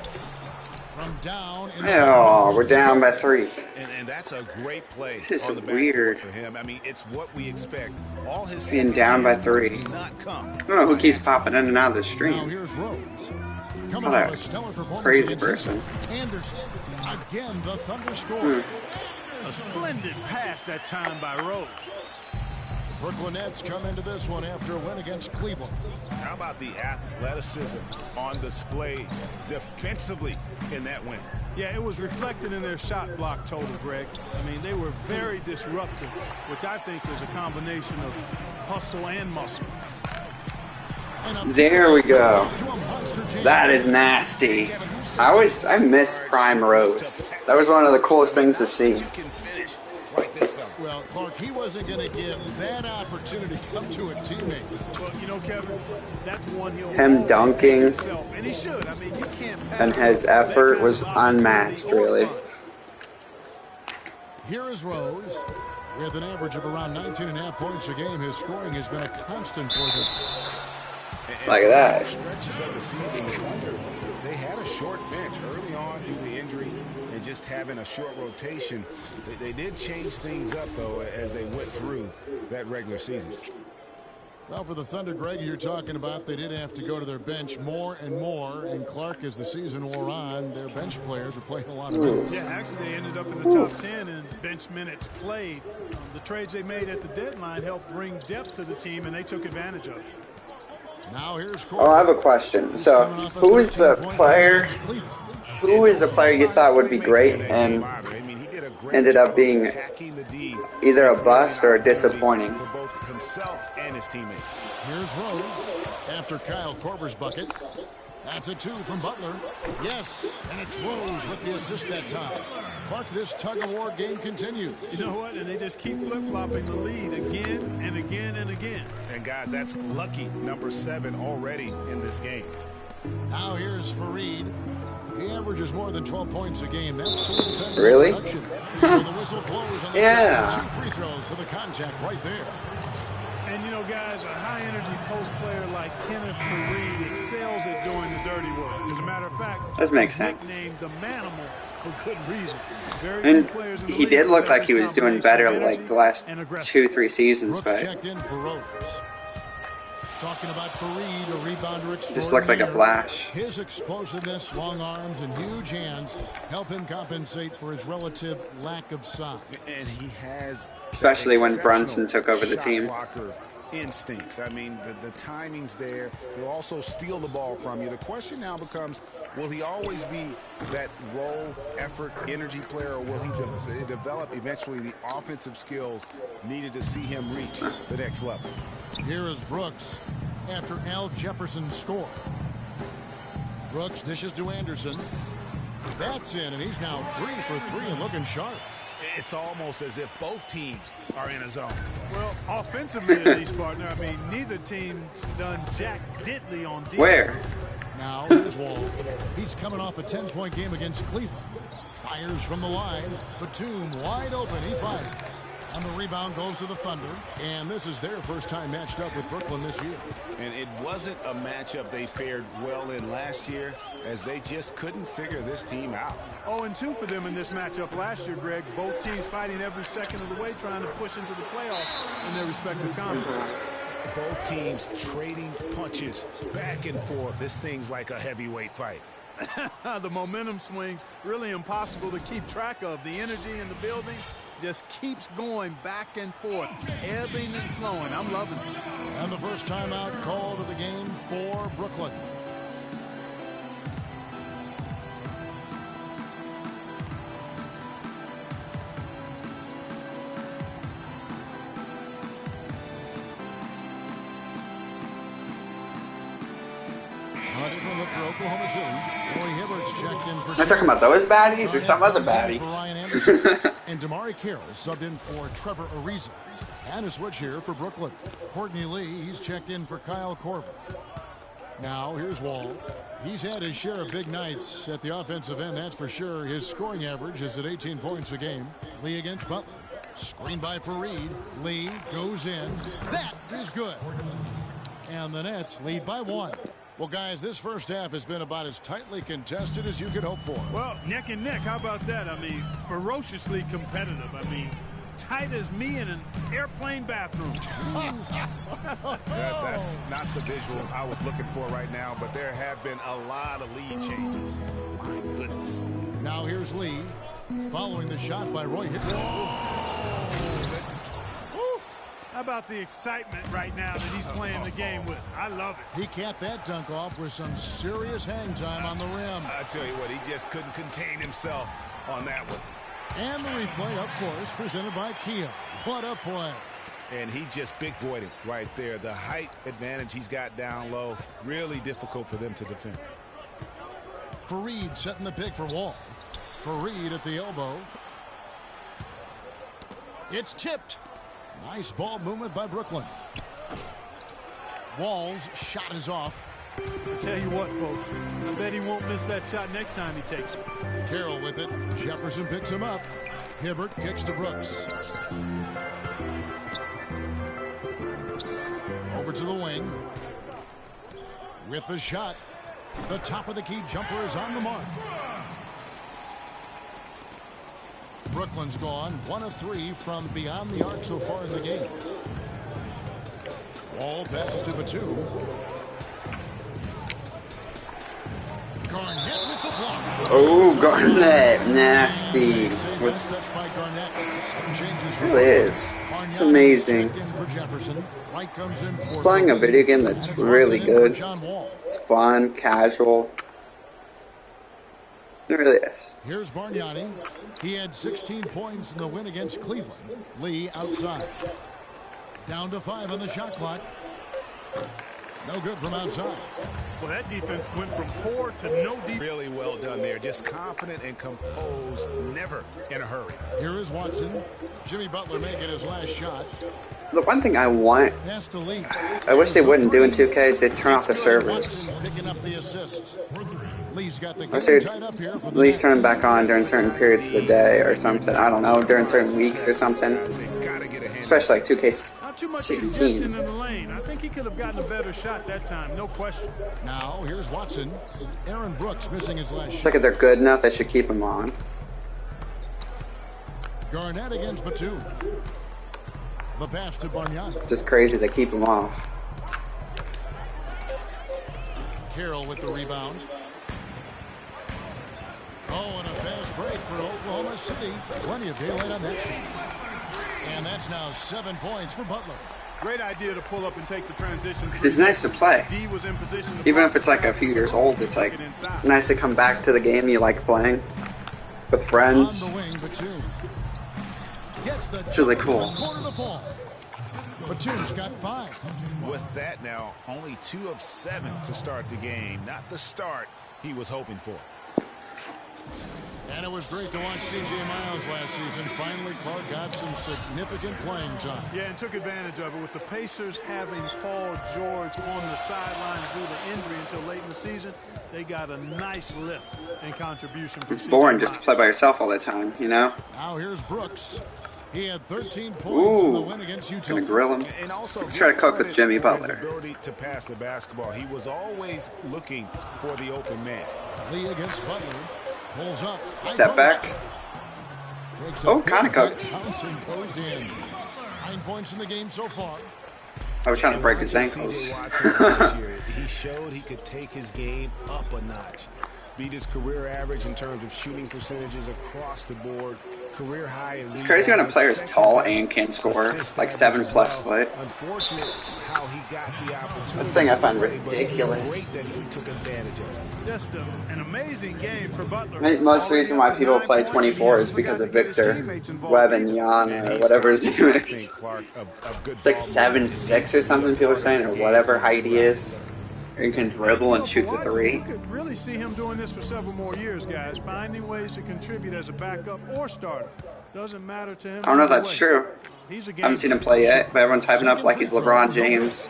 From down in Oh, we're down by 3. And that's a great play This is on the weird. backcourt for him. I mean, it's what we expect. All his Being down by 3. do not come. I don't know who keeps popping in and out of the Now stream. here's Rose. Oh, Coming that off a stellar performance crazy against person. Anderson. Again, the Thunder score. A splendid pass that time by Rose. Brooklyn Nets come into this one after a win against Cleveland. How about the athleticism on display defensively in that win? Yeah, it was reflected in their shot block total, Greg. I mean, they were very disruptive, which I think is a combination of hustle and muscle. There we go. That is nasty. I miss Prime Rose. That was one of the coolest things to see. Well, Clark, he wasn't going to give that opportunity up to a teammate. Well, you know, Kevin, that's one he'll Him dunking himself, and he should. I mean, you can't pass and his effort was unmatched, really. Here is Rose. With an average of around 19.5 points a game, his scoring has been a constant for them. Like that. Stretches of the season, they had a short bench early on due to injury and just having a short rotation. They did change things up, though, as they went through that regular season. Well, for the Thunder, Greg, you're talking about, they did have to go to their bench more and more. And Clark, as the season wore on, their bench players were playing a lot of minutes. Yeah, actually, they ended up in the top 10 in bench minutes played. The trades they made at the deadline helped bring depth to the team, and they took advantage of it. Now here's Oh, I have a question. So, who is the player? Who is the player you thought would be great and ended up being either a bust or a disappointing? For both himself and his teammates. Here's Rose after Kyle Korver's bucket. That's a 2 from Butler. Yes, and it's Rose with the assist that time. Clark, this tug-of-war game continues. You know what? And they just keep flip-flopping the lead again and again and again. And, guys, that's lucky number 7 already in this game. Now here's Fareed. He averages more than 12 points a game. That's really? So the whistle blows on the yeah. 2 free throws for the contact right there. And, you know, guys, a high-energy post player like Kenneth Fareed excels at doing the dirty work. As a matter of fact, that makes he's sense. Nicknamed the Manimal for good reason. Very and few players in the he league did look like he was possess doing this better combination like the last of energy 2-3 seasons, Brooks but checked in for Rose. Talking about Fareed, a rebounder. Just looked like a flash. His explosiveness, long arms, and huge hands help him compensate for his relative lack of size. And he has, especially when Brunson took over the team. Instincts. I mean, the timing's there. He'll also steal the ball from you. The question now becomes, will he always be that role, effort, energy player, or will he develop eventually the offensive skills needed to see him reach the next level? Here is Brooks after Al Jefferson's score. Brooks dishes to Anderson. That's in, and he's now 3 for 3 and looking sharp. It's almost as if both teams are in a zone. Well, offensively, at least, partner, I mean, neither team's done jack diddly on defense. Where? Now, here's Wall. He's coming off a 10-point game against Cleveland. Fires from the line. Batum wide open. He fires. And the rebound goes to the Thunder. And this is their first time matched up with Brooklyn this year. And it wasn't a matchup they fared well in last year, as they just couldn't figure this team out. 0-2 for them in this matchup last year, Greg. Both teams fighting every second of the way, trying to push into the playoffs in their respective conferences. Both teams trading punches back and forth. This thing's like a heavyweight fight. The momentum swings really impossible to keep track of. The energy in the building just keeps going back and forth, ebbing and flowing. I'm loving it. And the first timeout called of the game for Brooklyn. Monday from for Oklahoma City. Roy Hibbert's checked in for. Am I talking about those baddies or some other Garnett baddies? for Ryan Anderson. And Damari Carroll subbed in for Trevor Ariza. And a switch here for Brooklyn. Courtney Lee, he's checked in for Kyle Korver. Now here's Wall. He's had his share of big nights at the offensive end, that's for sure. His scoring average is at 18 points a game. Lee against Butler. Screen by Fareed. Lee goes in. That is good. And the Nets lead by 1. Well, guys, this first half has been about as tightly contested as you could hope for. Well, neck and neck, how about that? I mean, ferociously competitive. I mean, tight as me in an airplane bathroom. That's not the visual I was looking for right now, but there have been a lot of lead changes. My goodness. Now here's Lee following the shot by Roy Hibbert. How about the excitement right now that he's playing the game with? I love it. He capped that dunk off with some serious hang time on the rim. I tell you what, he just couldn't contain himself on that one. And the replay, of course, presented by Kia. What a play. And he just big-boyed it right there. The height advantage he's got down low, really difficult for them to defend. Fareed setting the pick for Wall. Fareed at the elbow. It's tipped. Nice ball movement by Brooklyn. Wall's shot is off. I tell you what, folks, I bet he won't miss that shot next time he takes it. Carroll with it. Jefferson picks him up. Hibbert kicks to Brooks. Over to the wing. With the shot. The top of the key jumper is on the mark. Brooklyn's gone 1 of 3 from beyond the arc so far in the game. Wall passes to Batum. Garnett with the block. Oh, Garnett, nasty. It is. It's amazing. Just playing a video game that's really good. It's fun, casual. It really is. Here's Bargnani. He had 16 points in the win against Cleveland. Lee outside. Down to 5 on the shot clock. No good from outside. Well, that defense went from poor to no defense. Really well done there. Just confident and composed, never in a hurry. Here is Watson. Jimmy Butler making his last shot. The one thing I want, I wish they wouldn't do in 2K is they turn off the servers. Picking up the assists. Lee's got the I wish they'd at least turn them back on during certain periods of the day or something. I don't know, during certain weeks or something. Especially like 2K16. Not too much congestion in the lane. I think he could have gotten a better shot that time, no question. Now here's Watson. Aaron Brooks missing his last shot. It's like if they're good enough, they should keep him on. Garnett against Batum. The pass to Bargnani. Just crazy they keep him off. Carroll with the rebound. Oh, and a fast break for Oklahoma City. Plenty of daylight on that sheet. And that's now 7 points for Butler. Great idea to pull up and take the transition. It's nice to play. D was in position to Even if it's like a few years old, it's like nice to come back to the game you like playing with friends. On the wing, Batum. Gets the It's really cool. corner to fall. Batum's got 5. With that now, only 2 of 7 to start the game. Not the start he was hoping for. And it was great to watch C.J. Miles last season. Finally, Clark got some significant playing time. Yeah, and took advantage of it. With the Pacers having Paul George on the sideline due to injury until late in the season, they got a nice lift and contribution from It's boring just to play by yourself all the time, you know? Now here's Brooks. He had 13 points in the win against Utah. Gonna grill him. And also, Let's try to cook with Jimmy Butler. His ability to pass the basketball. He was always looking for the open man. Lee against Butler. Pulls up. Step back. Oh, kind of cooked. Thompson goes in. 9 points in the game so far. I was trying to break his ankles. He showed he could take his game up a notch. Beat his career average in terms of shooting percentages across the board. Career high in It's crazy when a player is tall and can score, like 7+ foot. Unfortunate how he got the opportunity. That thing I find ridiculous. Great that he took advantage of. Just an amazing game for Butler. I think most reason why people play 24 is because of Victor Wembanyama or whatever his name is. It's like 7'6" or something people are saying, or whatever height he is. He can dribble and shoot the Watson, three. you could really see him doing this for several more years, guys. Finding ways to contribute as a backup or starter. Doesn't matter to him. I don't know if either that's way. true. He's a I haven't seen him play yet, but everyone's hyping up like he's LeBron James.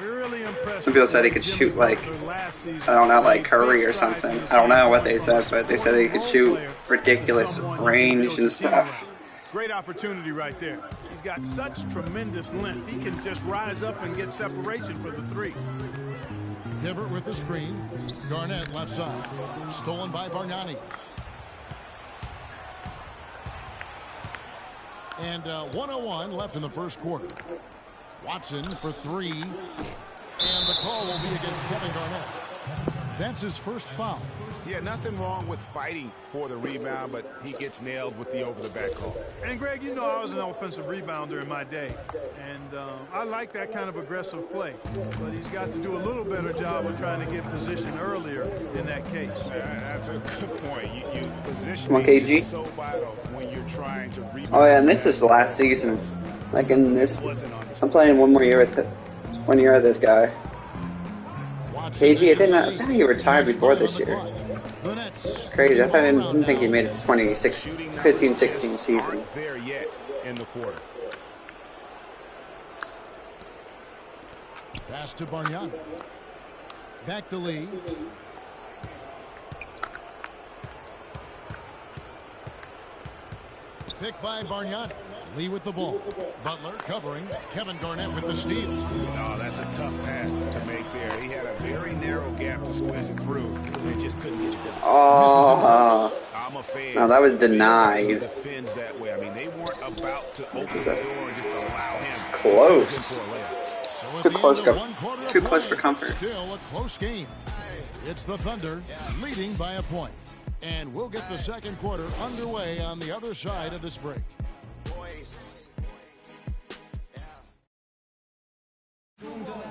Really impressive. Some people said he could shoot like, I don't know, like Curry or something. I don't know what they said, but they said he could shoot ridiculous range and stuff. Great opportunity right there. He's got such tremendous length. He can just rise up and get separation for the three. Hibbert with the screen. Garnett left side. Stolen by Bargnani. And 1:01 left in the first quarter. Watson for three. And the call will be against Kevin Garnett. That's his first foul. Yeah, nothing wrong with fighting for the rebound, but he gets nailed with the over-the-back call. And, Greg, you know I was an offensive rebounder in my day, and I like that kind of aggressive play. But he's got to do a little better job of trying to get position earlier in that case. That's a good point. You position Come on, KG. is so vital when you're trying to rebound. Oh yeah, and this is the last season. Like in this, I'm playing one more year with it. 1 year with this guy. KG, I thought he retired before this year. It's crazy. I didn't think he made it to 15-16 season. There yet in the quarter. Pass to Bargnani. Back to Lee. Picked by Bargnani. Lee with the ball. Butler covering. Kevin Garnett with the steal. Oh, that's a tough pass to make there. He had a very narrow gap to squeeze it through and just couldn't get it done. Oh, I'm a fan. no, that was denied. Defends that way. I mean, they weren't about to open the door and just allow him. It's close. So Too close for comfort. Still a close game. It's the Thunder leading by a point. And we'll get the second quarter underway on the other side of this break.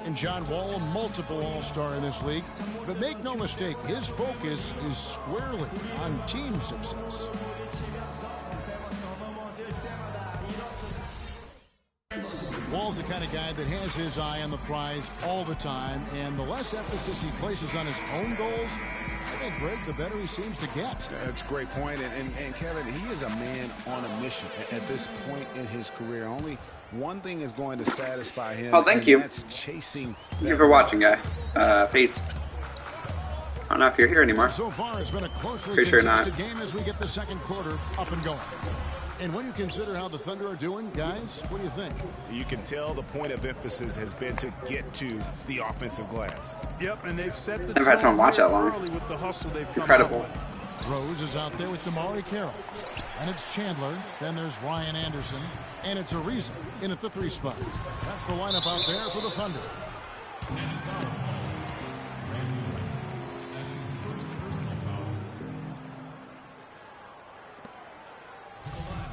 And John Wall, a multiple All-Star in this league. But make no mistake, his focus is squarely on team success. Wall's the kind of guy that has his eye on the prize all the time, and the less emphasis he places on his own goals, I think, Greg, the better he seems to get. That's a great point. And Kevin, he is a man on a mission at this point in his career. Only one thing is going to satisfy him. Oh, thank you. That's chasing. Thank you for watching, guy. Peace. I don't know if you're here anymore. So far, it's been a closely Pretty sure not. contested game as we get the second quarter up and going. And when you consider how the Thunder are doing, guys, what do you think? You can tell the point of emphasis has been to get to the offensive glass. Yep, and they've set the Never had someone watch that long. early with the hustle they've come Incredible. up with. Rose is out there with DeMauri Carroll. And it's Chandler. Then there's Ryan Anderson. And it's Ariza in at the 3 spot. That's the lineup out there for the Thunder.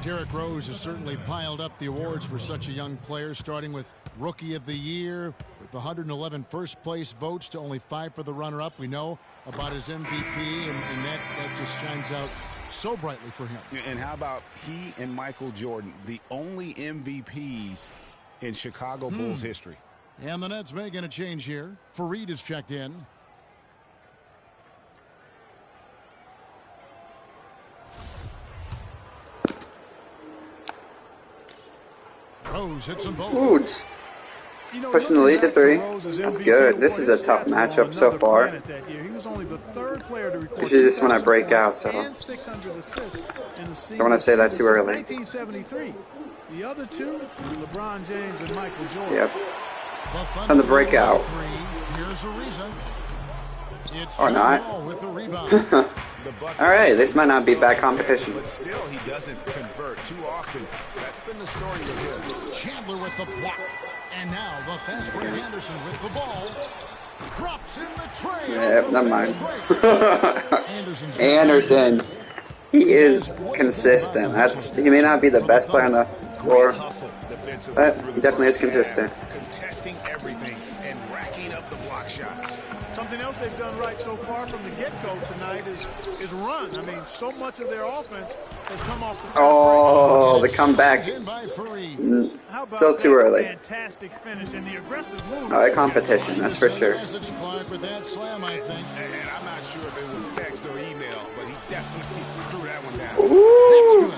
Derrick Rose has certainly piled up the awards for such a young player, starting with Rookie of the Year, with the 111 first-place votes to only 5 for the runner-up. We know about his MVP, and that just shines out so brightly for him. And how about he and Michael Jordan, the only MVPs in Chicago Bulls history? And the Nets making a change here. Fareed is checked in. Rose hits them both. Ooh, pushing the lead to 3. That's good. This is a tough matchup so far. Usually this is when I break out, so don't want to say that too early. The other two, LeBron James and Michael Jordan. Yep. And the breakout. Here's a reason. Or not. Alright, this might not be bad competition. But still, he doesn't convert too often. That's been the story with him. Chandler with the block. And now the fast break Anderson with the ball. Drops in the tray. Yeah, never mind. Anderson. He is consistent. He may not be the best player on the floor, but he definitely is consistent. Contesting everything and racking up up the block shots. Something else they've done right so far from the get-go tonight is run. I mean, so much of their offense has come off the Oh, the comeback. Still too early. Fantastic finish and the aggressive move. Oh, competition, that's for sure. And I'm not sure if it was text or email, but he definitely threw that one down. Ooh,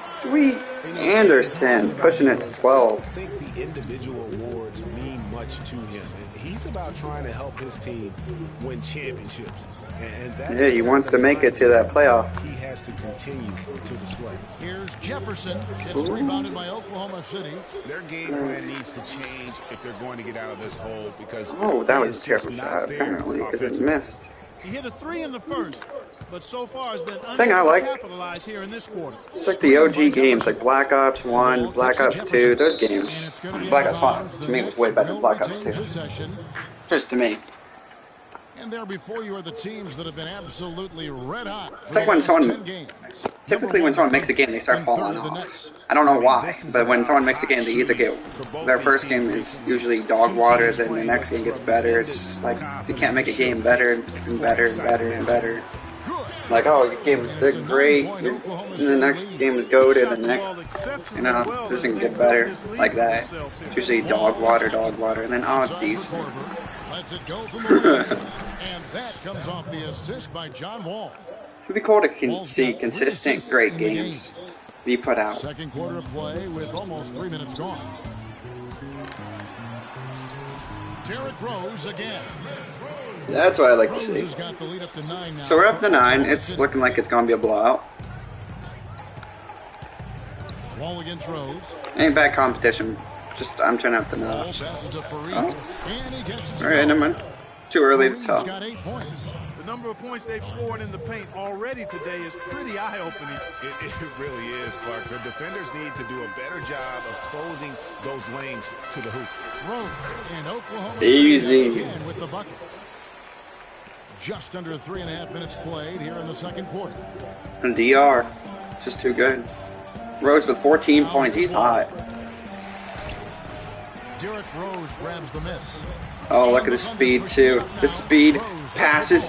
sweet. Anderson pushing it to 12. I think the individual awards mean much to him. He's about trying to help his team win championships. And that's yeah, he wants to make it to that playoff. He has to continue to display. Here's Jefferson. It's rebounded by Oklahoma City. Their game plan needs to change if they're going to get out of this hole because oh, that was a terrible shot apparently because it's missed. He hit a 3 in the first, but so far has been thing I like, capitalized here in this quarter. It's like the OG games, like Black Ops 1, Black Ops 2, those games. Black Ops 1 to me was way better than Black Ops 2. Just to me. And there before you are the teams that have been absolutely red hot. It's like when someone, typically when someone makes a game, they start falling off. I don't know why, but when someone makes a game, they either get, their first game is usually dog water, then the next game gets better. It's like, they can't make a game better and better and better and better. Like, oh, your game was great, and the next game is goated, and the next, you know, it doesn't get better like that. It's usually dog water, and then, oh, it's decent. Lets it go from the and that comes off the assist by John Wall. It'd be cool to see consistent, great games be put out. Second quarter of play with almost 3 minutes gone. Derrick Rose again. That's what I like to see. Got the lead up to 9 now. So we're up to 9. It's looking like it's going to be a blowout. Wall against Rose. Ain't bad competition. Just I'm turning up the notch. Oh. Alright, never mind. Too early to tell. The number of points they've scored in the paint already today is pretty eye-opening. It really is, Clark. The defenders need to do a better job of closing those lanes to the hoop. Rose in Oklahoma easy with the bucket. Just under 3.5 minutes played here in the second quarter. And DR, it's just too good. Rose with 14 points. He's hot. Derrick Rose grabs the miss. Oh, look at the speed too. The speed passes,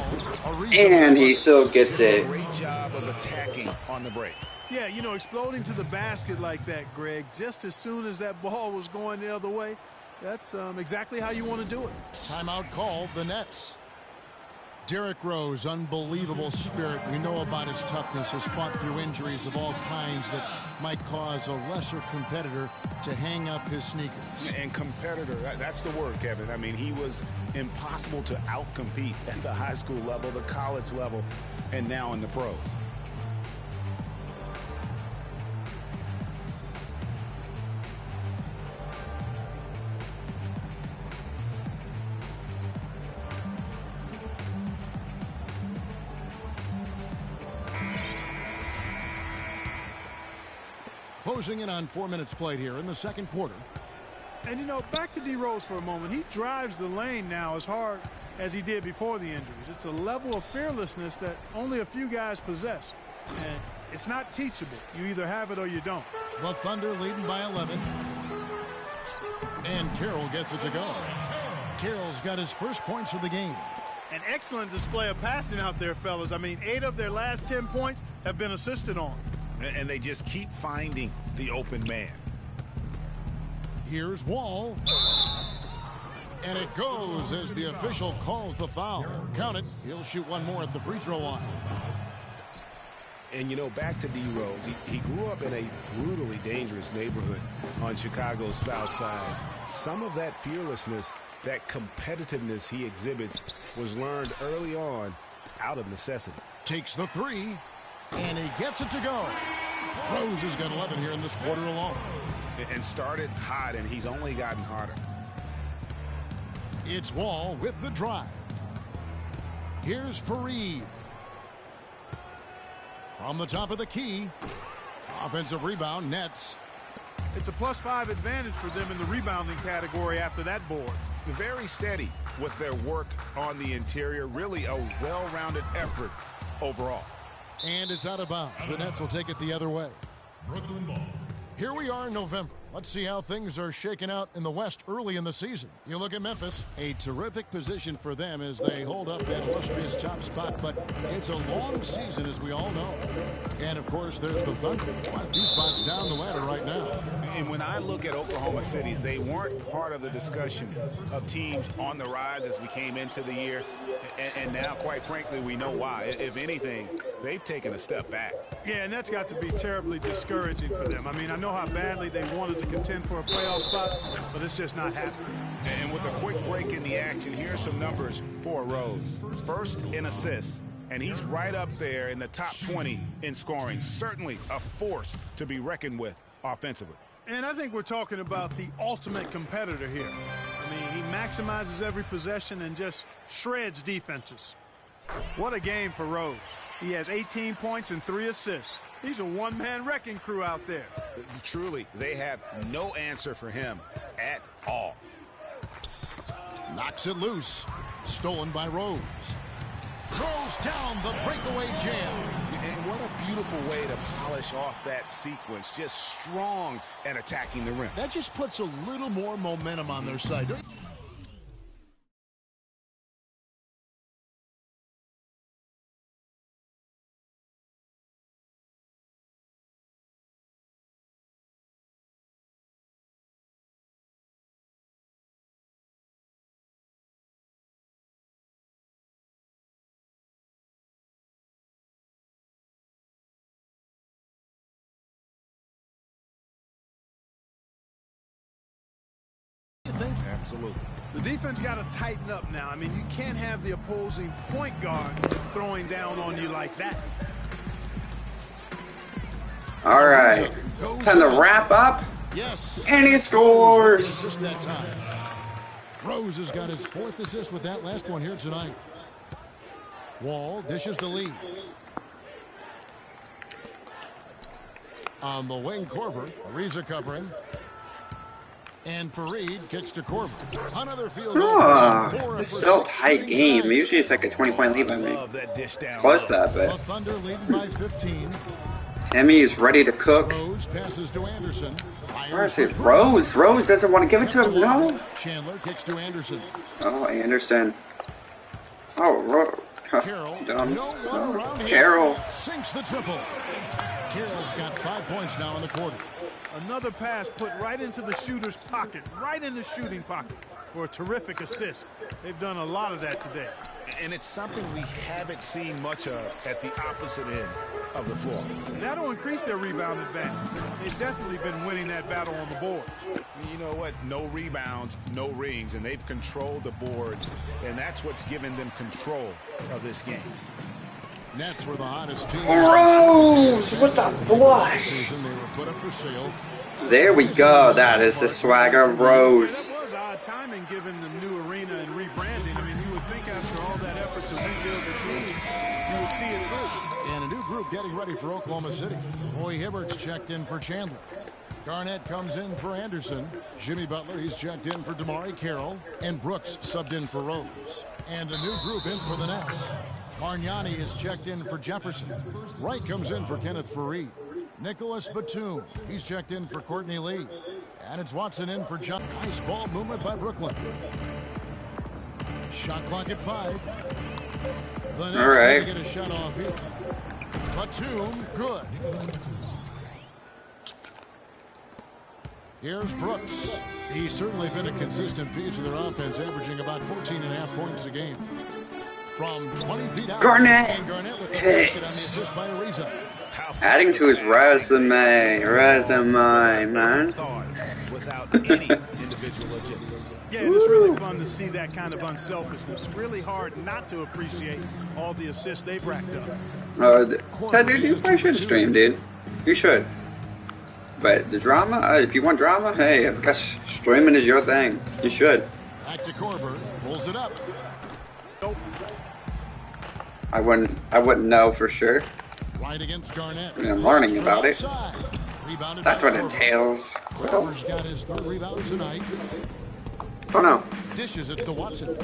and he still gets it. Great job of attacking on the break. Yeah, you know, exploding to the basket like that, Greg, just as soon as that ball was going the other way, that's exactly how you want to do it. Timeout called the Nets. Derrick Rose, unbelievable spirit. We know about his toughness, has fought through injuries of all kinds that might cause a lesser competitor to hang up his sneakers. And competitor, that's the word, Kevin. I mean, he was impossible to outcompete at the high school level, the college level, and now in the pros. Closing in on 4 minutes played here in the second quarter. And, you know, back to D. Rose for a moment. He drives the lane now as hard as he did before the injuries. It's a level of fearlessness that only a few guys possess. And it's not teachable. You either have it or you don't. The Thunder leading by 11. And Carroll gets it to go. Carroll's got his first points of the game. An excellent display of passing out there, fellas. I mean, 8 of their last 10 points have been assisted on. And they just keep finding the open man. Here's Wall. And it goes as the official calls the foul. Count it. He'll shoot one more at the free throw line. And, you know, back to D. Rose. He grew up in a brutally dangerous neighborhood on Chicago's South Side. Some of that fearlessness, that competitiveness he exhibits was learned early on out of necessity. Takes the three. And he gets it to go. Rose has got 11 here in this quarter alone. And started hot, and he's only gotten hotter. It's Wall with the drive. Here's Fareed. From the top of the key. Offensive rebound, Nets. It's a +5 advantage for them in the rebounding category after that board. Very steady with their work on the interior. Really a well-rounded effort overall. And it's out of bounds. The Nets will take it the other way. Brooklyn ball. Here we are in November. Let's see how things are shaking out in the West early in the season. You look at Memphis, a terrific position for them as they hold up that illustrious top spot, but it's a long season, as we all know. And, of course, there's the Thunder. Quite a few spots down the ladder right now. And when I look at Oklahoma City, they weren't part of the discussion of teams on the rise as we came into the year. And now, quite frankly, we know why. If anything, they've taken a step back. Yeah, and that's got to be terribly discouraging for them. I mean, I know how badly they wanted to contend for a playoff spot, but it's just not happening. And with a quick break in the action, here's some numbers for Rose. First in assists, and he's right up there in the top 20 in scoring. Certainly a force to be reckoned with offensively. And I think we're talking about the ultimate competitor here. I mean, he maximizes every possession and just shreds defenses. What a game for Rose. He has 18 points and 3 assists. He's a one-man wrecking crew out there. Truly, they have no answer for him at all. Knocks it loose. Stolen by Rose. Throws down the breakaway jam. And what a beautiful way to polish off that sequence. Just strong at attacking the rim. That just puts a little more momentum on their side. Absolutely. The defense got to tighten up now. I mean, you can't have the opposing point guard throwing down on you like that. All right. Time to wrap up. Yes. And he scores. Just that time. Rose has got his 4th assist with that last one here tonight. Wall dishes to Lee. On the wing, Korver. Ariza covering. And Fareed kicks to Korver. Another field goal. This is still a tight game. Usually it's like a 20-point lead by me. It's close to that, but Thunder leading by 15. Himmy is ready to cook. Rose passes to Anderson. Where is it? Rose. Rose doesn't want to give it to him. No. Chandler kicks to Anderson. Oh, Anderson. Oh, Rose. Carroll. Carroll sinks the triple. Carroll's got 5 points now in the quarter. Another pass put right into the shooter's pocket, right in the shooting pocket for a terrific assist. They've done a lot of that today. And it's something we haven't seen much of at the opposite end of the floor. And that'll increase their rebound advantage. They've definitely been winning that battle on the boards. You know what? No rebounds, no rings, and they've controlled the boards, and that's what's given them control of this game. Nets were the hottest team. Rose with the flush. They were put up for sale. There we go. That is the swagger of Rose. That was odd timing given the new arena and rebranding. I mean, you would think after all that effort to rebuild the team, you would see it through. And a new group getting ready for Oklahoma City. Roy Hibbert's checked in for Chandler. Garnett comes in for Anderson. Jimmy Butler, he's checked in for Damari Carroll. And Brooks subbed in for Rose. And a new group in for the Nets. Bargnani is checked in for Jefferson. Wright comes in for Kenneth Fareed. Nicholas Batum, he's checked in for Courtney Lee. And it's Watson in for John. Nice ball movement by Brooklyn. Shot clock at 5. The Nets all right. get a shot off here. Batum, good. Here's Brooks. He's certainly been a consistent piece of their offense, averaging about 14.5 points a game. From 20 feet out. Garnett And Garnett with the basket on the assist by Ariza. adding to his resume, man. Without any individual agenda. Yeah, and it's really fun to see that kind of unselfishness. Really hard not to appreciate all the assists they've racked up. Dude, you probably should stream, dude. You should. But the drama, if you want drama, hey, I guess streaming is your thing. You should. Back to Korver, pulls it up. Nope. I wouldn't know for sure. Right against Garnett. I mean, I'm learning about it. Rebounded That's by what it Korver. entails. Korver's got his 3rd rebound tonight. Oh no. Dishes it to Watson.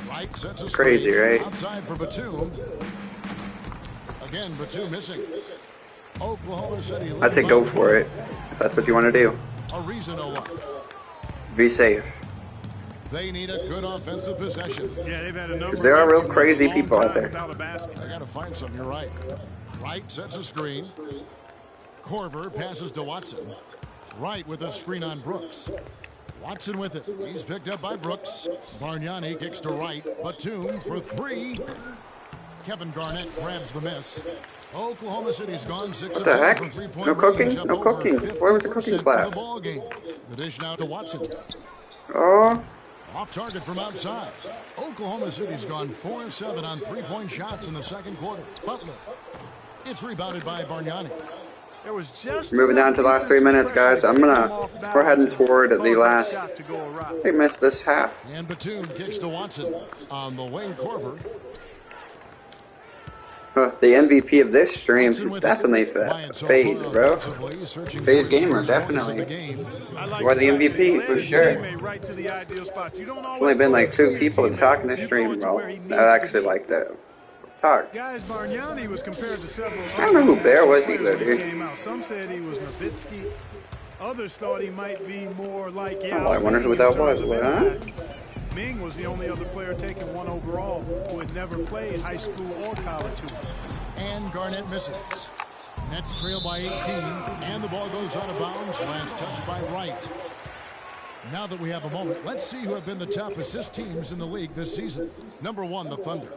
Right sets a Crazy, screen. right? Outside for Batum. Again, Batum missing. Oklahoma City. I'd say go for it if that's what you want to do. Ariza no luck. Be safe. They need a good offensive possession. Yeah, they've had a number. Because there are real crazy people out there. I got to find something. You're right. Wright sets a screen. Corver passes to Watson. Wright with a screen on Brooks. Watson with it. He's picked up by Brooks. Bargnani kicks to Wright. Batum for three. Kevin Garnett grabs the miss. Oklahoma City's gone 6 What the heck? from 3-point No cooking? range, No cooking. Where was the cooking class? The ball game. The dish now to Watson. Oh. Off target from outside. Oklahoma City's gone 4-7 on 3-point shots in the second quarter. Butler. It's rebounded by Bargnani. There was just Moving down to the last 3 minutes, guys. We're heading toward the last 8 minutes this half. And Batum kicks to Watson on the wing. Corver. The MVP of this stream is definitely FaZe, bro. FaZe Gamer, definitely. Or the MVP, for sure. It's only been like 2 people to talk in this stream, bro. That actually like that. Talked. Guys, Bargnani was compared to several. I don't know who Bear was either, dude. Some said he was Nowitzki. Others thought he might be more like Oh, I wonder who that was. What, huh? Ming was the only other player taken 1 overall who had never played high school or college. And Garnett misses. Nets trail by 18, and the ball goes out of bounds. Last touch by Wright. Now that we have a moment, let's see who have been the top assist teams in the league this season. Number 1, the Thunder.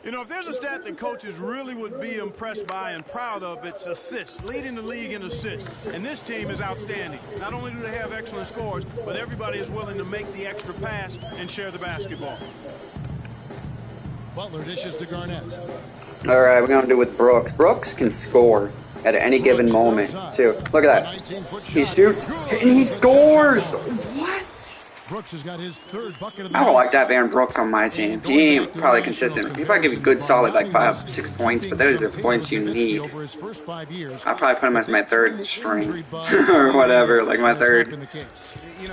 You know, if there's a stat that coaches really would be impressed by and proud of, it's assists, leading the league in assists. And this team is outstanding. Not only do they have excellent scores, but everybody is willing to make the extra pass and share the basketball. Butler dishes to Garnett. All right, we're going to do with Brooks. Brooks can score at any given moment, too. Look at that. He shoots, and he scores. What? Brooks has got his 3rd bucket of the I don't like that Aaron Brooks on my team. He ain't probably consistent. He probably give you good solid like 5-6 points, but those are the points you need. I'll probably put him as my 3rd string or whatever, like my 3rd.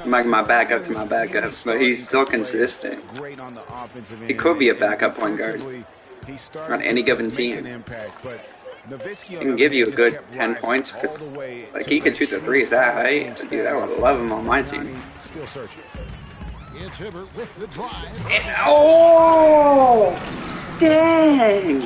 Like my backup to my backup, but he's still consistent. He could be a backup point guard on any given team. He can give you a good 10 points because, like, he can shoot the 3 at that height. Dude, I would love him on my team. Still searching. It's Hibbert with the drive. Oh, dang!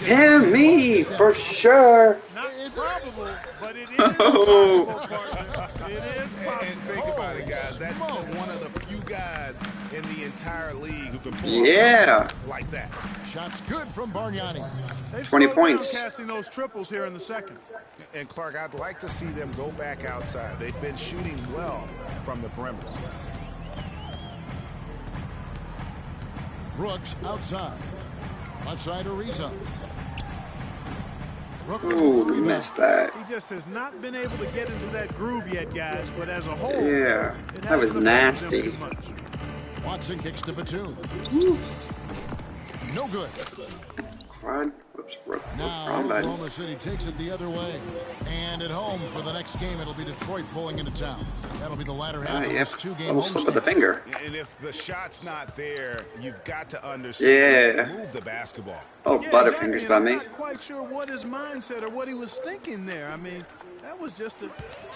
Himmy for sure. Not probable, but it is Oh. possible. It is possible. And think about it, guys. That's one of the few guys in the entire league who can pull Yeah. like that. Shots good from Bargnani. 20 points. Casting those triples here in the second. And Clark, I'd like to see them go back outside. They've been shooting well from the perimeter. Brooks outside. Left side Ariza. Ooh, we missed that. He just has not been able to get into that groove yet, guys. But as a whole, Yeah, that was nasty. Watson kicks to Batum. No good. Quad. Whoops, now wrong button. Oklahoma City takes it the other way. And at home for the next game, it'll be Detroit pulling into town. That'll be the latter half of this 2-game Little slip of the finger. And if the shot's not there, you've got to understand. Yeah. Move the basketball. Oh, Butterfingers by me. I'm not quite sure what his mindset or what he was thinking there. I mean, that was just a.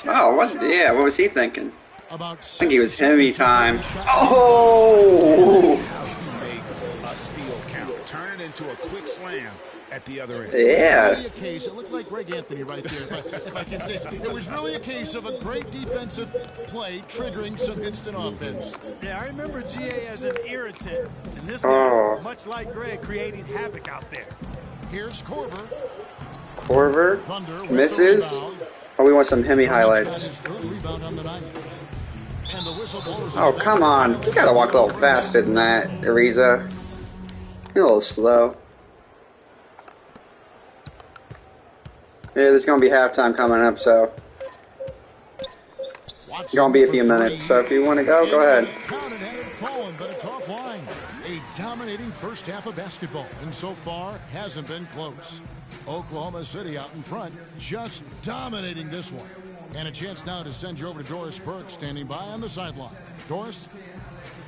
Oh, what? Yeah, what was he thinking? I think he was Himmy time. Oh! How you make a steal count. Turn it into a quick slam at the other end. Yeah. It was really a case, it looked like Greg Anthony right there, if I can say so. It was really a case of a great defensive play triggering some instant offense. Yeah, I remember GA as an irritant, and this guy, much like Greg, creating havoc out there. Here's Corver. Corver misses. Oh, we want some Himmy highlights. Oh, come on. You gotta walk a little faster than that, Ariza. You're a little slow. Yeah, there's gonna be halftime coming up, so it's gonna be a few minutes. So if you want to go, go ahead. But it's offline. A dominating first half of basketball, and so far hasn't been close. Oklahoma City out in front, just dominating this one. And a chance now to send you over to Doris Burke, standing by on the sideline. Doris?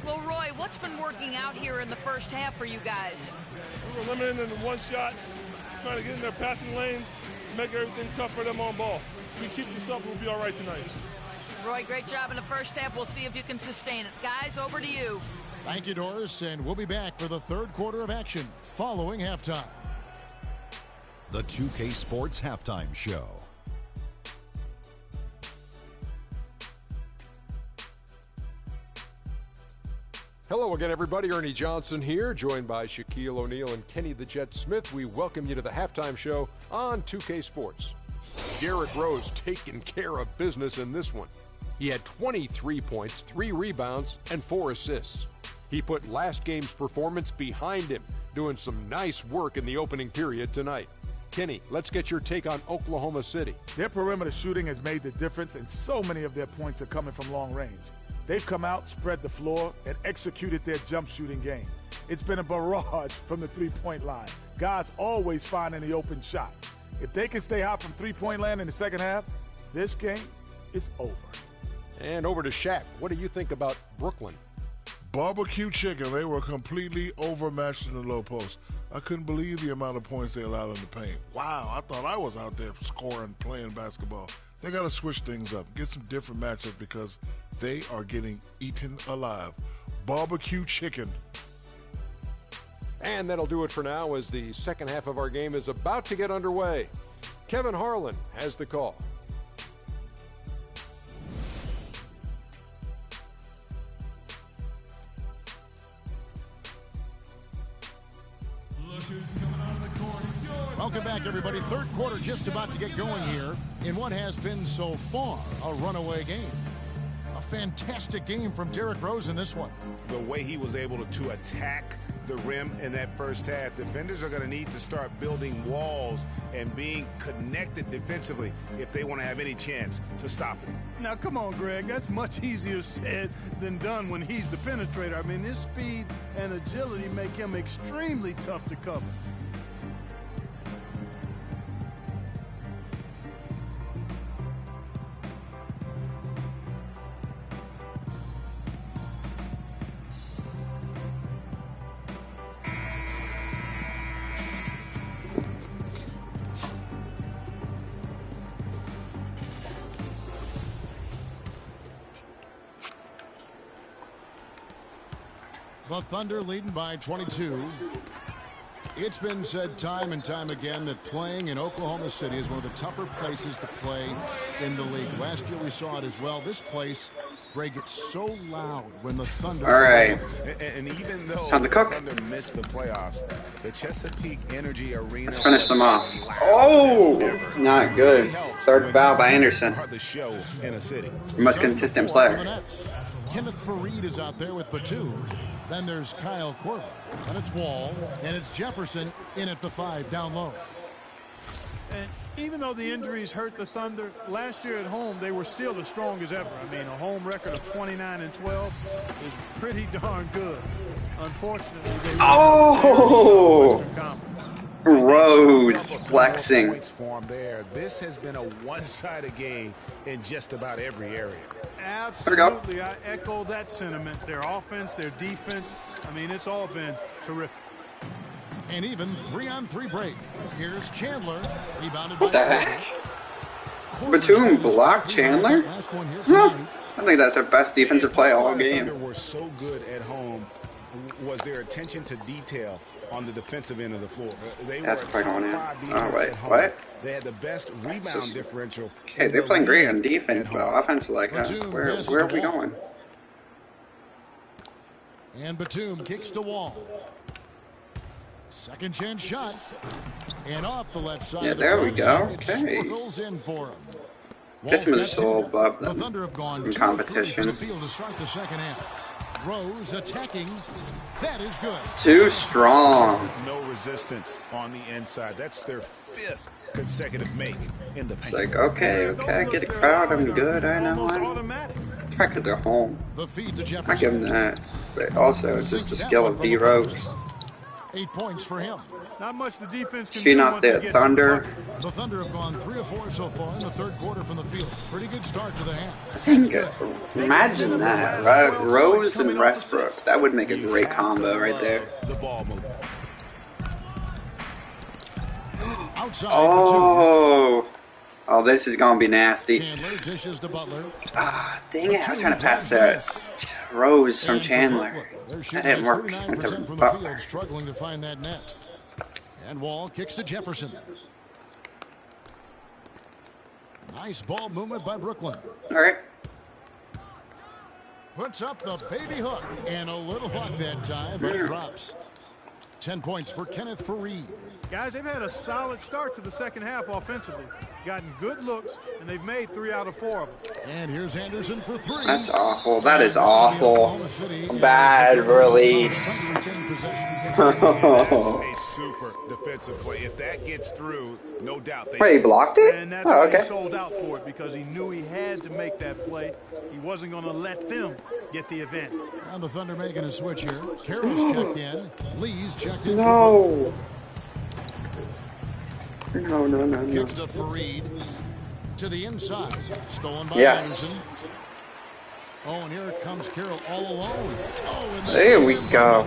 Well, Roy, what's been working out here in the first half for you guys? We were limited in the one shot, trying to get in their passing lanes, make everything tough for them on ball. If we keep this up, we'll be all right tonight. Roy, great job in the first half. We'll see if you can sustain it. Guys, over to you. Thank you, Doris, and we'll be back for the third quarter of action following halftime. The 2K Sports Halftime Show. Hello again, everybody. Ernie Johnson here, joined by Shaquille O'Neal and Kenny the Jet Smith. We welcome you to the halftime show on 2K Sports. Derrick Rose taking care of business in this one. He had 23 points, 3 rebounds, and 4 assists. He put last game's performance behind him, doing some nice work in the opening period tonight. Kenny, let's get your take on Oklahoma City. Their perimeter shooting has made the difference, and so many of their points are coming from long range. They've come out, spread the floor, and executed their jump shooting game. It's been a barrage from the three-point line. Guys always finding the open shot. If they can stay hot from three-point land in the second half, this game is over. And over to Shaq. What do you think about Brooklyn? Barbecue chicken. They were completely overmatched in the low post. I couldn't believe the amount of points they allowed in the paint. Wow, I thought I was out there scoring, playing basketball. They got to switch things up, get some different matchups because they are getting eaten alive. Barbecue chicken. And that'll do it for now as the second half of our game is about to get underway. Kevin Harlan has the call. Welcome back, everybody. Third quarter just about to get going here in what has been so far a runaway game. A fantastic game from Derrick Rose in this one. The way he was able to attack the rim in that first half, defenders are going to need to start building walls and being connected defensively if they want to have any chance to stop it. Now, come on, Greg. That's much easier said than done when he's the penetrator. I mean, his speed and agility make him extremely tough to cover. The Thunder leading by 22. It's been said time and time again that playing in Oklahoma City is one of the tougher places to play in the league. Last year we saw it as well. This place, Greg, gets so loud when the Thunder... All right. And even though Time to cook. the Thunder missed the playoffs, the Chesapeake Energy Arena... Let's finish them off. Oh! Not good. Third foul by Anderson. The show in a city. Most consistent player. Kenneth Fareed is out there with Batum. Then there's Kyle Korver. And it's Wall. And it's Jefferson in at the 5 down low. And even though the injuries hurt the Thunder, last year at home, they were still as strong as ever. I mean, a home record of 29-12 is pretty darn good. Unfortunately, they oh! Rose flexing. Points for him there. This has been a one-sided game in just about every area. Absolutely. I echo that sentiment. Their offense, their defense. I mean, it's all been terrific. And even 3-on-3 break. Here's Chandler. Rebounded what the heck? Batum blocked Chandler? Huh. I think that's their best defensive play all game. They were so good at home was their attention to detail on the defensive end of the floor. They that's were quite on it. Oh, wait, home. what? They had the best rebound differential. Okay, they're playing great on defense, but offense, like, where are we going? And Batum kicks to Wall. Second chance shot. And off the left side. Yeah, of the there we go. It Okay. swirls in for him. This one's still above them The Thunder have gone in 2 competition. for the field to start the second half. Rose attacking. That is good. Too strong. No resistance on the inside. That's their 5th consecutive make in the paint. It's like, okay, I get the crowd. I'm good. I know. It's probably because they're home. I give them that. But also, it's just the skill of D. Rose. 8 points for him. Not much the defense can She do not once the it gets Thunder. The Thunder have gone 3 of 4 so far in the third quarter from the field. Pretty good start to the half. I think, imagine that, right? Rose and Westbrook. That would make a great combo right there. The ball movement. Outside Oh. Oh, this is going to be nasty. Chandler dishes to Butler. Ah, dang it. I was trying to pass to Rose from Chandler. That didn't work. Went to 39% from the Butler. field, struggling to find that net. And Wall kicks to Jefferson. Nice ball movement by Brooklyn. All right. Puts up the baby hook. And a little luck that time, but it drops. 10 points for Kenneth Fareed. Guys, they've had a solid start to the second half offensively. Gotten good looks, and they've made 3 out of 4 of them. And here's Anderson for 3. That's awful. That is awful. Bad release. A super defensive play. If that gets through, no doubt. Wait, he blocked it? And that's Oh, why okay. he sold out for it, because he knew he had to make that play. He wasn't going to let them get the advantage. And the Thunder making a switch here. Carroll's checked in. Lee's checked in. No. No. Kicks to Fareed. To the inside. Stolen by Yes. Anderson. Oh, and here comes Carroll all alone. Oh, and There we go.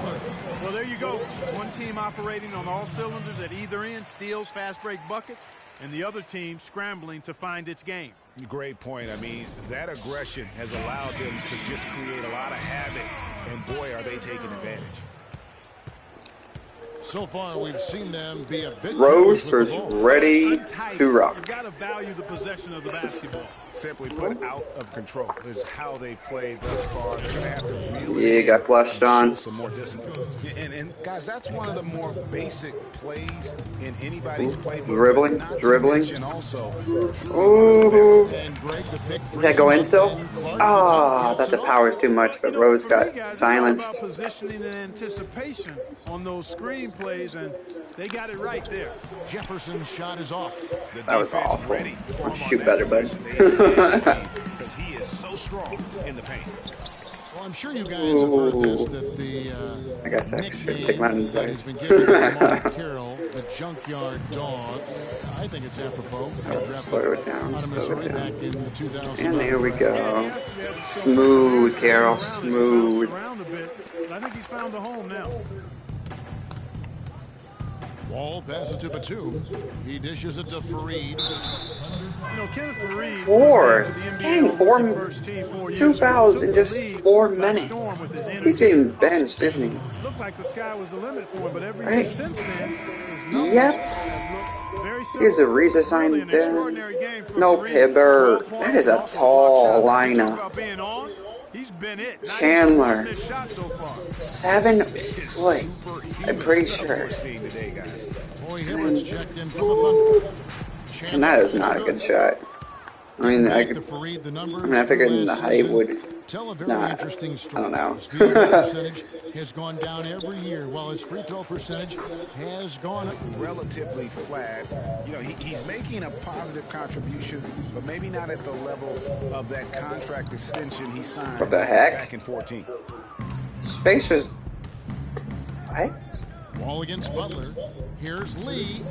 Well, there you go. One team operating on all cylinders at either end, steals, fast break buckets, and the other team scrambling to find its game. Great point. I mean, that aggression has allowed them to just create a lot of havoc, and boy, are they taking advantage. So far, we've seen them be a bit Rose was ready to rock. You've got to value the possession of the basketball. Simply put, out of control is how they played thus far. They're going to have to really Yeah, got flushed on. some more discipline. And guys, that's one of the more basic plays in anybody's playbook. Dribbling. And also, Ooh. Did that go in still? Oh, I thought the power's too much, but Rose got silenced. It's all about positioning and anticipation on those screen plays, and they got it right there. Jefferson's shot is off. That was awful. Let's shoot better, bud. Because he is so strong in the paint. Well, I'm sure you guys have heard this, that the I guess I should take my own that has advice. been given to Mark Carroll, the junkyard dog. I think it's apropos. Slow it down, Out of slow Missouri it back down. in the 2000s. And there we go. Smooth, Carroll, smooth. Around a bit, but I think he's found a home now. Wall passes to Batum. He dishes it to Fareed. You know, Kenneth Fareed, Four. to the NBA Dang, over the first team 4 years 2 ago, fouls took in the just league 4 by minutes. storm with his energy. He's getting benched, isn't he? Looked like the sky was the limit for him, but every Right. year since then, his numbers Yep. have looked very Here's a similar. Reza Really signed an in. extraordinary game for No Fareed. Pibber. 12 points, That is a also tall block shots. You lineup. talk about being on, he's been it. Not Chandler. even missed shot so far. 7 foot. I'm pretty sure. Boy, Hibbert's checked in from the Thunder. And that is not a good shot. I mean, I figured the height would Tell a very not. interesting I story. don't know. His field goal percentage has gone down every year, while his free throw percentage has gone up. Relatively flat. You know, he's making a positive contribution, but maybe not at the level of that contract extension he signed What the heck? back in 14. His face is. What? Wall against Butler. Here's Lee.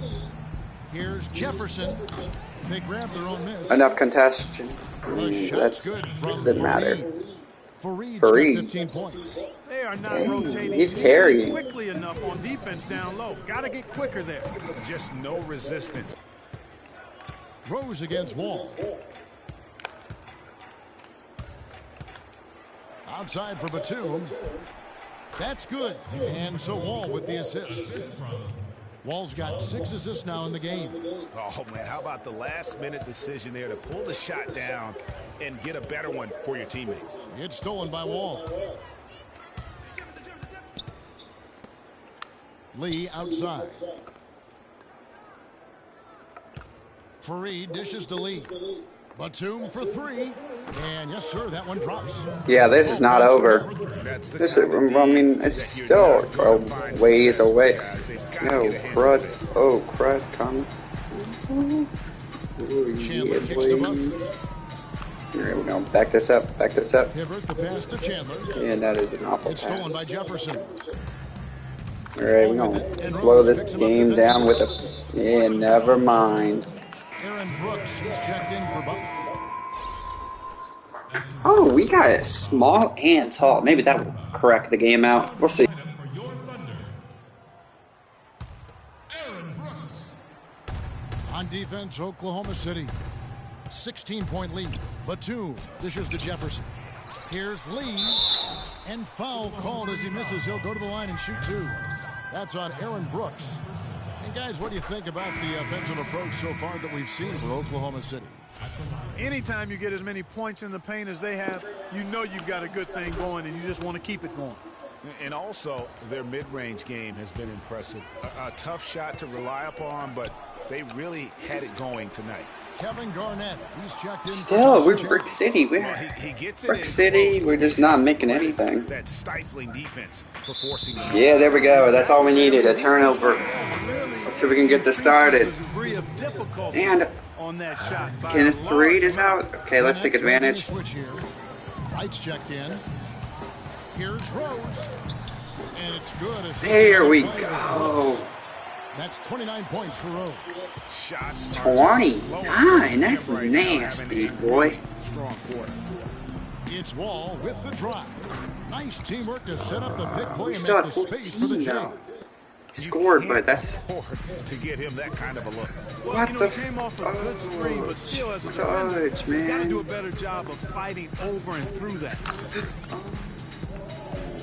Here's Jefferson. They grab their own miss. Enough contention. That's doesn't matter. Fareed. 15 points. They are not Dang, rotating he's carrying. quickly enough on defense down low. Got to get quicker there. Just no resistance. Rose against Wall. Outside for Batum. That's good. And so Wall with the assist. Wall's got 6 assists now in the game. Oh, man, how about the last-minute decision there to pull the shot down and get a better one for your teammate? It's stolen by Wall. Lee outside. Fareed dishes to Lee. Batum for 3. And yes, sir, that one drops. Yeah, this is not over. This is, I mean, it's still a ways away. No, crud. Oh, crud, come. Ooh, yeah, boy. Here we go. Back this up. Back this up. Hibbert the pass to Chandler. And that is an awful It's stolen pass. by Jefferson. All right, we're going to slow this game down with a... Yeah, never mind. Aaron Brooks, he's checked in for Butler. Oh, we got small and tall. Maybe that will correct the game out. We'll see. defense, Oklahoma City. 16-point lead. Batum dishes to Jefferson. Here's Lee. And foul called as he misses. He'll go to the line and shoot 2. That's on Aaron Brooks. And guys, what do you think about the offensive approach so far that we've seen for Oklahoma City? Anytime you get as many points in the paint as they have, you know you've got a good thing going, and you just want to keep it going. And also, their mid-range game has been impressive. A tough shot to rely upon, but they really had it going tonight. Kevin Garnett, he's checked in. Still, we're Brick City. He gets it Brick City. We're just not making anything. That stifling defense for forcing them. Yeah, there we go. That's all we needed. A turnover. Let's see if we can get this started. And can three this out? Okay, let's take advantage. Lights checked in. Here's Rose. And it's good. There we go. That's 29 points for Rose. 29. That's nasty, boy. Strong quarter. It's Wall with the drive. Nice teamwork to set up the big play We and still make have the space for the 14 Jay. though. He scored, but that's to get him that kind of a look. what the came off a good screen, but still as a fudge, defender, you got to man. do a better job of fighting over and through that.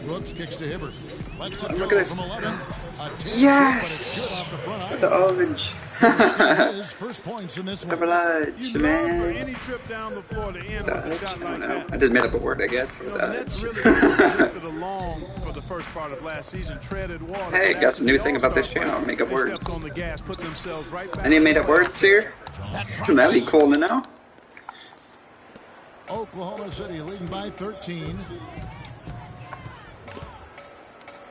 Brooks kicks to Hibbert. Lets it Look go at this. from 11. Yes! Off the front The orange. His first points in this one. Double edge, man. Any trip down the floor to end Dutch, with a shot I don't like know. that. I just made up a word, I guess. You know, the Nets really drifted along for the first part of last season, treaded water. Hey, But got after some new the thing about this All-Star channel. break, Make up they words. stepped on the gas, put themselves right back Any in made the up play. words here? That'd be cool to know. Oklahoma City leading by 13.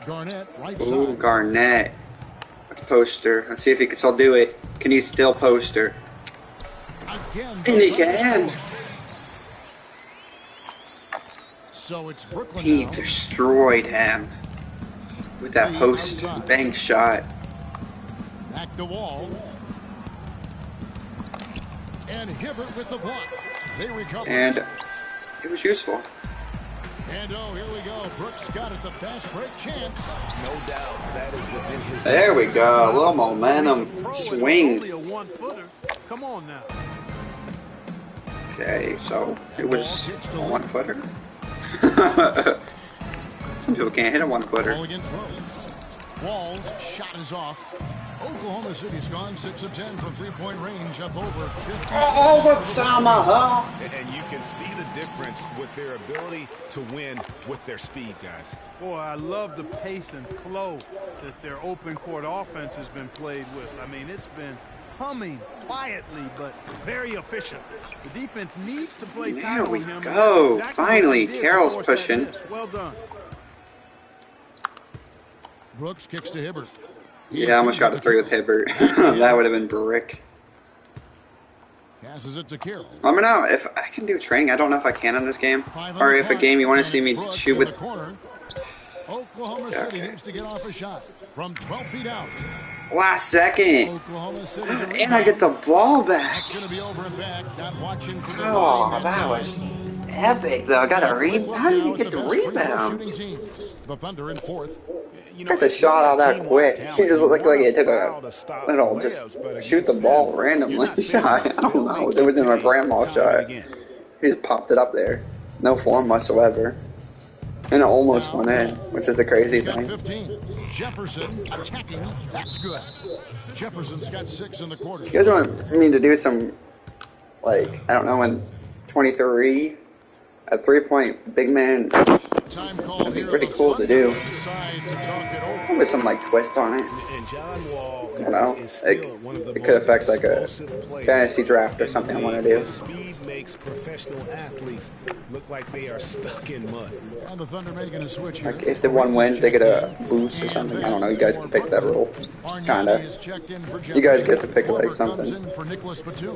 Garnett, right Ooh, side. Garnett. Let's poster. Let's see if he can still do it. Can he still poster? Again, And he can. So it's Brooklyn He now. destroyed him with that post bank shot. Back to Wall. And Hibbert with the block. They recover. And it was useful. And oh, here we go. Brooks got it. The fast break chance. No doubt that is within his. There we go. A little momentum. Swing. Only a one-footer. Come on now. Okay, so it was a 1 footer. Some people can't hit a 1 footer. Ball against Rose. Wall's shot is off. Oklahoma City's gone 6 of 10 from three-point range, up over 50. Oh, the Samaha! And you can see the difference with their ability to win with their speed, guys. Boy, I love the pace and flow that their open court offense has been played with. I mean, it's been humming quietly, but very efficient. The defense needs to play tight There on we him. go. Exactly Finally, what he did to Carroll's force that pushing. miss. Well done. Brooks kicks to Hibbert. Yeah, I almost got a 3 with Hibbert. That would have been brick. Passes it to Carroll. Let me know if I can do training. I don't know if I can in this game. Or if a game you want to see me shoot with. Oklahoma City needs to get off a shot from 12 feet out. Last second. Oklahoma City. And I get the ball back. That's going to be over and back. Not watching for the Oh, line. that was epic, though. I got a rebound. How did he get the rebound? The Thunder in fourth. Got the shot out that quick. He just looked like it took a little, just shoot the ball randomly shot. I don't know. It was in a grandma shot. He just popped it up there. No form whatsoever. And it almost went in, which is a crazy He's got thing. 15. Jefferson attacking. That's good. Jefferson's got 6 in the quarter. You guys want me to do some, like, I don't know, in 23, a 3-point big man? That'd be pretty cool to do. With some, like, twist on it. I don't know. It could affect, like, a fantasy draft or something I want to do. Speed makes professional athletes look like they are stuck in mud. And the Thunder making a switch here. Like, if the one wins, they get a boost or something. I don't know. You guys can pick that rule. Kinda. You guys get to pick, like, something.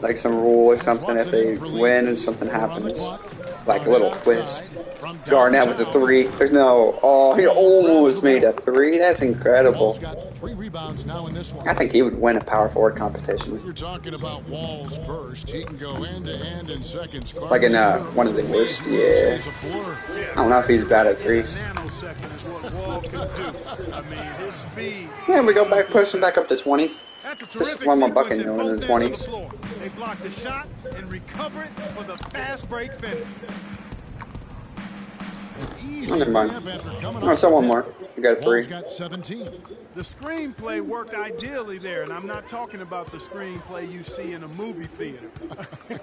Like some rule or something if they win and something happens. Like a little twist. Garnett with a 3. There's no... Oh, he almost made a 3. That's incredible. Got 3 rebounds now in this one. I think he would win a power forward competition. You're talking about Wall's burst. He can go end to end in seconds. Like in one of the worst, yeah. I don't know if he's bad at 3s. Nanosecond is what Wall can do. I mean, his speed. Yeah, we go back, pushing back up to 20. That's a Just terrific one more sequence bucket in in both the ends of 20s. the floor. They block the shot and recover it for the fast break finish. Oh, never mind. Oh, so one more. We got a 3. Got 17. The screenplay worked ideally there, and I'm not talking about the screenplay you see in a movie theater.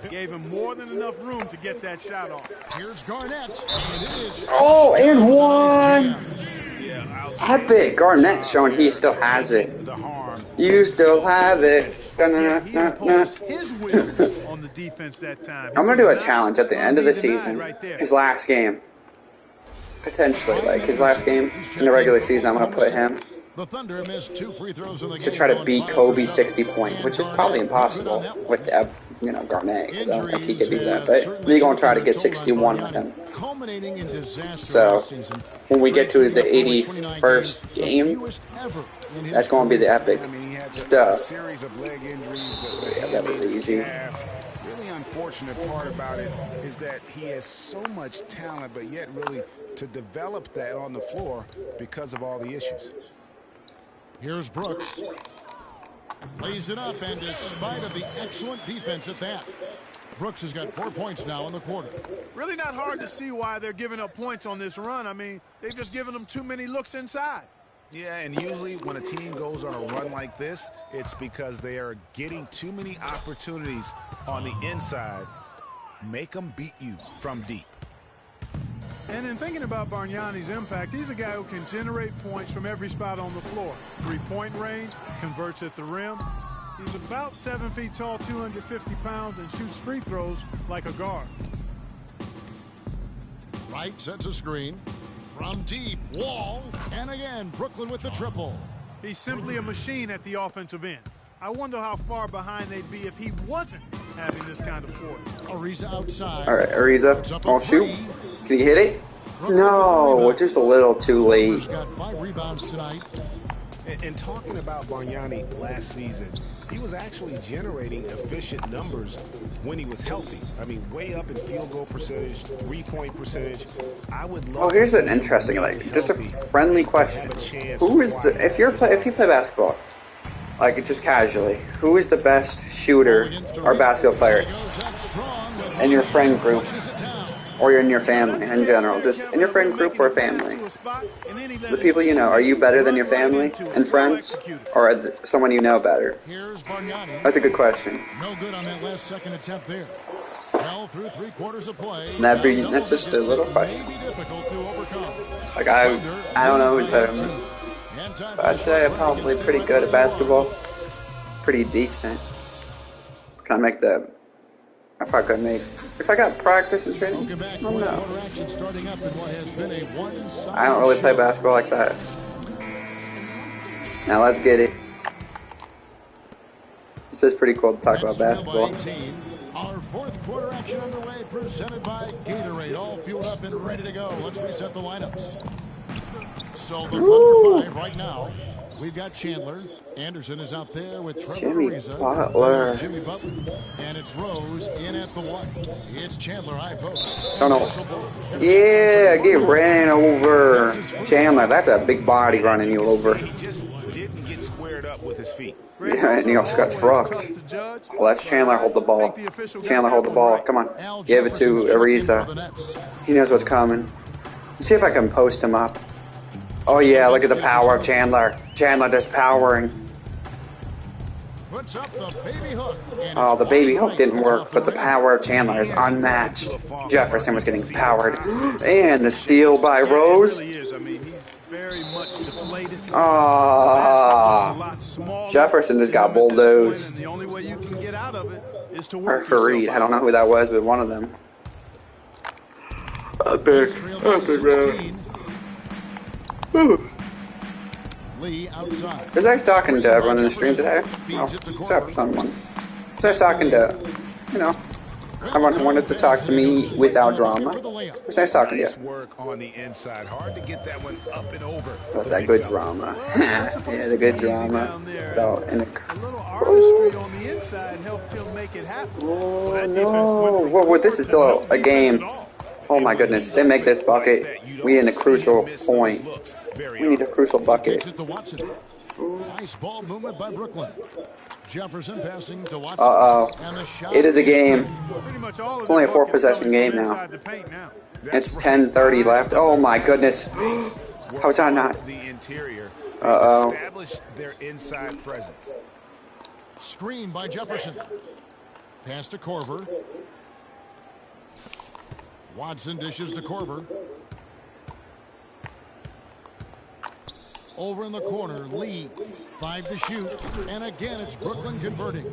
Gave him more than enough room to get that shot off. Here's Garnett, and it is. Oh, and one! Epic. Garnett showing he still has it. You still have it. He imposed his will on the defense that time. I'm going to do a challenge at the end of the season. His last game. Potentially, like his last game in the regular season, I'm going to put him The Thunder missed 2 free throws in the to game. try to beat Kobe's 60 point, which is probably impossible with Garnett, because I don't think he could do that. But we're going to try to get 61 with him. Culminating in disaster So last season. when we get to the 81st game, that's going to be the epic stuff. Series of leg injuries Yeah, that was easy. Really unfortunate part about it is that he has so much talent, but yet really to develop that on the floor because of all the issues. Here's Brooks. Lays it up, and despite of the excellent defense at that, Brooks has got 4 points now in the quarter. Really not hard to see why they're giving up points on this run. I mean, they've just given them too many looks inside. Yeah, and usually when a team goes on a run like this, it's because they are getting too many opportunities on the inside. Make them beat you from deep. And in thinking about Bargnani's impact, he's a guy who can generate points from every spot on the floor. 3-point range, converts at the rim. He's about 7 feet tall, 250 pounds, and shoots free throws like a guard. Wright sets a screen. From deep, Wall, and again, Brooklyn with the triple. He's simply a machine at the offensive end. I wonder how far behind they'd be if he wasn't having this kind of force. Ariza outside. All right, Ariza. Oh, shoot. Can he hit it? No, just a little too late. Got 5 rebounds tonight. And talking about Bargnani last season, he was actually generating efficient numbers when he was healthy. I mean, way up in field goal percentage, 3-point percentage. I would love. Oh, here's an interesting, like, just a friendly question. Who is the if you play basketball, like just casually, who is the best shooter or basketball player in your friend group? Or in your family in general, just in your friend group or family. The people you know, are you better than your family and friends? Or someone you know better? That's a good question. No good on that last second attempt there. Well, through 3 quarters of play. That's just a little question. Like, I don't know who's better than me. But I'd say I'm probably pretty good at basketball. Pretty decent. Can I make that? I probably could make. If I got practice and training, I don't know. I don't really play basketball like that. Now let's get it. This is pretty cool to talk about basketball. Our 4th quarter action underway, presented by Gatorade. All fueled up and ready to go. Let's reset the lineups. So the Thunder 5 right now. We've got Chandler. Anderson is out there with Trevor Jimmy Ariza. Butler. Jimmy Butler. And it's Rose in at the 1. It's Chandler high post. Don't know. Yeah, get ran over. Chandler, that's a big body running you over. He just didn't get squared up with his feet. Yeah, and he also got trucked. Let Chandler hold the ball. Chandler hold the ball. Come on. Give it to Ariza. He knows what's coming. Let's see if I can post him up. Oh yeah, look at the power of Chandler. Chandler just powering. Puts up the baby hook. Oh, the baby hook didn't work, but the power of Chandler is unmatched. Jefferson was getting powered. And the steal by Rose. Jefferson just got bulldozed. Or Fareed, I don't know who that was, but one of them. Epic, man. Lee outside. Was I talking to everyone in the stream today? Oh, except someone. Was I talking to, everyone who wanted to talk to me without drama? Was I talking to you? Work on the inside. Hard to get that one up and over. About that good drama. Yeah, the good drama. Oh, no. Whoa, this is still a game. Oh, my goodness. They make this bucket. We in a crucial point. We need a crucial bucket. Nice ball movement by Brooklyn. Jefferson passing to Watson. And the shot It is a game. Pretty much all It's of only their a 4 buckets possession coming game from now. inside the paint now. It's 10:30 left. Oh my goodness. How is that not? The interior. Establish their inside presence. Screen by Jefferson. Pass to Korver. Watson dishes to Korver. Over in the corner, Lee, 5 to shoot, and again it's Brooklyn converting.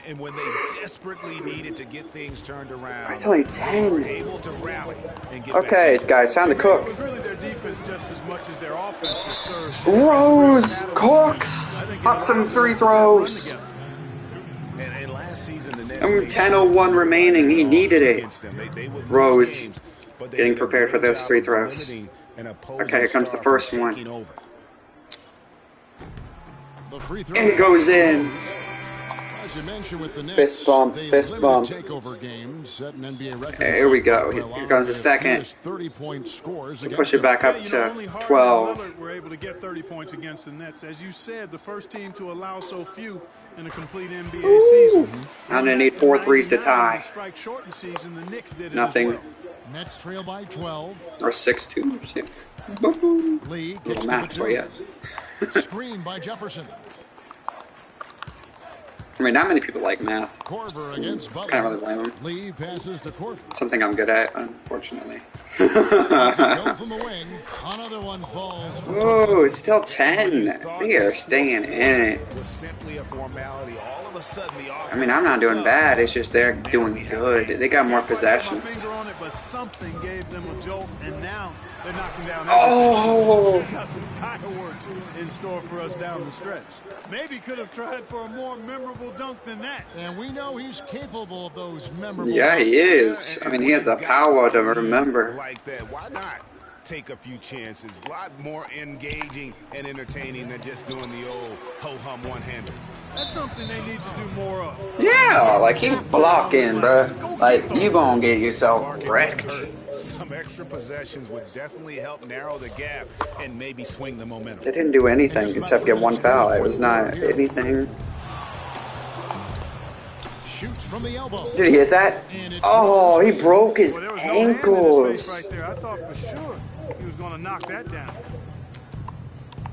And when they desperately needed to get things turned around, It's only they were 10. able to rally and get Okay, guys, time to cook. It's really their defense just as much as their offense that served. Rose cooks up some free throws. And last season, the Nets And 10:01 remaining. He needed it. Rose getting prepared for those free throws. Okay, here comes the first one. The free throw And it goes in. As you mentioned with the Knicks, Fist bump, they fist limited bump. takeover games, set an NBA record. Here we go. Here comes the second. 30-point scores. Push it back up to Only Harden 12. and Lillard were able to get 30 points against the Nets. As you said, the first team to allow so few in a complete NBA season. Now they need 4 threes to tie. Strike shortened season, the Knicks did it Nothing. as well. Nets trail by 12. Or 6-2. Lee Little kicks math to for you. Screen by Jefferson. I mean, not many people like math. Korver against Butler. Can't really blame them. Lee passes to Korver. Something I'm good at, unfortunately. Go from the wing. Another one falls. Whoa, it's still 10. They are staying in it. was simply a formality. All of a sudden, the I mean, I'm not doing bad. It's just they're doing good. They got more possessions. Finger on it, but something gave them a jolt, and now they're knocking down. Oh! They've got some fireworks in store for us down the stretch. Maybe could have tried for a more memorable dunk than that. And we know he's capable of those memorable. Yeah, he is. I mean, he has the power to remember. Like that, why not take a few chances? A lot more engaging and entertaining than just doing the old ho-hum one-hander. That's something they need to do more of. Yeah, like he's blocking, bruh. Like, you gonna get yourself wrecked. Some extra possessions would definitely help narrow the gap and maybe swing the momentum. They didn't do anything except get 1 foul. It was not anything. Shoots from the elbow. Did he hit that? Oh, he broke his Well, there was no hand in his ankles. face right there. I thought for sure he was going to knock that down.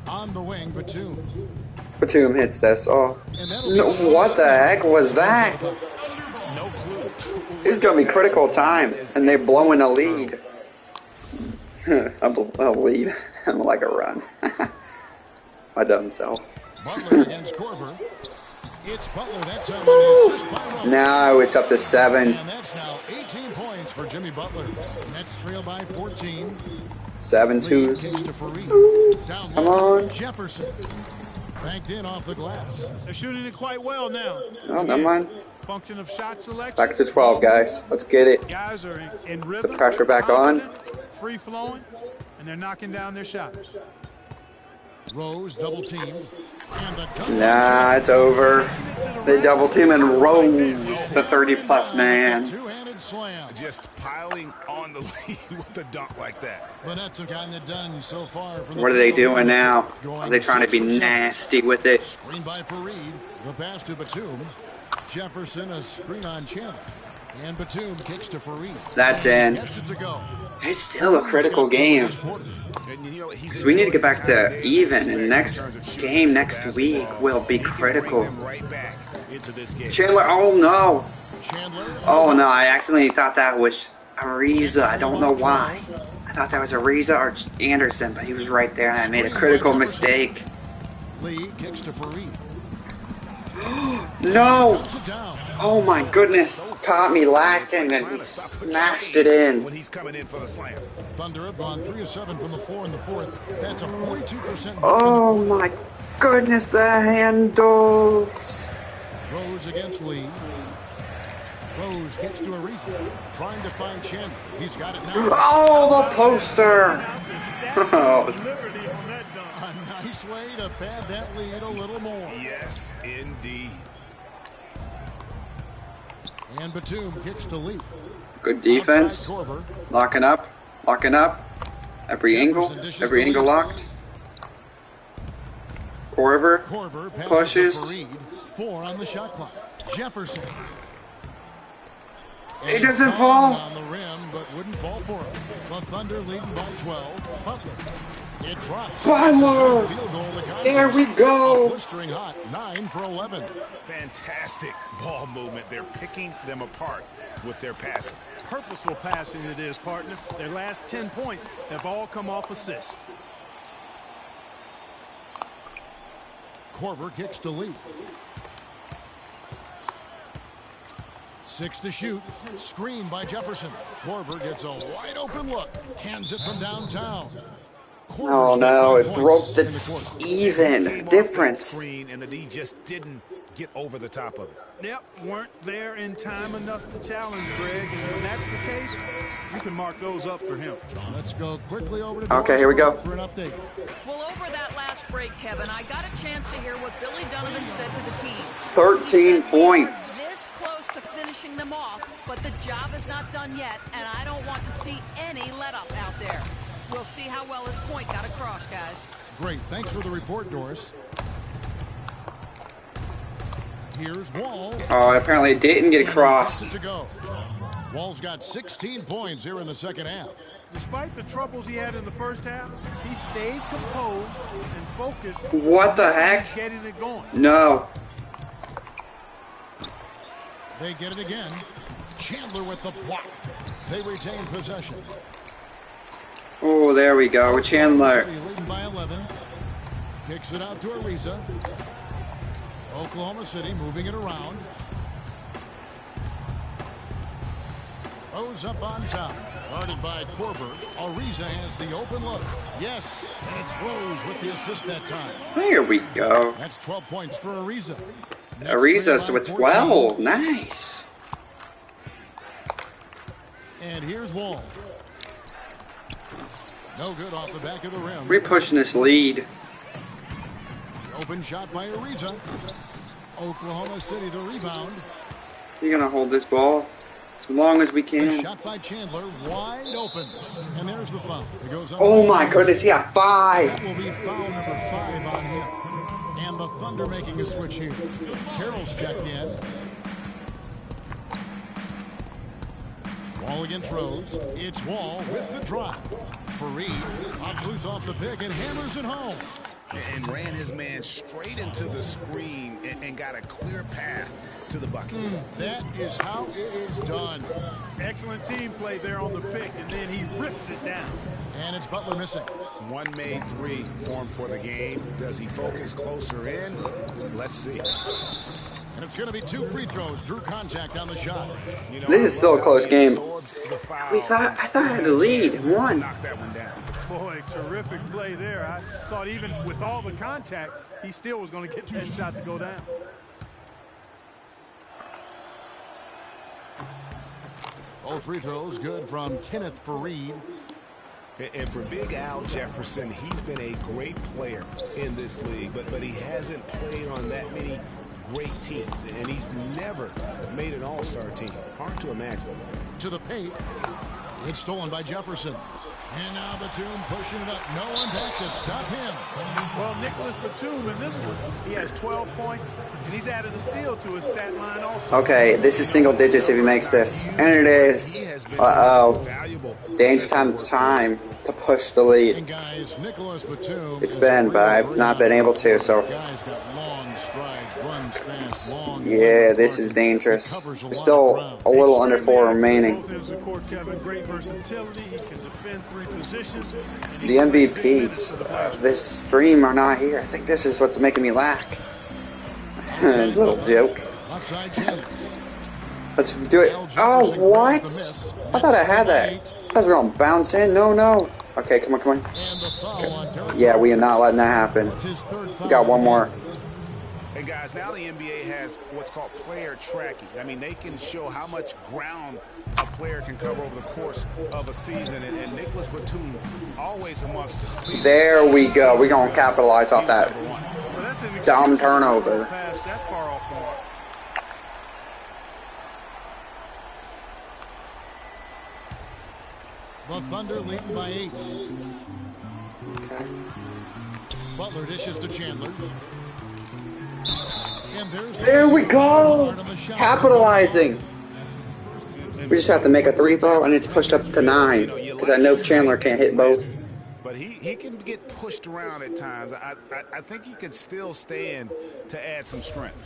On the wing, Batum. Batum hits this. Oh, no, what the heck was that? No clue. It's gonna be critical time, and they're blowing a lead. a lead. I'm like a run. My dumb self. Butler against Korver. It's Butler that time on the assist by Rose. Now it's up to 7. And that's now 18 points for Jimmy Butler. Nets trail by 14. 7 twos. Kicks to Fareed. Down Come low, on. Jefferson. Banked in off the glass. They're shooting it quite well now. Oh, never mind. Function of shot selection. Back to 12, guys. Let's get it. Guys are in The rhythm. pressure back on. Free flowing, and they're knocking down their shots. Rose double team. And the dunk. Nah, it's over. They double team and Rose, the 30-plus man. Two-handed slam. Just piling on the lead with a dunk like that. The Nets have gotten it done so far. From What are they doing now? Are they trying to be nasty with it? Screen by Fareed. The pass to Batum. Jefferson, a screen on Chandler. And Batum kicks to Fareed. That's in. Gets it to go. It's still a critical game. Because we need to get back to even, and next game next week will be critical. Chandler, oh no. Oh no, I accidentally thought that was Ariza. I don't know why. I thought that was Ariza or Anderson, but he was right there, and I made a critical mistake. Lee kicks to Fareed. No! Oh my goodness. Caught me lacking and he smashed it in. When he's coming in for the slam. Thunder have gone 3 of 7 from the floor in the fourth. That's a 42%. Oh my goodness, the handles. Rose against Lee. Rose gets to Ariza. Trying to find Chandler. He's got it now. Oh, the poster. Oh. A nice way to pad that lead a little more. Yes, indeed. And Batum kicks to Lee. Good defense. Locking up. Locking up. Every angle locked. Korver Korver pushes. to Fareed. 4 on the shot clock. Jefferson. He doesn't fall. On the rim, but wouldn't fall for him. The Thunder leading by 12. Butler. It drops. Butler. There we go. Blistering hot. 9 for 11. Fantastic ball movement. They're picking them apart with their passing. Purposeful passing it is, partner. Their last 10 points have all come off assists. Korver kicks to Lee. 6 to shoot. Screen by Jefferson. Korver gets a wide open look. Hands it from downtown. Oh no, it broke the even difference. Screen and the D just didn't get over the top of it. Yep, weren't there in time enough to challenge Greg. And when that's the case, you can mark those up for him. Let's go quickly over to Okay, here we go. For an update. Well, over that last break, Kevin, I got a chance to hear what Billy Donovan said to the team. 13 points. This close to finishing them off, but the job is not done yet, and I don't want to see any let up out there. We'll see how well his point got across, guys. Great. Thanks for the report, Doris. Here's Wall. Oh, apparently it didn't get across. To go. Wall's got 16 points here in the second half. Despite the troubles he had in the first half, he stayed composed and focused. What the heck? Getting it going. No. They get it again. Chandler with the block. They retain possession. Oh, there we go. Chandler. Leading by 11. Kicks it out to Ariza. Oklahoma City moving it around. Rose up on top. Guarded by Korver. Ariza has the open look. Yes, and it's Rose with the assist that time. There we go. That's 12 points for Ariza. Ariza's with 12. Nice. And here's Wall. No good off the back of the rim. We're pushing this lead. Open shot by Ariza. Oklahoma City the rebound. You're going to hold this ball as long as we can. A shot by Chandler, wide open. And there's the foul. It goes on. Oh my goodness, he got 5. That will be foul number 5 on him. And the Thunder making a switch here. Carroll's checked in. Wall against Rose. It's Wall with the drop. Fareed pops loose off the pick and hammers it home. And ran his man straight into the screen and got a clear path to the bucket. That is how it is done. Excellent team play there on the pick, and then he rips it down. And it's Butler missing. One made 3 formed for the game. Does he focus closer in? Let's see. And it's going to be 2 free throws. Drew contact on the shot. You know, This is still a close game. I thought I had the lead. 1. Knock that one down. Boy, terrific play there. I thought even with all the contact, he still was going to get that shot to go down. Both free throws good from Kenneth Fareed. And for Big Al Jefferson, he's been a great player in this league, but he hasn't played on that many great teams, and he's never made an all-star team. Hard to imagine. To the paint. It's stolen by Jefferson. And now Batum pushing it up. No one back to stop him. Well, Nicholas Batum in this one, he has 12 points, and he's added a steal to his stat line also. Okay, this is single digits if he makes this. And it is. Uh-oh. Danger time to push the lead. And guys, Nicholas Batum. It's been, but I've not been able to, so. Guy's got long strides, runs fast, long. Yeah, this is dangerous. There's still a little under 4 remaining. Great versatility. He can defend 3 positions. The MVPs of this stream are not here. I think this is what's making me laugh. Little joke. Let's do it. Oh, what? I thought I had that. I thought it was going to bounce in. No. Okay, come on. Yeah, we are not letting that happen. We got one more. And guys, now the NBA has what's called player tracking. I mean, they can show how much ground a player can cover over the course of a season. And Nicholas Batum always amongst the leaders. There we go. We're going to capitalize off that dumb turnover. The Thunder leading by 8. Okay. Butler dishes to Chandler. There we go. Capitalizing. We just have to make a 3 throw, and it's pushed up to 9 because I know Chandler can't hit both. But he can get pushed around at times. I think he could still stand to add some strength.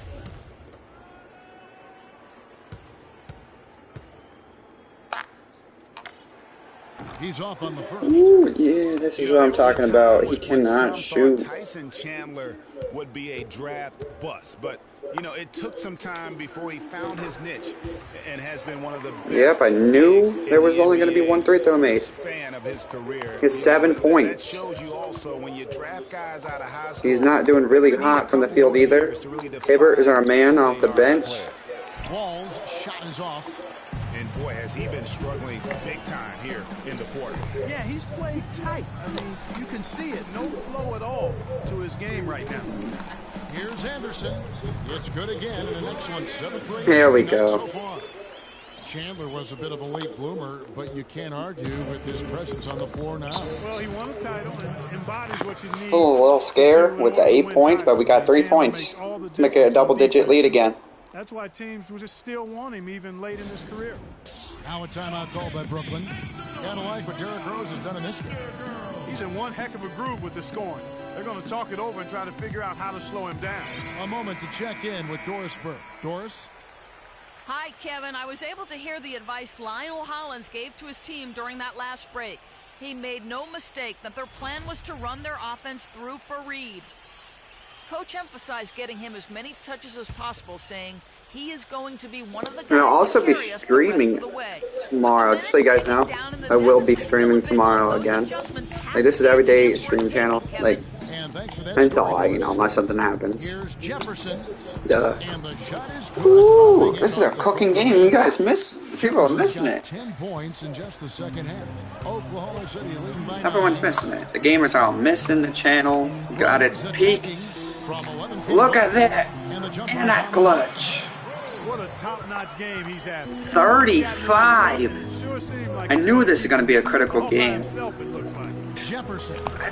He's off on the first. Ooh, yeah, this is what I'm talking about. He cannot shoot. Tyson Chandler would be a draft bust, but you know, it took some time before he found his niche and has been one of the best. Yep, I knew there was only going to be 1 3 throw made. It's 7 points. He's not doing really hot from the field either. Hibbert is our man off the bench. Wall's shot is off. And boy, has he been struggling big time here in the quarter. Yeah, he's played tight. I mean, you can see it. No flow at all to his game right now. Here's Anderson. It's good again, and an excellent 7th. There we go. So far. Chandler was a bit of a late bloomer, but you can't argue with his presence on the floor now. Well, he won a title and embodies what you need. Oh, a little scare with the 8 points, but we got 3 points. Let's make it a double-digit lead again. That's why teams will just still want him even late in his career. Now a timeout called by Brooklyn. Kind of like what Derrick Rose has done in this game. He's in one heck of a groove with the scoring. They're going to talk it over and try to figure out how to slow him down. A moment to check in with Doris Burke. Doris? Hi, Kevin. I was able to hear the advice Lionel Hollins gave to his team during that last break. He made no mistake that their plan was to run their offense through Fareed. Coach emphasized getting him as many touches as possible, saying he is going to be one of the guys. I'll also be streaming tomorrow. Just so you guys know, I will be streaming tomorrow again. Like, this is everyday stream channel. Like, until unless something happens. Duh. Ooh, this is a cooking game. You guys people are missing it. 10 points in just the second half. Oklahoma City leading by 9. Everyone's missing it. The gamers are all missing the channel. Got its peak. Look at that. And that clutch. What a top-notch game he's having. 35. I knew this was going to be a critical game. I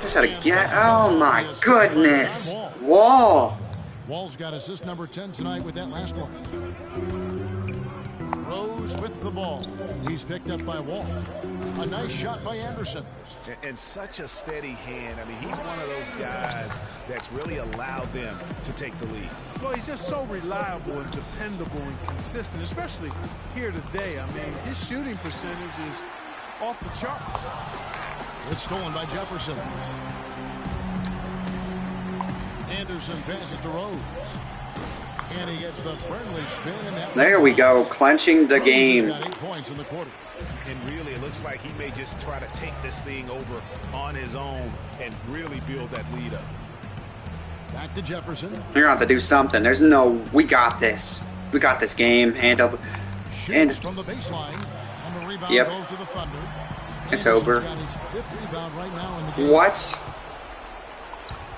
just had to get. Oh my goodness. Wall. Wall's got assist number 10 tonight with that last one. Rose with the ball. He's picked up by Wall. A nice shot by Anderson. And such a steady hand. I mean, he's one of those guys that's really allowed them to take the lead. Well, he's just so reliable and dependable and consistent, especially here today. I mean, his shooting percentage is off the charts. It's stolen by Jefferson. Anderson passes to Rose. And he gets the friendly spin. And there we go, clenching the game. Got 8 points in the quarter. And really, it looks like he may just try to take this thing over on his own and really build that lead up. Back to Jefferson. You're going to have to do something. There's no, we got this. We got this game handled. And from the baseline, and the rebound goes to the Thunder. It's over. Got his 5th rebound right now in the game. What?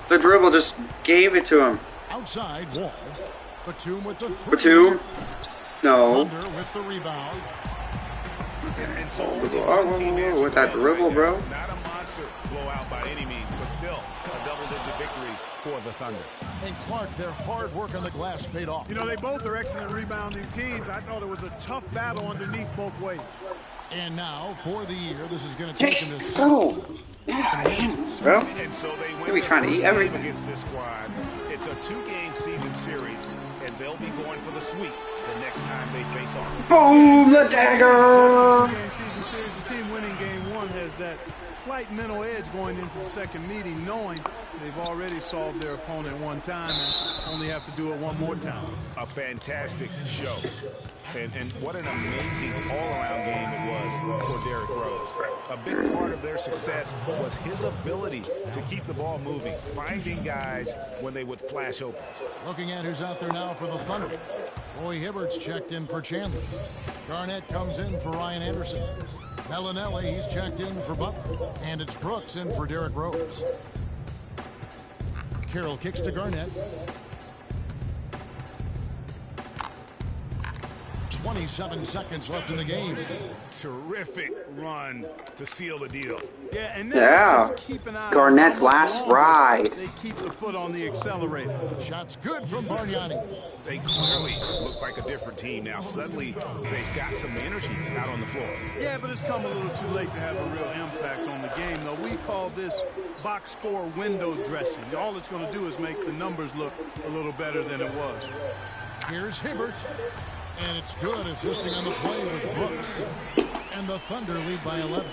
The dribble just gave it to him. Outside, Wall. Batum with the 3. Batum? No. Thunder with the rebound. And so whoa, with that dribble, bro. Not a monster blowout by any means, but still a double-digit victory for the Thunder. And Clark, their hard work on the glass paid off. You know, they both are excellent rebounding teams. I thought it was a tough battle underneath both ways. And now, for the year, this is going to take them to bro. They be trying to eat everything. Against this squad. It's a 2-game season series, and they'll be going for the sweep the next time they face off. Boom, the dagger! The team winning game 1 has that slight mental edge going into the second meeting, knowing they've already solved their opponent one time and only have to do it one more time. A fantastic show. And what an amazing all-around game it was for Derrick Rose. A big part of their success was his ability to keep the ball moving, finding guys when they would flash open. Looking at who's out there now for the Thunder. Roy Hibbert's checked in for Chandler. Garnett comes in for Ryan Anderson. Bellinelli, he's checked in for Butler. And it's Brooks in for Derrick Rose. Carroll kicks to Garnett. 27 seconds left in the game. Terrific run to seal the deal. Yeah, and then Yeah. just keep an eye on Garnett's how much last longer ride. They keep the foot on the accelerator. Shots good from Bargnani. They clearly look like a different team now. Suddenly, they've got some energy out on the floor. Yeah, but it's come a little too late to have a real impact on the game, though. We call this box score window dressing. All it's going to do is make the numbers look a little better than it was. Here's Hibbert. And it's good. Assisting on the play was Brooks. And the Thunder lead by 11.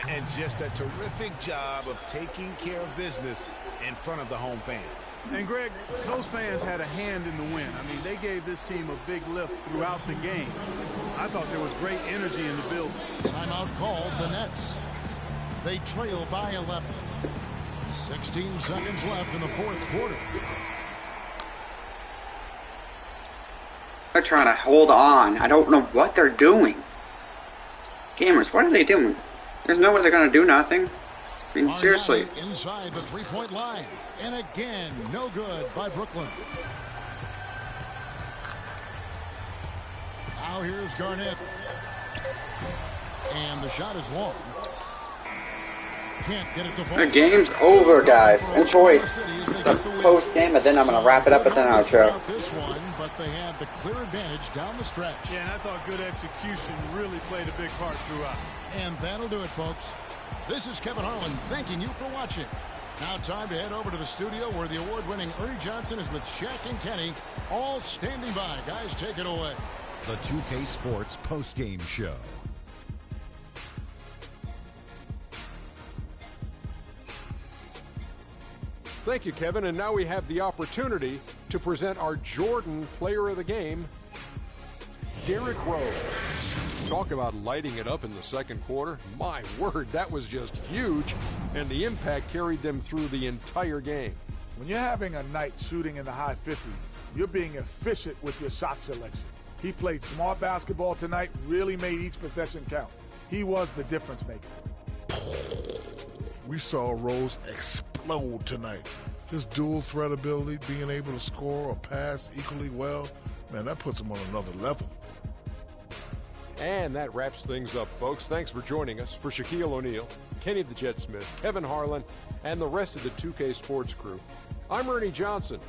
And just a terrific job of taking care of business in front of the home fans. And, Greg, those fans had a hand in the win. I mean, they gave this team a big lift throughout the game. I thought there was great energy in the building. Timeout called the Nets. They trail by 11. 16 seconds left in the fourth quarter. They're trying to hold on. I don't know what they're doing. Gamers, what are they doing? There's no way they're going to do nothing. I mean, seriously. Inside the three-point line. And again, no good by Brooklyn. Now here's Garnett. And the shot is long. Can't get it to fall. The game's over, guys. Enjoy the post game, and then I'm going to wrap it up with an outro. This one, but they had the clear advantage down the stretch. Yeah, and I thought good execution really played a big part throughout. And that'll do it, folks. This is Kevin Harlan thanking you for watching. Now time to head over to the studio where the award-winning Ernie Johnson is with Shaq and Kenny, all standing by. Guys, take it away. The 2K Sports post-game show. Thank you, Kevin. And now we have the opportunity to present our Jordan Player of the Game, Derrick Rose. Talk about lighting it up in the second quarter. My word, that was just huge, and the impact carried them through the entire game. When you're having a night shooting in the high 50s, you're being efficient with your shot selection. He played smart basketball tonight, really made each possession count. He was the difference maker. We saw Rose explode tonight. His dual threat ability, being able to score or pass equally well, man, that puts him on another level. And that wraps things up, folks. Thanks for joining us. For Shaquille O'Neal, Kenny the Jet Smith, Kevin Harlan, and the rest of the 2K Sports crew, I'm Ernie Johnson.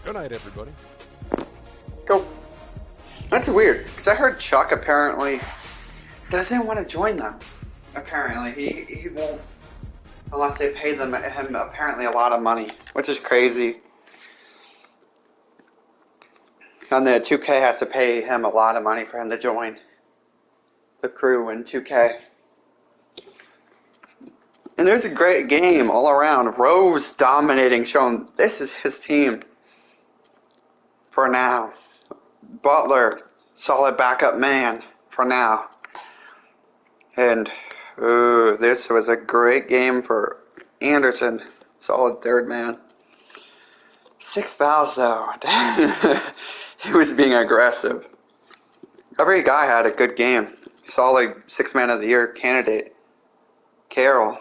Good night, everybody. Go. That's weird, because I heard Chuck apparently doesn't want to join them. Apparently, he won't unless they pay him apparently a lot of money, which is crazy. And the 2K has to pay him a lot of money for him to join the crew in 2K. And there's a great game all around. Rose dominating, showing this is his team for now. Butler, solid backup man for now. And this was a great game for Anderson, solid third man. 6 fouls though. He was being aggressive. Every guy had a good game. Solid 6 man of the year candidate. Carroll.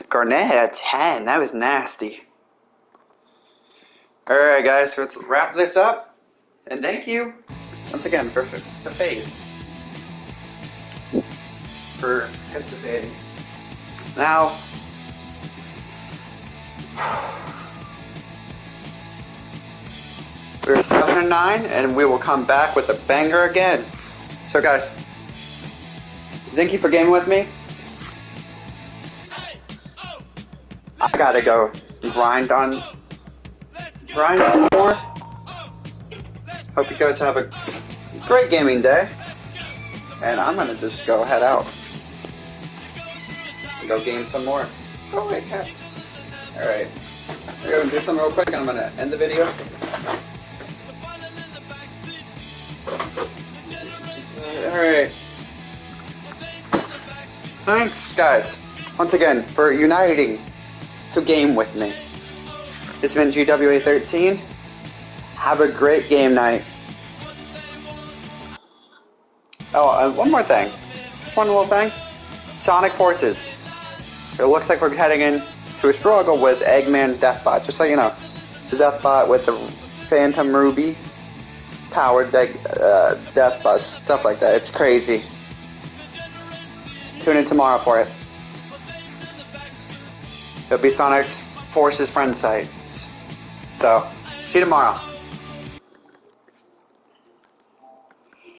Garnett had 10. That was nasty. Alright guys, let's wrap this up. And thank you once again for FaZe for participating. Now, we're 7-9, and we will come back with a banger again. So guys, thank you for gaming with me. I gotta go grind on more. Hope you guys have a great gaming day. And I'm gonna just go head out. Go game some more. Oh wait, cat. Alright. I'm gonna do something real quick and I'm gonna end the video. Alright. Thanks guys, once again, for uniting to game with me. This has been GWA13. Have a great game night. Oh, one more thing. Just one little thing. Sonic Forces. It looks like we're heading into a struggle with Eggman Deathbot. Just so you know. The Deathbot with the Phantom Ruby powered Deathbot. Stuff like that. It's crazy. Tune in tomorrow for it. the Beastonics force his friend sites. So, see you tomorrow.